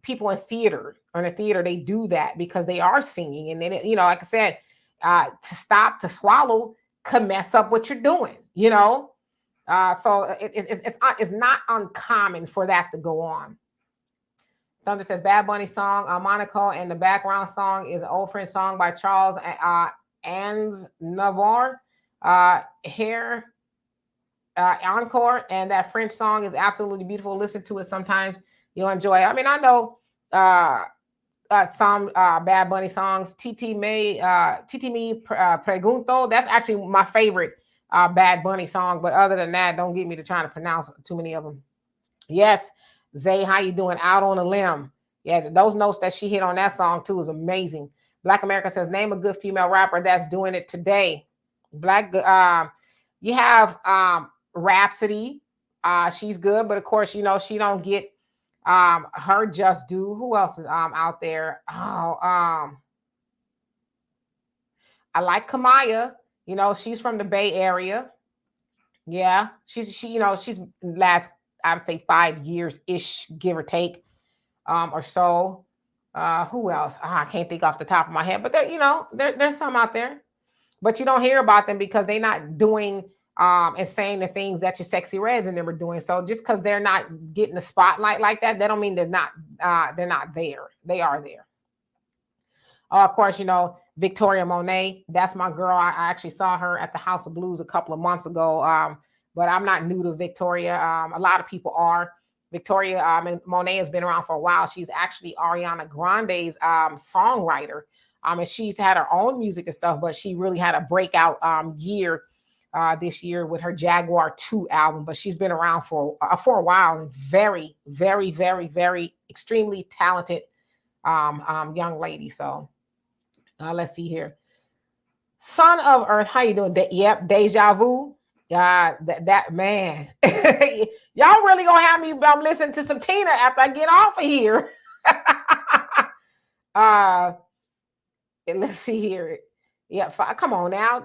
People in theater or in a theater, they do that because they are singing, and then like I said, to stop, to swallow could mess up what you're doing. So it's not uncommon for that to go on. Thunder says Bad Bunny song, Monaco, and the background song is an old French song by Charles Ans Navarre. Here, Encore, and that French song is absolutely beautiful. Listen to it sometimes. You'll enjoy it. I mean, I know some Bad Bunny songs. Titi Me Pregunto. That's actually my favorite Bad Bunny song. But other than that, don't get me to trying to pronounce too many of them. Yes, Zay, how you doing? Out on a limb. Yeah, those notes that she hit on that song too is amazing. Black America says, name a good female rapper that's doing it today. You have Rhapsody. She's good, but of course, she don't get her just due. Who else is out there? I like Kamaya. She's from the Bay Area. Yeah, she's last, I would say 5 years ish, give or take, or so. Who else? I can't think off the top of my head, but there's some out there, but you don't hear about them because they're not doing and saying the things that your Sexy Reds and them were doing. So just because they're not getting the spotlight like that don't mean they're not there. They are there. Of course, Victoria Monet, that's my girl. I actually saw her at the House of Blues a couple of months ago. But I'm not new to Victoria. A lot of people are. Victoria Monet has been around for a while. She's actually Ariana Grande's songwriter. And she's had her own music and stuff, but she really had a breakout year this year with her Jaguar 2 album. But she's been around for a while, and very, very, very, very extremely talented young lady. So let's see here. Son of Earth, how you doing? Yep, Deja Vu. That man, y'all really gonna have me listening to some Tina after I get off of here. Let's see here. Yeah, come on now,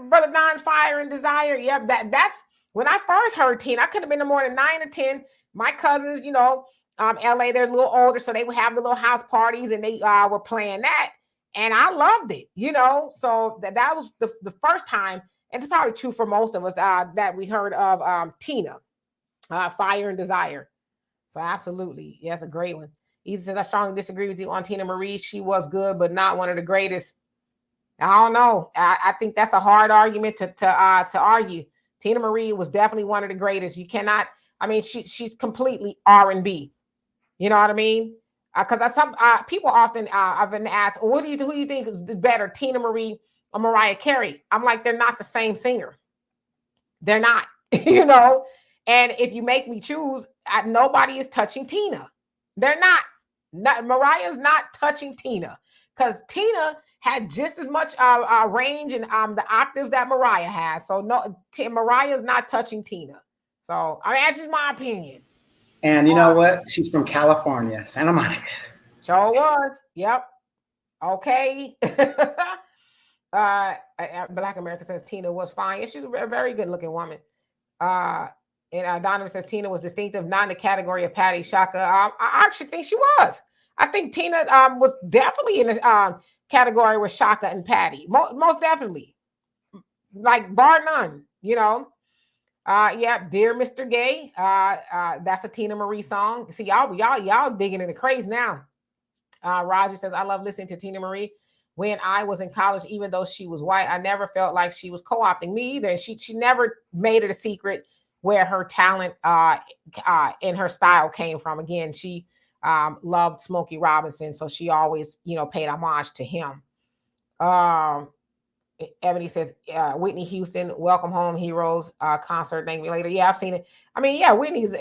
brother Don, Fire and Desire. Yep, that's when I first heard Tina. I could have been no more than 9 or 10. My cousins, LA, they're a little older, so they would have the little house parties, and they were playing that, and I loved it. So that was the first time. And it's probably true for most of us that we heard of Tina, Fire and Desire. So absolutely. Yeah, that's a great one. Easy says, I strongly disagree with you on Tina Marie. She was good, but not one of the greatest. I don't know. I think that's a hard argument to argue. Tina Marie was definitely one of the greatest. You cannot, she's completely R&B. You know what I mean? Because some people often I've been asked, who do you think is better, Tina Marie or Mariah Carey? I'm like, they're not the same singer. They're not, and if you make me choose, nobody is touching Tina. They're not. Mariah's not touching Tina, because Tina had just as much range and the octaves that Mariah has. So no, Mariah's not touching Tina. So that's just my opinion. And you know what? She's from California, Santa Monica. Sure was. Yep. Okay. Black America says Tina was fine. Yeah, she's a very good looking woman. And Donovan says Tina was distinctive, not in the category of Patty Shaka. I actually think she was. I think Tina was definitely in the category with Shaka and Patty. Most definitely. Like bar none, Yeah, Dear Mr. Gay. That's a Tina Marie song. See, y'all digging in the craze now. Roger says, I love listening to Tina Marie. When I was in college, even though she was white, I never felt like she was co-opting me either. And she never made it a secret where her talent and her style came from. Again, she loved Smokey Robinson, so she always, paid homage to him. Ebony says, Whitney Houston, Welcome Home Heroes concert. Thank me later. Yeah, I've seen it. Whitney's,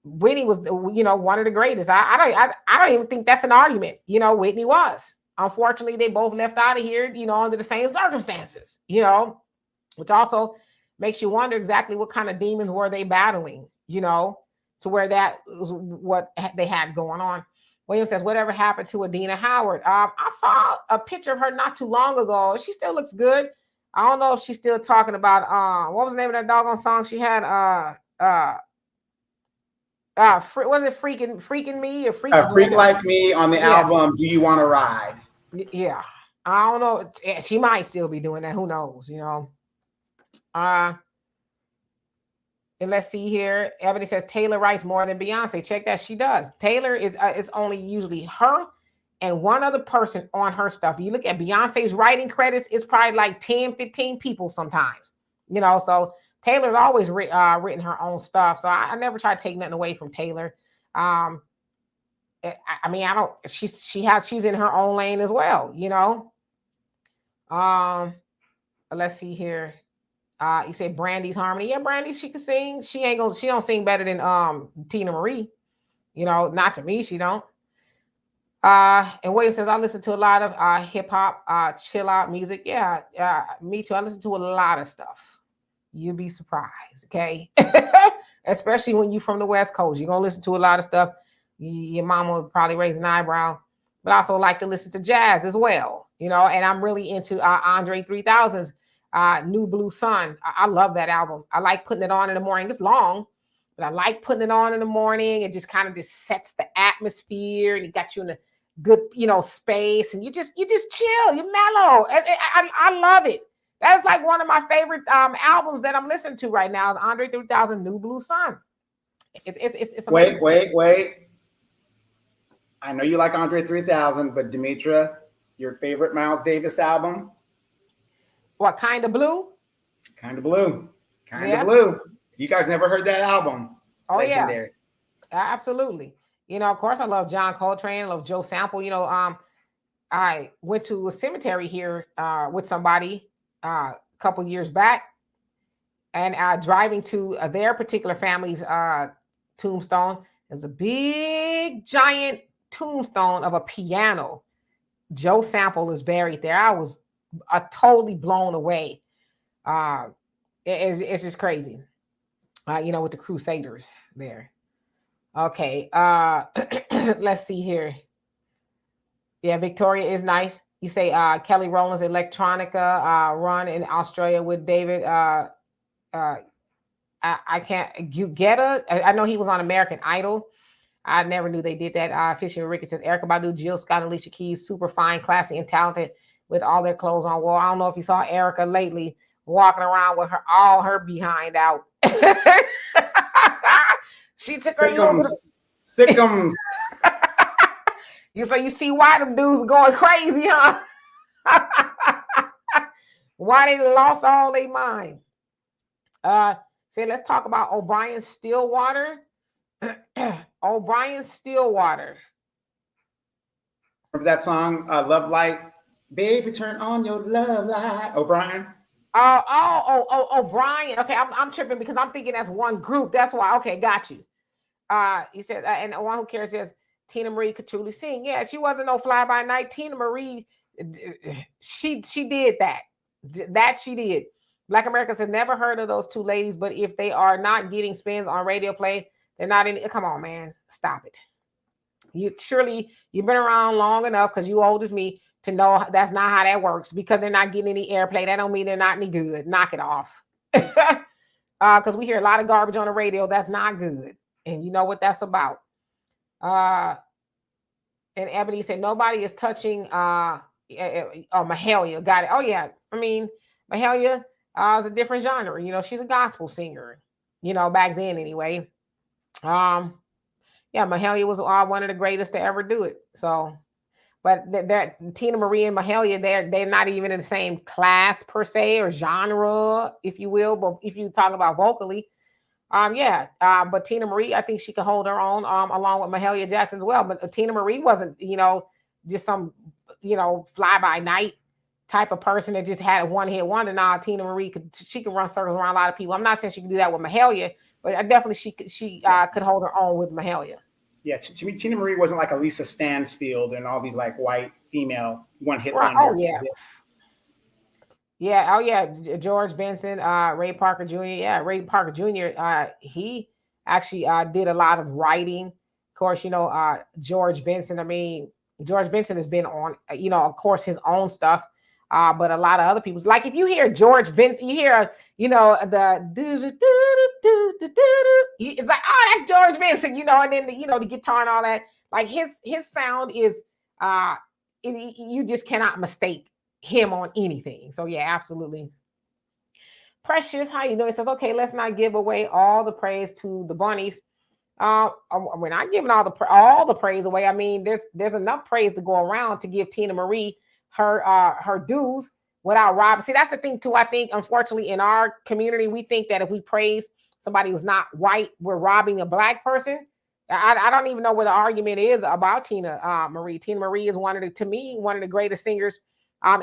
Whitney was, one of the greatest. I don't even think that's an argument. Whitney was. Unfortunately, they both left out of here, under the same circumstances, which also makes you wonder exactly what kind of demons were they battling, to where that was what they had going on. William says, whatever happened to Adina Howard? I saw a picture of her not too long ago. She still looks good. I don't know if she's still talking about what was the name of that doggone song she had? Was it freaking me or freaking Freak Like Me on the album Do You Want to Ride? Yeah. I don't know. She might still be doing that. Who knows, you know? And let's see here. Ebony says Taylor writes more than Beyonce. Check that. She does. Taylor is only usually her and one other person on her stuff. You look at Beyonce's writing credits, it's probably like 10, 15 people sometimes. You know, so Taylor's always written her own stuff. So I never try to take nothing away from Taylor. I mean, I don't. She's in her own lane as well. You know. Let's see here. You said Brandy's harmony. Yeah, Brandy, she can sing. She don't sing better than Tina Marie. You know, not to me, she don't. And William says, I listen to a lot of hip hop, chill out music. Yeah, me too. I listen to a lot of stuff. You'd be surprised, okay? Especially when you're from the West Coast. You're gonna listen to a lot of stuff. Your mama would probably raise an eyebrow, but I also like to listen to jazz as well. You know, and I'm really into Andre 3000's New Blue Sun. I love that album. I like putting it on in the morning. It's long, but I like putting it on in the morning. It just kind of just sets the atmosphere, and it got you in a good, you know, space, and you just chill. You're mellow. I love it. That's like one of my favorite albums that I'm listening to right now. Is Andre 3000 New Blue Sun. It's amazing. Wait. I know you like Andre 3000, but Demetra, your favorite Miles Davis album? What, Kind of Blue? Kind of Blue. Kind of Blue. If you guys never heard that album, legendary. Yeah, absolutely. You know, of course, I love John Coltrane. I love Joe Sample. You know, I went to a cemetery here with somebody a couple years back, and driving to their particular family's tombstone. There's a big, giant tombstone of a piano. Joe Sample is buried there. I was totally blown away. It's just crazy. You know, with the Crusaders there. Okay. Let's see here. Yeah, Victoria is nice. You say Kelly Rowland's Electronica run in Australia with David. I can't. You get I know he was on American Idol. I never knew they did that. Fishing with Ricky says Erykah Badu, Jill Scott, Alicia Keys, super fine, classy, and talented with all their clothes on. Well, I don't know if you saw Erykah lately walking around with all her behind out. She took her Sickums. You see why them dudes going crazy, huh? Why they lost all their mind. Say, let's talk about O'Brien Stillwater. O'Brien Stillwater. Remember that song, Love Light? Baby, turn on your love light. O'Brien. O'Brien. Okay, I'm tripping because I'm thinking that's one group. That's why. Okay, got you. He said, and the one who cares says Tina Marie could truly sing. Yeah, she wasn't no fly by night. Tina Marie, she did that. That she did. Black Americans have never heard of those two ladies, but if they are not getting spins on radio play, they're not in. Come on, man, stop it. You've been around long enough because you old as me to know that's not how that works. Because they're not getting any airplay, that don't mean they're not any good. Knock it off. Because we hear a lot of garbage on the radio that's not good, and you know what that's about. And Ebony said nobody is touching Mahalia. Got it. Oh yeah, I mean Mahalia is a different genre. You know, she's a gospel singer. You know, back then anyway. Yeah, Mahalia was one of the greatest to ever do it. So, but that Tina Marie and Mahalia, they're not even in the same class per se or genre, if you will. But if you talk about vocally, but Tina Marie, I think she could hold her own along with Mahalia Jackson as well. But Tina Marie wasn't, you know, just some, you know, fly by night type of person that just had a one hit wonder. Now Tina Marie can run circles around a lot of people. I'm not saying she can do that with Mahalia, but definitely she could hold her own with Mahalia. Yeah, to me, Tina Marie wasn't like a Lisa Stansfield and all these like white female one hit wonder. Oh yeah. Yeah. Oh yeah. George Benson, Ray Parker Jr. Yeah, Ray Parker Jr. actually did a lot of writing. Of course, you know, George Benson. I mean, George Benson has been on, you know, of course, his own stuff. But a lot of other people's, like if you hear George Benson, you hear, you know, the it's like, oh, that's George Benson, you know, and then the, you know, the guitar and all that. Like his sound is, you just cannot mistake him on anything. So yeah, absolutely. Precious, how you doing? It says, okay, let's not give away all the praise to the bunnies. We're not giving all the praise away. I mean, there's enough praise to go around to give Tina Marie her dues without robbing. See, that's the thing too. I think, unfortunately, in our community, we think that if we praise somebody who's not white, we're robbing a black person. I don't even know where the argument is about Tina Marie. Tina Marie is to me, one of the greatest singers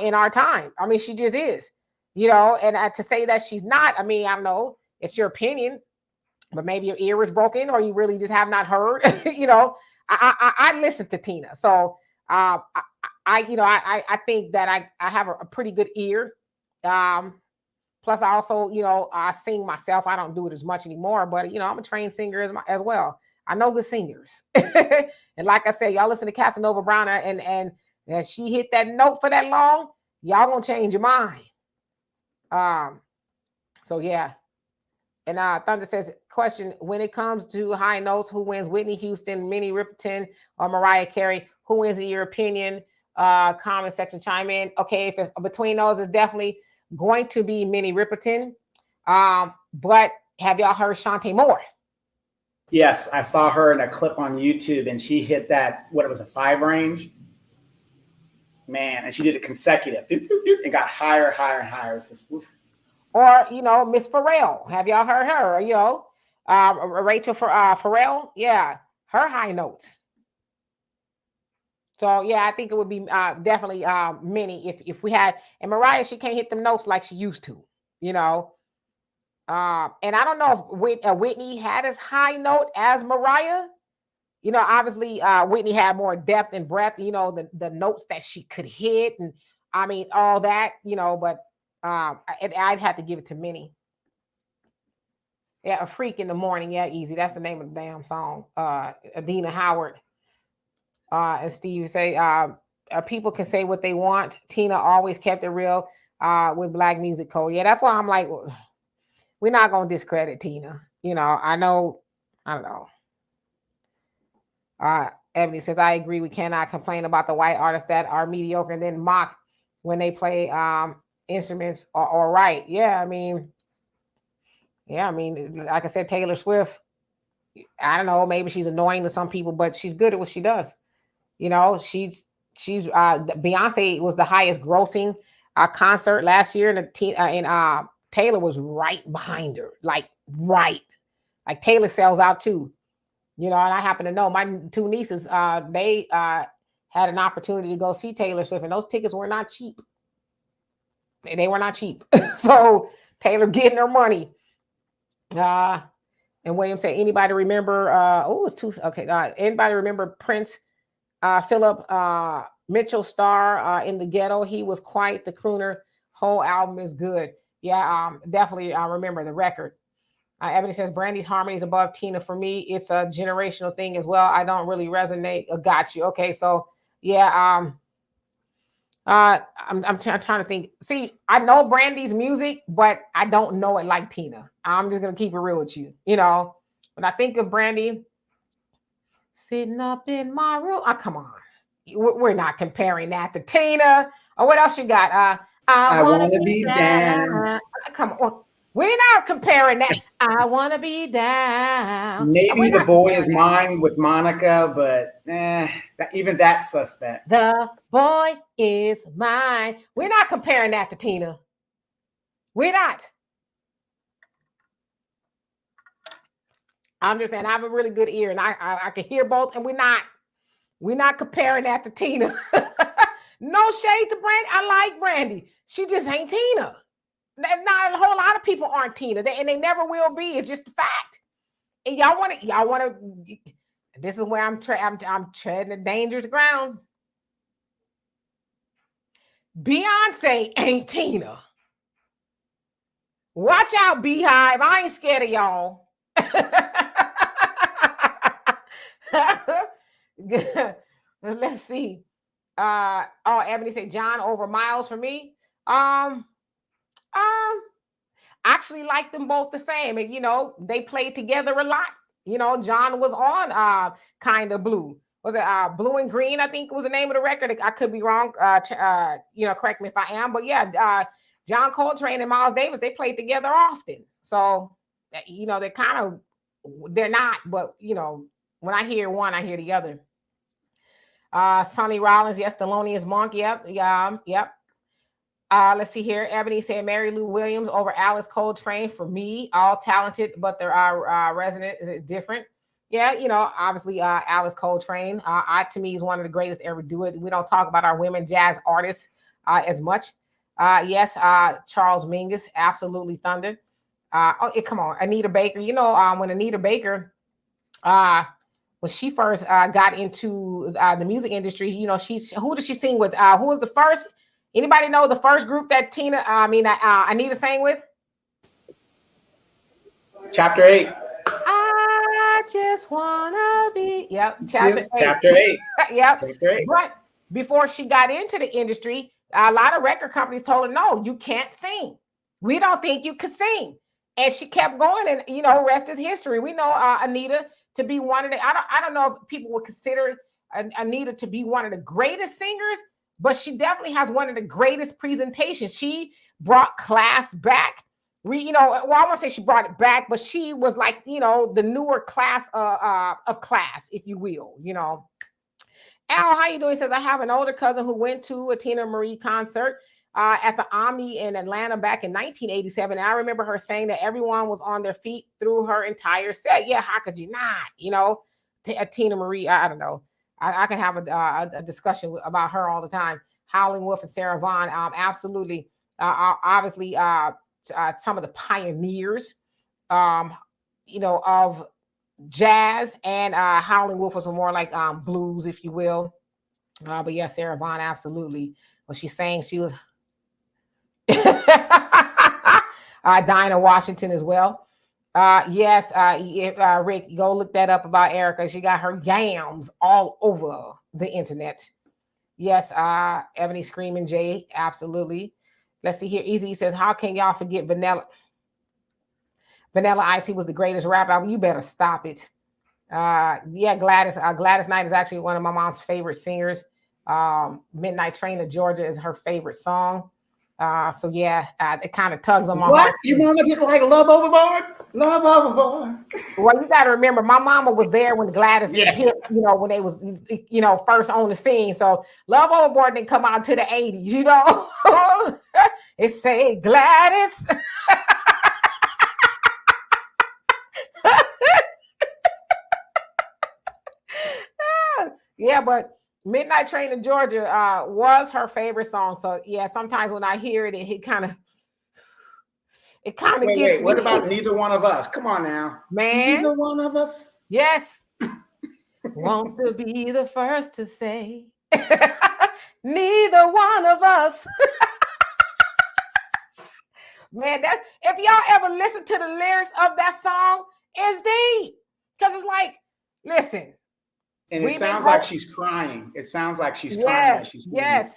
in our time. I mean, she just is, you know, and to say that she's not, I mean, I don't know, it's your opinion, but maybe your ear is broken or you really just have not heard, you know. I listen to Tina. So I think that I have a pretty good ear. Plus I also, you know, I sing myself. I don't do it as much anymore, but you know, I'm a trained singer as well. I know good singers. And like I said, y'all listen to Casanova Brown and she hit that note for that long, y'all gonna change your mind. So yeah. And Thunder says, question, when it comes to high notes, who wins, Whitney Houston, Minnie Riperton, or Mariah Carey? Who wins in your opinion? Comment section, chime in. Okay, if it's between those, it's definitely going to be Minnie Riperton. But have y'all heard Shantae Moore? Yes, I saw her in a clip on YouTube, and she hit that, what it was, a 5 range? Man, and she did it consecutive. And got higher, higher, and higher. It's just, or, you know, Miss Farrell. Have y'all heard her? You know, Rachel Farrell. Yeah, her high notes. So, yeah, I think it would be definitely Minnie if we had. And Mariah, she can't hit them notes like she used to, you know. And I don't know if Whitney had as high note as Mariah. You know, obviously, Whitney had more depth and breadth, you know, the notes that she could hit. And I mean, all that, you know, but I'd have to give it to Minnie. Yeah, A Freak in the Morning. Yeah, easy. That's the name of the damn song. Adina Howard. And Steve say, people can say what they want. Tina always kept it real with Black Music Code. Yeah, that's why I'm like, we're not going to discredit Tina. You know, I don't know. Ebony says, I agree. We cannot complain about the white artists that are mediocre and then mock when they play instruments or right. Yeah, I mean, like I said, Taylor Swift, I don't know, maybe she's annoying to some people, but she's good at what she does. You know, she's Beyonce was the highest grossing concert last year, and Taylor was right behind her, like Taylor sells out too. You know, and I happen to know my 2 nieces, they had an opportunity to go see Taylor Swift, and those tickets were not cheap. They were not cheap. So Taylor getting her money. And William said, anybody remember, it's 2, okay. Anybody remember Prince Philip Mitchell star in the Ghetto? He was quite the crooner. Whole album is good. Yeah, definitely I remember the record. Ebony says, Brandy's harmony is above Tina for me. It's a generational thing as well. I don't really resonate. Got you. Okay, so yeah, I'm trying to think. See, I know Brandy's music, but I don't know it like Tina. I'm just gonna keep it real with you. You know, when I think of Brandy, sitting up in my room. Oh, come on, we're not comparing that to Tina. Or what else you got? I wanna be down. Come on. We're not comparing that. I want to be down. Maybe The Boy Is Mine with Monica, but even that's suspect. The Boy Is Mine. We're not comparing that to Tina. We're not. I'm just saying I have a really good ear, and I can hear both, and we're not comparing that to Tina. No shade to Brandy. I like Brandy. She just ain't Tina. Not a whole lot of people aren't Tina, and they never will be. It's just a fact. And y'all want to. This is where I'm treading the dangerous grounds. Beyonce ain't Tina. Watch out, Beehive. I ain't scared of y'all. Let's see. Oh, Ebony said John over Miles for me. Um, actually like them both the same. And they played together a lot. John was on Kind of Blue. Was it Blue and Green? I think was the name of the record. I could be wrong. Correct me if I am. But yeah, John Coltrane and Miles Davis, they played together often. So they're not, but when I hear one, I hear the other. Sonny Rollins, yes, Thelonious Monk, yep. Let's see here. Ebony said Mary Lou Williams over Alice Coltrane for me. All talented, but there are resonant is different. Yeah, obviously Alice Coltrane, to me is one of the greatest to ever do it. We don't talk about our women jazz artists as much. Yes, Charles Mingus, absolutely thunder. Come on, Anita Baker. When Anita Baker, when she first got into the music industry, who did she sing with? Who was the first? Anybody know the first group that Anita sang with? Chapter 8. I just wanna be. Yep, Chapter 8. Yep. Chapter 8. But before she got into the industry, a lot of record companies told her, no, you can't sing. We don't think you could sing. And she kept going, and rest is history. We know Anita to be one of the. I don't know if people would consider Anita to be one of the greatest singers, but she definitely has one of the greatest presentations. She brought class back. I won't say she brought it back, but she was like, the newer class of class, if you will. Al, how you doing? He says, I have an older cousin who went to a Tina Marie concert at the Omni in Atlanta back in 1987. And I remember her saying that everyone was on their feet through her entire set. Yeah, how could you not? Tina Marie, I don't know. I can have a discussion about her all the time. Howlin' Wolf and Sarah Vaughan, absolutely. Obviously, some of the pioneers, of jazz, and Howlin' Wolf was more like blues, if you will. But yeah, Sarah Vaughan, absolutely. When she sang, she was Dinah Washington as well. Yes, Rick, go look that up about Erica. She got her yams all over the internet. Yes, Ebony Screaming Jay, absolutely. Let's see here. Easy says, how can y'all forget Vanilla Ice? He was the greatest rapper. You better stop it. Yeah, Gladys Knight is actually one of my mom's favorite singers. Midnight Train to Georgia is her favorite song. So yeah, it kind of tugs on my heart. Your mama did like Love Overboard? Love Overboard. Well, you got to remember, my mama was there when Gladys hit, when they was, first on the scene. So Love Overboard didn't come out to the 80s, It say Gladys. Yeah, but Midnight Train to Georgia was her favorite song. So yeah, sometimes when I hear it, it kind of gets me. What about Neither One of Us? Come on now. Man. Neither one of us. Yes. Wants to be the first to say neither one of us. Man, that if y'all ever listen to the lyrics of that song, it's deep. Because it's like, listen. And it sounds like she's crying. It sounds like she's crying. Yes.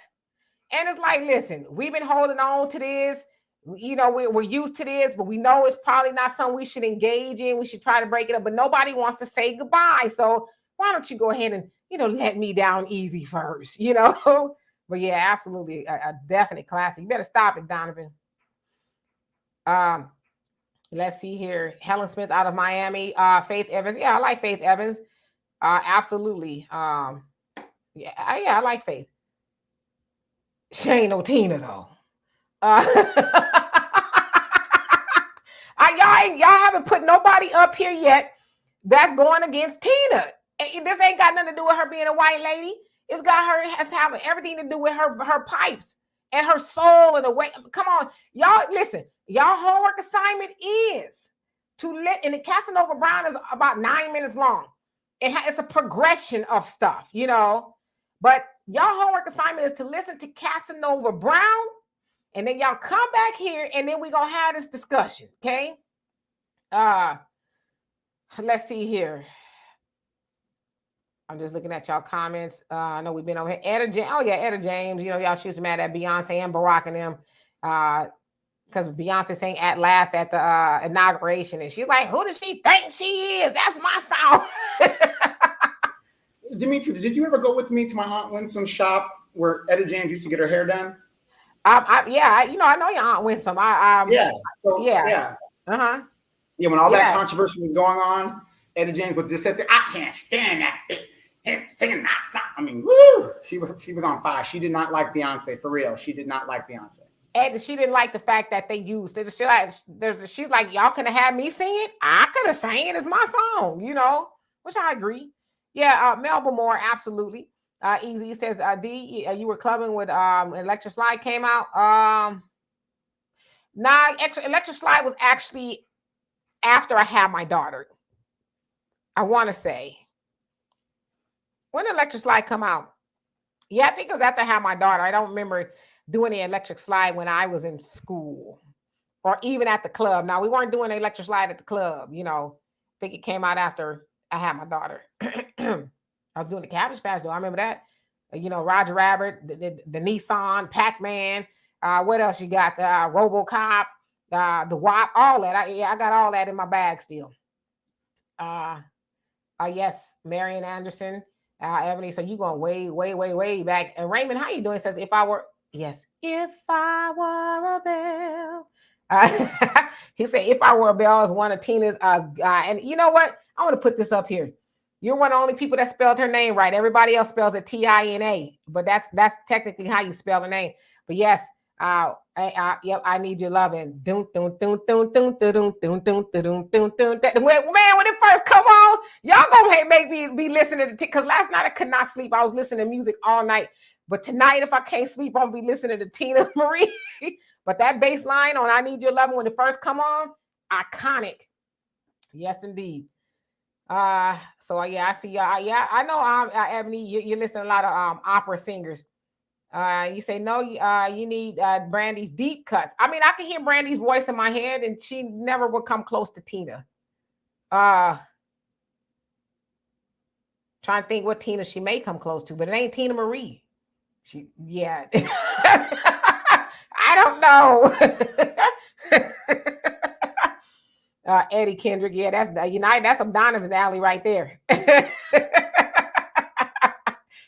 And it's like, listen, we've been holding on to this. We're used to this, but we know it's probably not something we should engage in. We should try to break it up, but nobody wants to say goodbye. So why don't you go ahead and, let me down easy first, But yeah, absolutely. A definite classic. You better stop it, Donovan. Let's see here. Helen Smith out of Miami. Faith Evans. Yeah, I like Faith Evans. Absolutely. I like Faith. She ain't no Tina though. Y'all haven't put nobody up here yet that's going against Tina. This ain't got nothing to do with her being a white lady. It's got her has having everything to do with her pipes and her soul and the way. Come on, y'all. Listen, y'all homework assignment is to and the Casanova Brown is about 9 minutes long. It's a progression of stuff, But y'all homework assignment is to listen to Casanova Brown, and then y'all come back here, and then we're gonna have this discussion, okay? Let's see here. I'm just looking at y'all comments. I know we've been over here. Etta James. You know, y'all she was mad at Beyonce and Barack and them. Because Beyonce sang "At Last" at the inauguration, and she's like, "Who does she think she is? That's my song." Dimitri, did you ever go with me to my Aunt Winsom's shop where Etta James used to get her hair done? I know your Aunt Winsome. Yeah. Uh-huh. Yeah, when all that controversy was going on, Etta James would just sit there. I can't stand that bitch. Singing that song. I mean, woo! She was on fire. She did not like Beyonce, for real. She did not like Beyonce. And she didn't like the fact that they used it. She's like, y'all could have had me sing it. I could have sang it as my song, you know, which I agree. Yeah, Melba Moore, absolutely. Easy says, D, you were clubbing with Electric Slide came out. Electric Slide was actually after I had my daughter. I want to say. When did Electric Slide come out? Yeah, I think it was after I had my daughter. I don't remember doing the Electric Slide when I was in school or even at the club. Now, we weren't doing the Electric Slide at the club, you know. I think it came out after I had my daughter. I was doing the Cabbage Patch, though. I remember that. You know, Roger Rabbit, the Nissan, Pac-Man. What else you got? The RoboCop, the WAP, all that. I got all that in my bag still. Yes, Marian Anderson. Ebony, so you going way back. And Raymond, how you doing? Says, if I were a bell. He said, if I were a bell is one of Tina's and you know what? I want to put this up here. You're one of the only people that spelled her name right. Everybody else spells it Tina, but that's technically how you spell her name. But yes, yep, I need your loving. Man, when it first come on, y'all gonna make me be listening to because last night I could not sleep. I was listening to music all night. But tonight, if I can't sleep, I'm gonna be listening to Tina Marie. But that bass line on "I Need Your Loving" when it first come on, iconic. Yes, indeed. So yeah, I see y'all. Yeah, I know. Ebony, you listen to a lot of opera singers. You say no. You need Brandy's deep cuts. I mean, I can hear Brandy's voice in my head, and she never will come close to Tina. Trying to think what Tina she may come close to, but it ain't Tina Marie. I don't know. Eddie Kendrick, yeah, that's United. That's a Donovan's alley right there.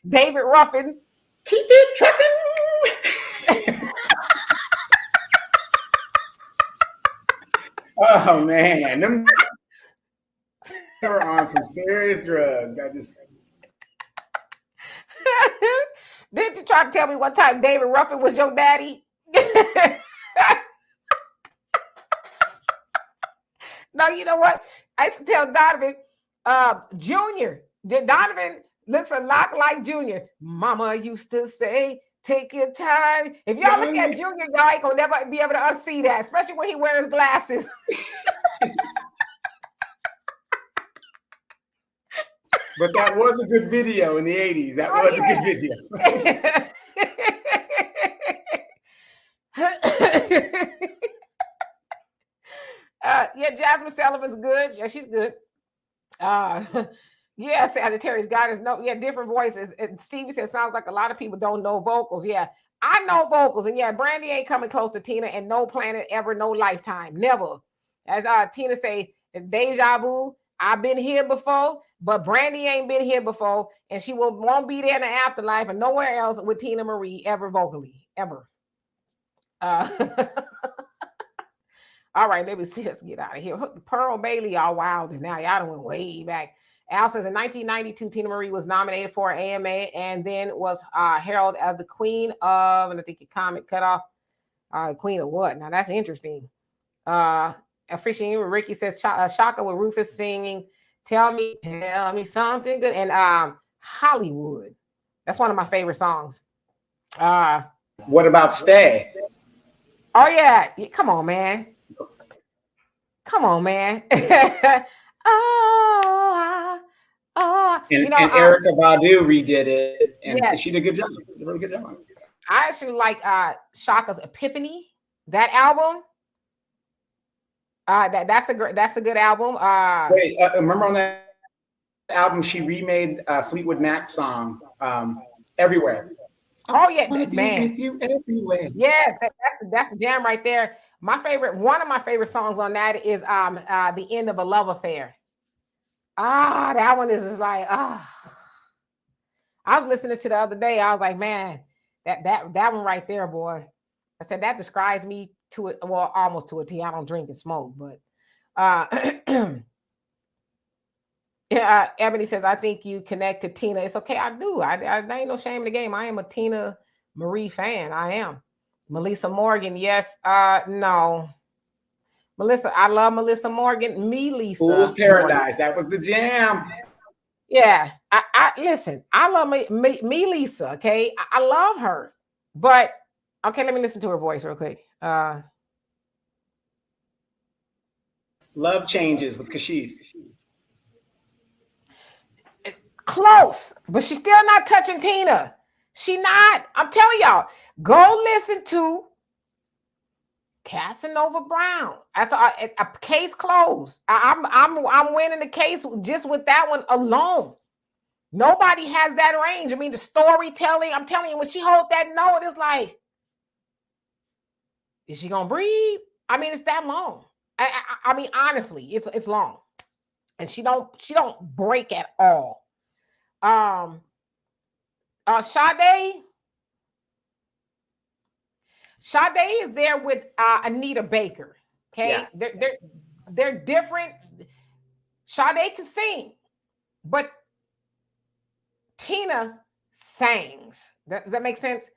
David Ruffin, keep it trucking. Oh man, them are on some serious drugs. Did you try to tell me what time David Ruffin was your daddy? No, you know what? I used to tell Donovan, Junior. Donovan looks a lot like Junior. Mama used to say, take your time. If y'all look at Junior, y'all ain't gonna never be able to unsee that, especially when he wears glasses. But that was a good video in the 80s. That was a good video. Yeah, Jasmine Sullivan's good. Yeah, she's good. Yeah, Sagittarius God is different voices. And Stevie said sounds like a lot of people don't know vocals. Yeah, I know vocals, and yeah, Brandy ain't coming close to Tina, and no planet ever, no lifetime, never. As Tina say, deja vu. I've been here before, but Brandy ain't been here before, and she won't be there in the afterlife and nowhere else with Tina Marie ever vocally, ever. All right, let me see. Let's get out of here. Pearl Bailey, all wild, and now y'all done went way back. Al says in 1992, Tina Marie was nominated for an AMA and then was heralded as the queen of, and I think your comment cut off, queen of what? Now that's interesting. Appreciating Ricky says Shaka with Rufus singing tell me something good, and Hollywood. That's one of my favorite songs. What about Stay? Oh yeah, come on, man. And Erykah Badu redid it, and she did a good job. She did a really good job. I actually like Shaka's Epiphany, that album. That's a good album. Wait, remember on that album, she remade Fleetwood Mac song, Everywhere. Oh yeah, I wanna be man. with you everywhere. Yes, that's the jam right there. One of my favorite songs on that is the end of a love affair. That one is like I was listening to the other day. I was like, man, that one right there, boy. I said that describes me to it. Well, almost to a T. I don't drink and smoke, but yeah. Ebony says, I think you connect to Tina. It's okay. I do. I ain't no shame in the game. I am a Tina Marie fan. I am. Melissa Morgan. Yes. No. Melissa. I love Melissa Morgan. Me, Lisa. Fool's Paradise. Morgan. That was the jam. Yeah. I listen. I love me, Lisa. Okay. I love her. But okay, let me listen to her voice real quick. Love Changes with Kashif. Close, but she's still not touching Tina. She not. I'm telling y'all, go listen to Casanova Brown. That's a case closed. I'm winning the case just with that one alone. Nobody has that range. I mean, the storytelling. I'm telling you, when she hold that note, it's like, is she gonna breathe? I mean, it's that long. I mean, honestly, it's long, and she don't break at all. Sade is there with Anita Baker. Okay, yeah. They're different. Sade can sing, but Tina sings. Does that make sense?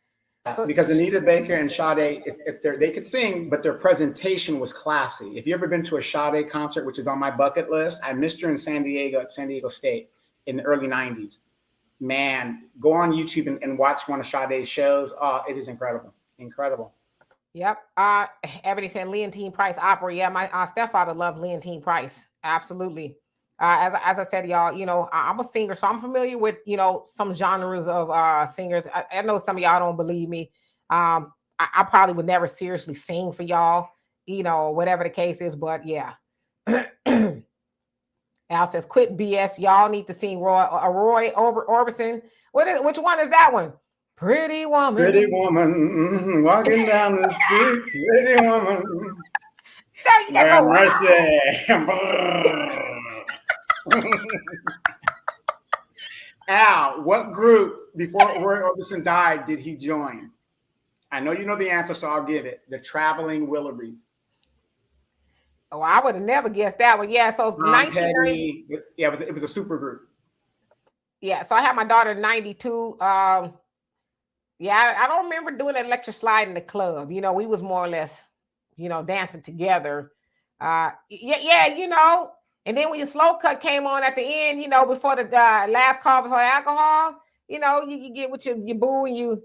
So, because Anita Baker and Sade, if they could sing, but their presentation was classy. If you ever been to a Sade concert, which is on my bucket list, I missed her in San Diego at San Diego State in the early 90s. Man, go on YouTube and watch one of Sade's shows. It is incredible. Incredible. Yep. Ebony said Leontine Price opera. Yeah, my stepfather loved Leontine Price. Absolutely. As I said, y'all, you know, I'm a singer, so I'm familiar with, you know, some genres of singers. I know some of y'all don't believe me. I probably would never seriously sing for y'all, you know, whatever the case is. But yeah. Al says, quit BS. Y'all need to sing Roy Orbison. Which one is that one? Pretty woman. Pretty woman walking down the street. Pretty woman. Have mercy. Al, what group before Roy Orbison died did he join? I know you know the answer, so I'll give it. The Traveling Wilburys. Oh, I would have never guessed that one. Yeah, so 1990. Yeah, it was a super group. Yeah, so I had my daughter in 92. Yeah, I don't remember doing an electric slide in the club. You know, we was more or less, you know, dancing together. Yeah, you know. And then when your slow cut came on at the end, you know, before the last call before alcohol, you know, you get with your boo and you,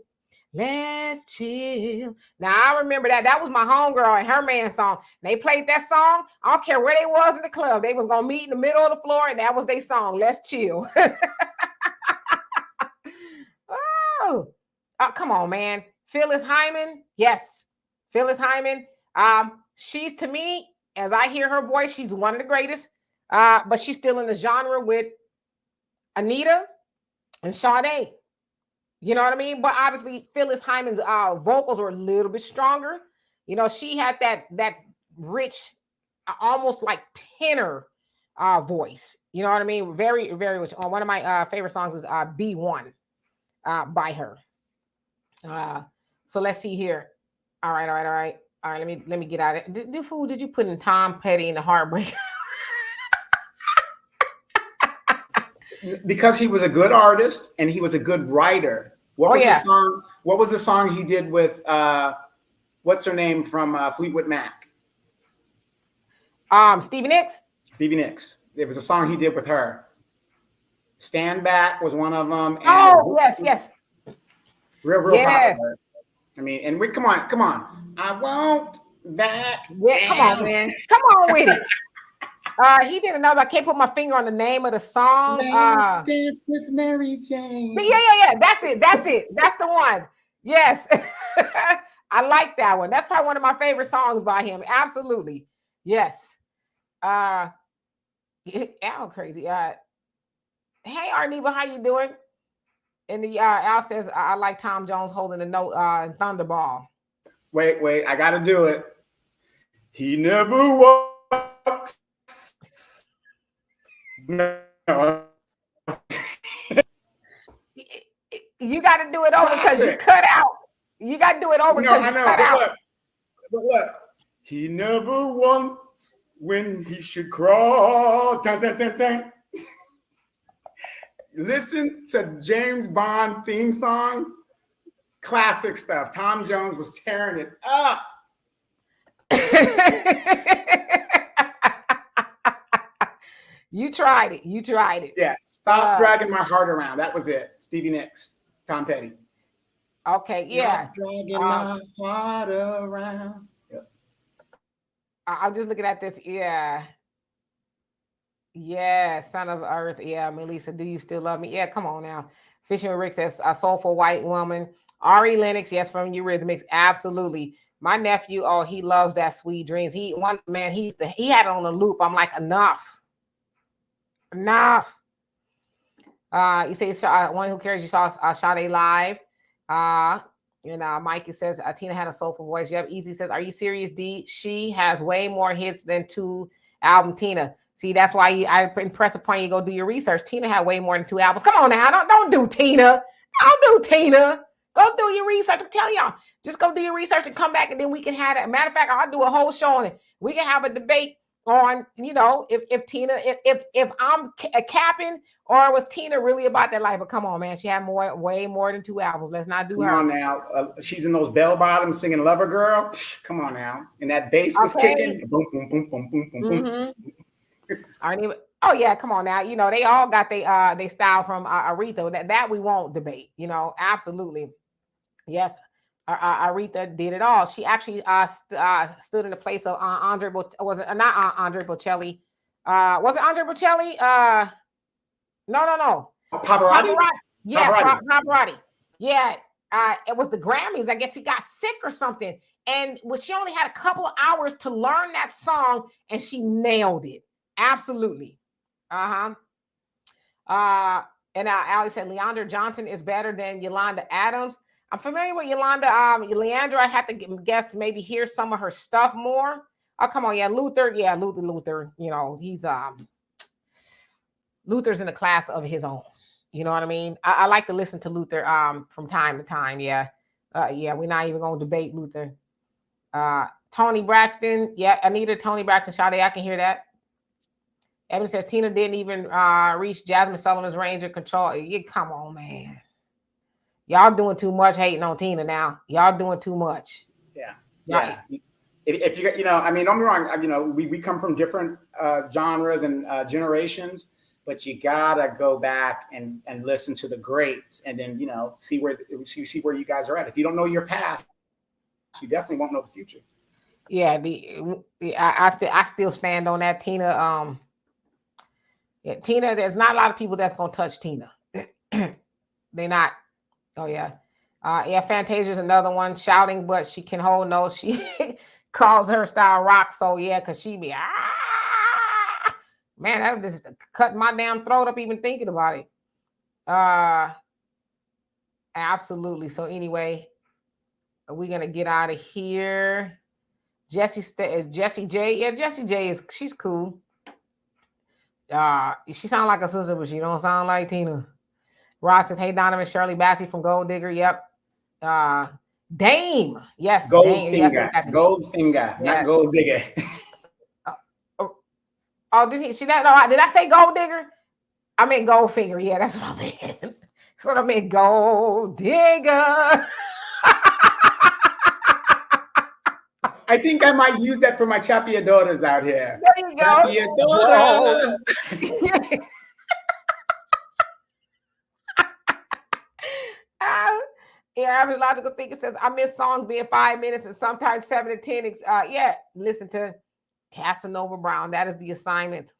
let's chill. Now I remember that. That was my homegirl and her man song. They played that song. I don't care where they was in the club. They was gonna meet in the middle of the floor, and that was their song. Let's chill. Oh, come on, man. Phyllis Hyman. Yes, Phyllis Hyman. She's, to me, as I hear her voice, she's one of the greatest. But she's still in the genre with Anita and Sade. You know what I mean? But obviously, Phyllis Hyman's vocals were a little bit stronger. You know, she had that rich, almost like tenor voice. You know what I mean? Very, very rich. One of my favorite songs is B1 by her. So let's see here. All right. Let me get out of it. The fool, did you put in Tom Petty in the Heartbreaker? Because he was a good artist and he was a good writer. What was the song he did with what's her name from Fleetwood Mac? Stevie Nicks. Stevie Nicks. It was a song he did with her. Stand Back was one of them. And yes. Real popular. I mean, and come on. I won't back. Yeah, come on, man. Come on with it. He did another. I can't put my finger on the name of the song. Let's dance with Mary Jane. Yeah. That's it. That's the one. Yes. I like that one. That's probably one of my favorite songs by him. Absolutely. Yes. Al crazy. Hey, Arneva, how you doing? And the Al says, I like Tom Jones holding the note in Thunderball. Wait, I gotta do it. He never walks. No. You got to do it over because you Classic. cut out. You got to do it over No, because I you know, cut but out. look. He never wants when he should crawl. Dun, dun, dun, dun. Listen to James Bond theme songs. Classic stuff. Tom Jones was tearing it up. You tried it. You tried it. Yeah. Stop dragging my heart around. That was it. Stevie Nicks, Tom Petty. Okay. Yeah. Stop dragging my heart around. Yep. I'm just looking at this. Yeah. Yeah. Son of Earth. Yeah. Melissa, do you still love me? Yeah. Come on now. Fishing with Rick says, a soulful white woman. Ari Lennox. Yes. From Eurythmics. Absolutely. My nephew. Oh, he loves that Sweet Dreams. He had it on a loop. I'm like, enough. You say one who cares. You saw Sade live. Mikey says Tina had a soulful voice. Yep. Easy says, are you serious, D? She has way more hits than 2 albums. Tina. See, that's why I impress upon you. Go do your research. Tina had way more than 2 albums. Come on now, don't do Tina. Don't do Tina. Go do your research. I'm telling y'all, just go do your research and come back, and then we can have it. Matter of fact, I'll do a whole show on it. We can have a debate on, if Tina, if I'm capping, or was Tina really about that life? But come on, man, she had way more than 2 albums. Let's not do her. Come on now, she's in those bell bottoms singing "Lover Girl." Come on now, and that bass was kicking. Boom, boom, boom, boom, boom, boom, boom. Oh yeah, come on now. They all got they style from Aretha. That we won't debate. Absolutely. Yes, Aretha did it all. She actually stood in the place of Andre. Was it not Andre Bocelli? Was it Andre Bocelli? No. Pavarotti. Yeah, Pavarotti. Yeah, it was the Grammys. I guess he got sick or something, and she only had a couple of hours to learn that song, and she nailed it. Absolutely. And Ali said Leandra Johnson is better than Yolanda Adams. I'm familiar with Yolanda. Leandra, I have to guess, maybe hear some of her stuff more. Oh, come on. Yeah, Luther. Yeah, Luther. He's Luther's in a class of his own. You know what I mean? I like to listen to Luther from time to time. Yeah. We're not even going to debate Luther. Tony Braxton. Yeah, Anita, Tony Braxton, Sade, I can hear that. Edmonds says Tina didn't even reach Jasmine Sullivan's range of control. Come on, man. Y'all doing too much hating on Tina now. Y'all doing too much. Yeah. If you don't get me wrong. We come from different genres and generations, but you gotta go back and listen to the greats, and then see where you guys are at. If you don't know your past, you definitely won't know the future. Yeah, I still stand on that, Tina. Tina, there's not a lot of people that's gonna touch Tina. They're not. Oh yeah. Fantasia is another one, shouting, but she can hold no. She calls her style rock. So yeah, because she be man, that just cut my damn throat up even thinking about it. Absolutely. So anyway, we're gonna get out of here. Jessie J. Yeah, Jessie J she's cool. She sounds like a sister, but she don't sound like Tina. Ross says, hey, Donovan, Shirley Bassey from Gold Digger. Yep. Dame. Yes. Goldfinger. Yes, Goldfinger, not Gold Digger. Did he see that? No, did I say Gold Digger? I meant Goldfinger. Yeah, that's what I meant. That's what I meant. Gold Digger. I think I might use that for my Chapia daughters out here. There you go. Chapia daughter. Average logical thinker says, I miss songs being 5 minutes and sometimes 7 to 10. Listen to Casanova Brown. That is the assignment.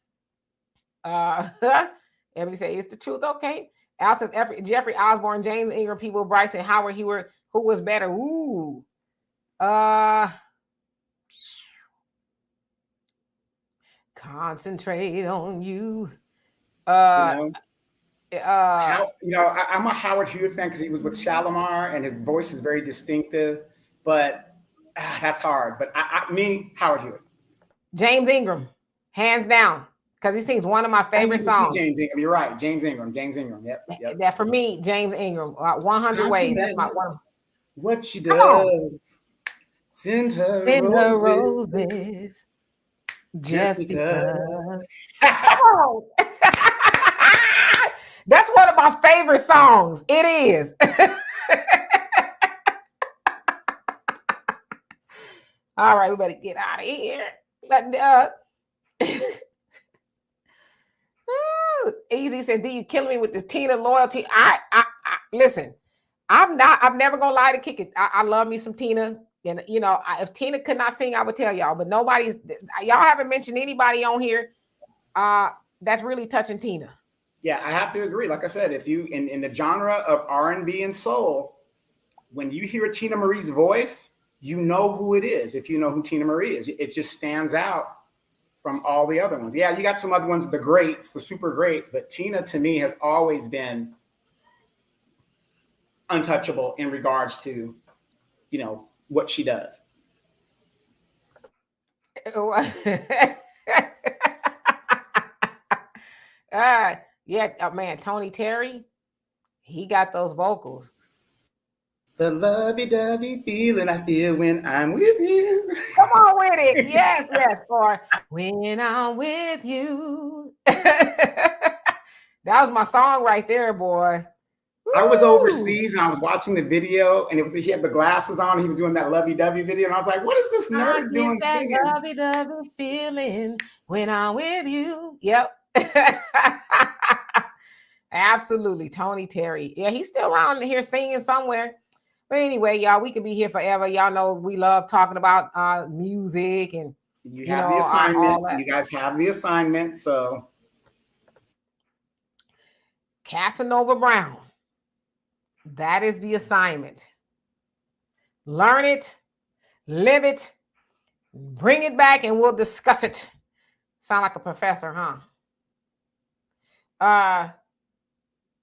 Everybody say it's the truth. Okay. Al says Jeffrey Osborne, James Ingram, people, Bryson Howard, who was better? Ooh. Concentrate on you. How, you know, I'm a Howard Hewitt fan because he was with Shalimar and his voice is very distinctive, but that's hard. But Howard Hewitt. James Ingram, hands down, because he sings one of my favorite songs. James Ingram, you're right. James Ingram. Yep. That for me, James Ingram, 100 Ways. That's my one. What she does. Send her roses. Just because. Oh. That's one of my favorite songs. It is. All right, we better get out of here. But Easy said, "Do you killing me with the Tina loyalty?" I listen. I'm never gonna lie to kick it. I love me some Tina. And you know, if Tina could not sing, I would tell y'all. But y'all haven't mentioned anybody on here that's really touching Tina. Yeah, I have to agree. Like I said, if you in the genre of R&B and soul, when you hear Tina Marie's voice, you know who it is. If you know who Tina Marie is, it just stands out from all the other ones. Yeah, you got some other ones, the greats, the super greats, but Tina to me has always been untouchable in regards to, you know, what she does. Yeah, man, Tony Terry, he got those vocals. The lovey-dovey feeling I feel when I'm with you. Come on with it. Yes. Or when I'm with you. That was my song right there, boy. I was overseas and I was watching the video, and he had the glasses on. He was doing that lovey-dovey video, and I was like, "What is this nerd doing singing?" Lovey-dovey feeling when I'm with you. Yep. Absolutely, Tony Terry. Yeah, he's still around here singing somewhere. But anyway, y'all, we could be here forever. Y'all know we love talking about music and you have the assignment. You guys have the assignment, so Casanova Brown. That is the assignment. Learn it, live it, bring it back, and we'll discuss it. Sound like a professor, huh?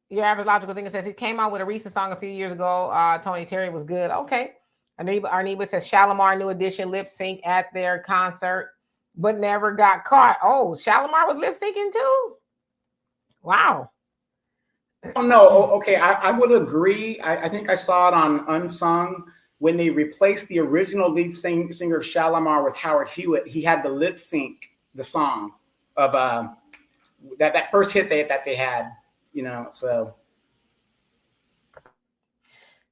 Your average logical thinker says he came out with a recent song a few years ago. Tony Terry was good. Okay. Arneba says Shalimar New Edition lip sync at their concert, but never got caught. Oh, Shalimar was lip syncing too? Wow. Oh, no. Okay. I would agree. I think I saw it on Unsung when they replaced the original lead singer of Shalimar with Howard Hewitt. He had to lip sync the song of that first hit that they had. You know, so.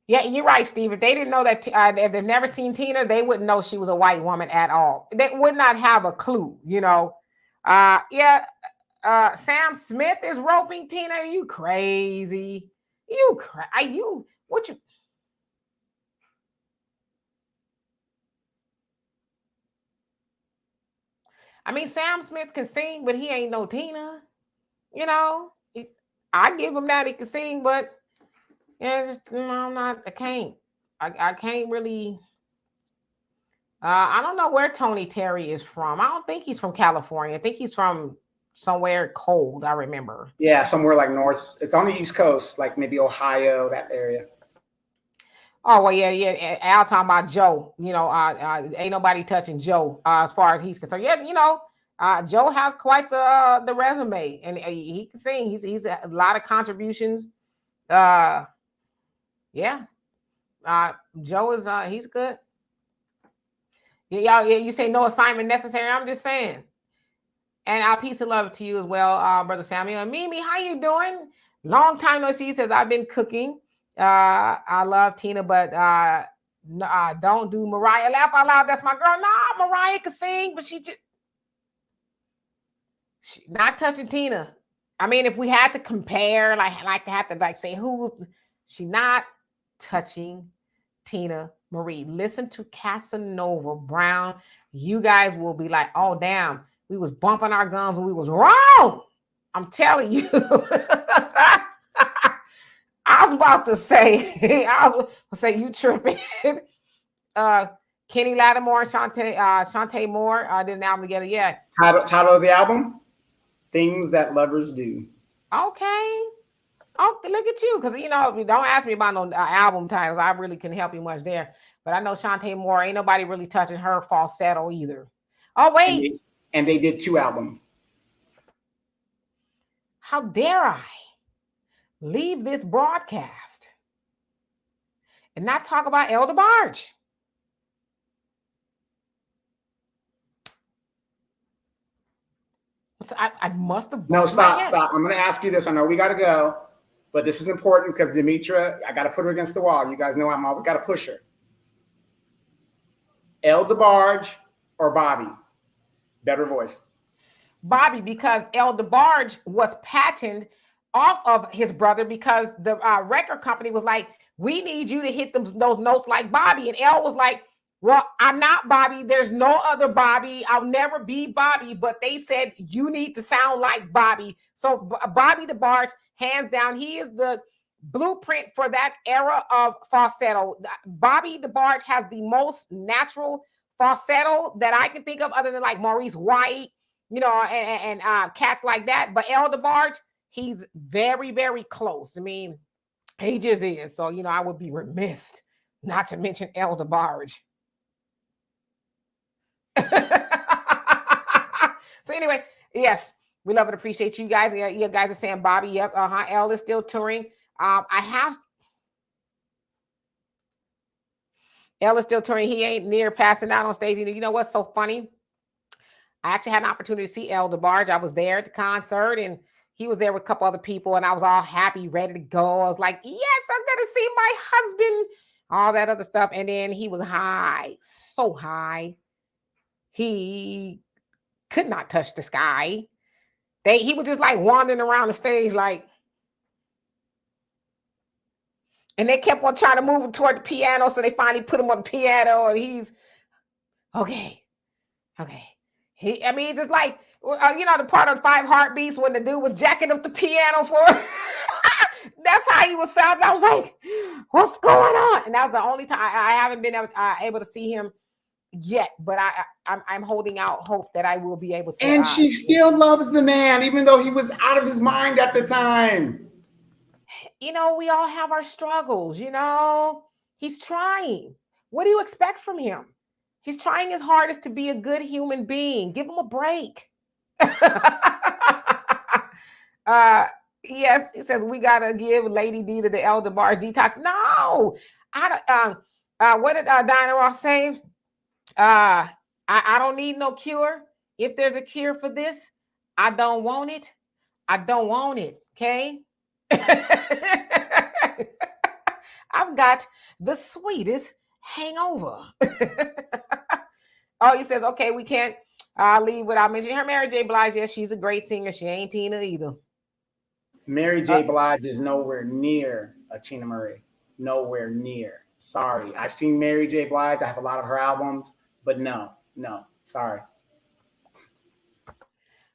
Yeah, you're right, Steve. If they didn't know that, if they've never seen Tina, they wouldn't know she was a white woman at all. They would not have a clue, you know. Sam Smith is roping Tina. Are you crazy? I mean, Sam Smith can sing, but he ain't no Tina, you know. I give him that he can sing, but yeah, I can't really. I don't know where Tony Terry is from. I don't think he's from California. I think he's from somewhere cold. I remember. Yeah, somewhere like north. It's on the East Coast, like maybe Ohio, that area. Oh well, yeah. Al talking about Joe. You know, ain't nobody touching Joe as far as he's concerned. Yeah, you know. Joe has quite the resume, and he can sing. He's a lot of contributions. Joe is he's good. Y'all, you say no assignment necessary. I'm just saying. And our peace and love to you as well, Brother Samuel. And Mimi, how you doing? Long time no see. Says I've been cooking. I love Tina, but don't do Mariah. Laugh out loud. That's my girl. Nah, Mariah can sing, but she not touching Tina. I mean, if we had to compare, like to have to say she not touching Tina Marie. Listen to Casanova Brown. You guys will be like, oh damn, we was bumping our guns and we was wrong. I'm telling you. I was about to say, you tripping. Kenny Lattimore, Shantae Moore did an album together. Yeah. Title of the album? Things That Lovers Do. Okay. Oh, look at you. Because, don't ask me about no album titles. I really couldn't help you much there. But I know Shantae Moore, ain't nobody really touching her falsetto either. Oh, wait. And they did 2 albums. How dare I leave this broadcast and not talk about El DeBarge? I must have. No, stop. I'm going to ask you this. I know we got to go, but this is important because Demetra, I got to put her against the wall. You guys know I'm always got to push her. El DeBarge or Bobby? Better voice. Bobby, because El DeBarge was patented off of his brother because the record company was like, we need you to hit those notes like Bobby. And El was like, well, I'm not Bobby. There's no other Bobby. I'll never be Bobby. But they said, you need to sound like Bobby. So Bobby DeBarge, hands down, he is the blueprint for that era of falsetto. Bobby DeBarge has the most natural falsetto that I can think of, other than like Maurice White, and cats like that. But El DeBarge, he's very, very close. I mean, he just is. So, I would be remiss not to mention El DeBarge. So anyway, yes, we love and appreciate you guys. Yeah, you guys are saying Bobby. Yep. El is still touring. El is still touring. He ain't near passing out on stage. You know what's so funny? I actually had an opportunity to see El DeBarge. I was there at the concert, and he was there with a couple other people, and I was all happy, ready to go. I was like, yes, I'm going to see my husband, all that other stuff. And then he was high, so high. He could not touch the sky. He was just like wandering around the stage, like, and they kept on trying to move him toward the piano. So they finally put him on the piano, and he's okay. Just like, the part of 5 Heartbeats when the dude was jacking up the piano for that's how he was sounding. I was like, what's going on? And that was the only time I haven't been able to see him yet, but I'm holding out hope that I will be able to. And she still loves the man, even though he was out of his mind at the time. We all have our struggles, He's trying. What do you expect from him? He's trying his hardest to be a good human being. Give him a break. Yes, it says we gotta give Lady D to the El DeBarge detox. No, what did Diana Ross say? I don't need no cure. If there's a cure for this, I don't want it. I don't want it. Okay. I've got the sweetest hangover. Oh, he says, okay, we can't leave without mentioning her. Mary J. Blige. Yes, she's a great singer. She ain't Tina either. Mary J. Blige is nowhere near a Tina Marie. Nowhere near. Sorry. I've seen Mary J. Blige. I have a lot of her albums, but no. Sorry.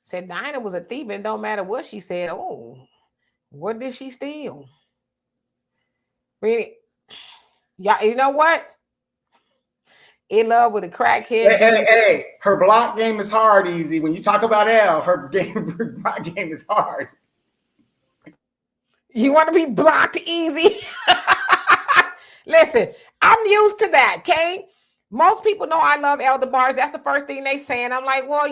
Said Dinah was a thief, and it don't matter what she said. Oh, what did she steal? Really? Yeah, you know what? In love with a crackhead. Hey, her block game is hard, Easy. When you talk about Elle, her block game is hard. You want to be blocked easy? Listen, I'm used to that, okay? Most people know I love El DeBarge. That's the first thing they say. And I'm like, well,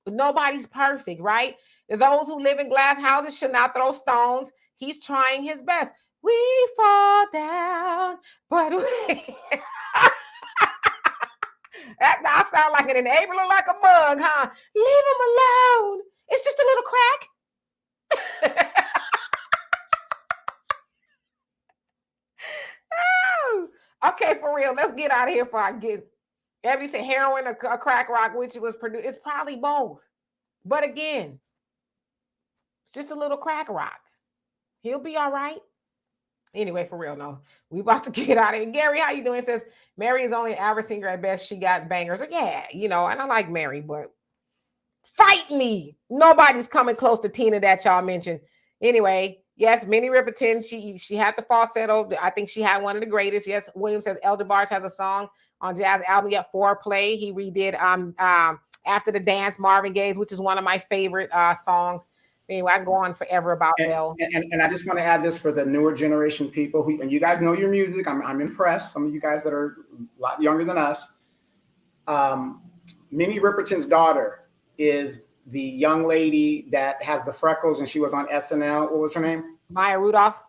nobody's perfect, right? Those who live in glass houses should not throw stones. He's trying his best. We fall down, but we... That now sound like an enabler, like a mug, huh? Leave him alone. It's just a little crack. Oh, okay, for real. Let's get out of here before I get. Everybody said heroin or crack rock, which was produced. It's probably both. But again, it's just a little crack rock. He'll be all right. Anyway, for real, no. We about to get out of here. Gary, how you doing? It says Mary is only an average singer at best. She got bangers. Yeah, and I like Mary, but fight me. Nobody's coming close to Tina that y'all mentioned. Anyway, yes, Minnie Riperton, she had the falsetto. I think she had one of the greatest. Yes, William says El DeBarge has a song on Jazz album, yet Foreplay. He redid After the Dance, Marvin Gaye's, which is one of my favorite songs. Anyway, I can go on forever about Belle. And I just want to add this for the newer generation people who, and you guys know your music. I'm impressed. Some of you guys that are a lot younger than us. Minnie Riperton's daughter is the young lady that has the freckles, and she was on SNL. What was her name? Maya Rudolph.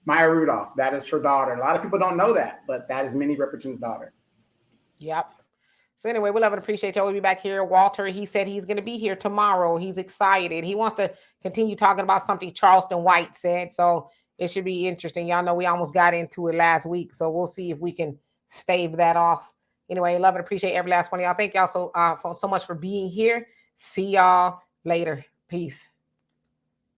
Maya Rudolph. That is her daughter. A lot of people don't know that, but that is Minnie Riperton's daughter. Yep. So anyway, we love and appreciate y'all. We'll be back here. Walter, he said he's going to be here tomorrow. He's excited. He wants to continue talking about something Charleston White said. So it should be interesting. Y'all know we almost got into it last week. So we'll see if we can stave that off. Anyway, love and appreciate every last one of y'all. Thank y'all so much for being here. See y'all later. Peace.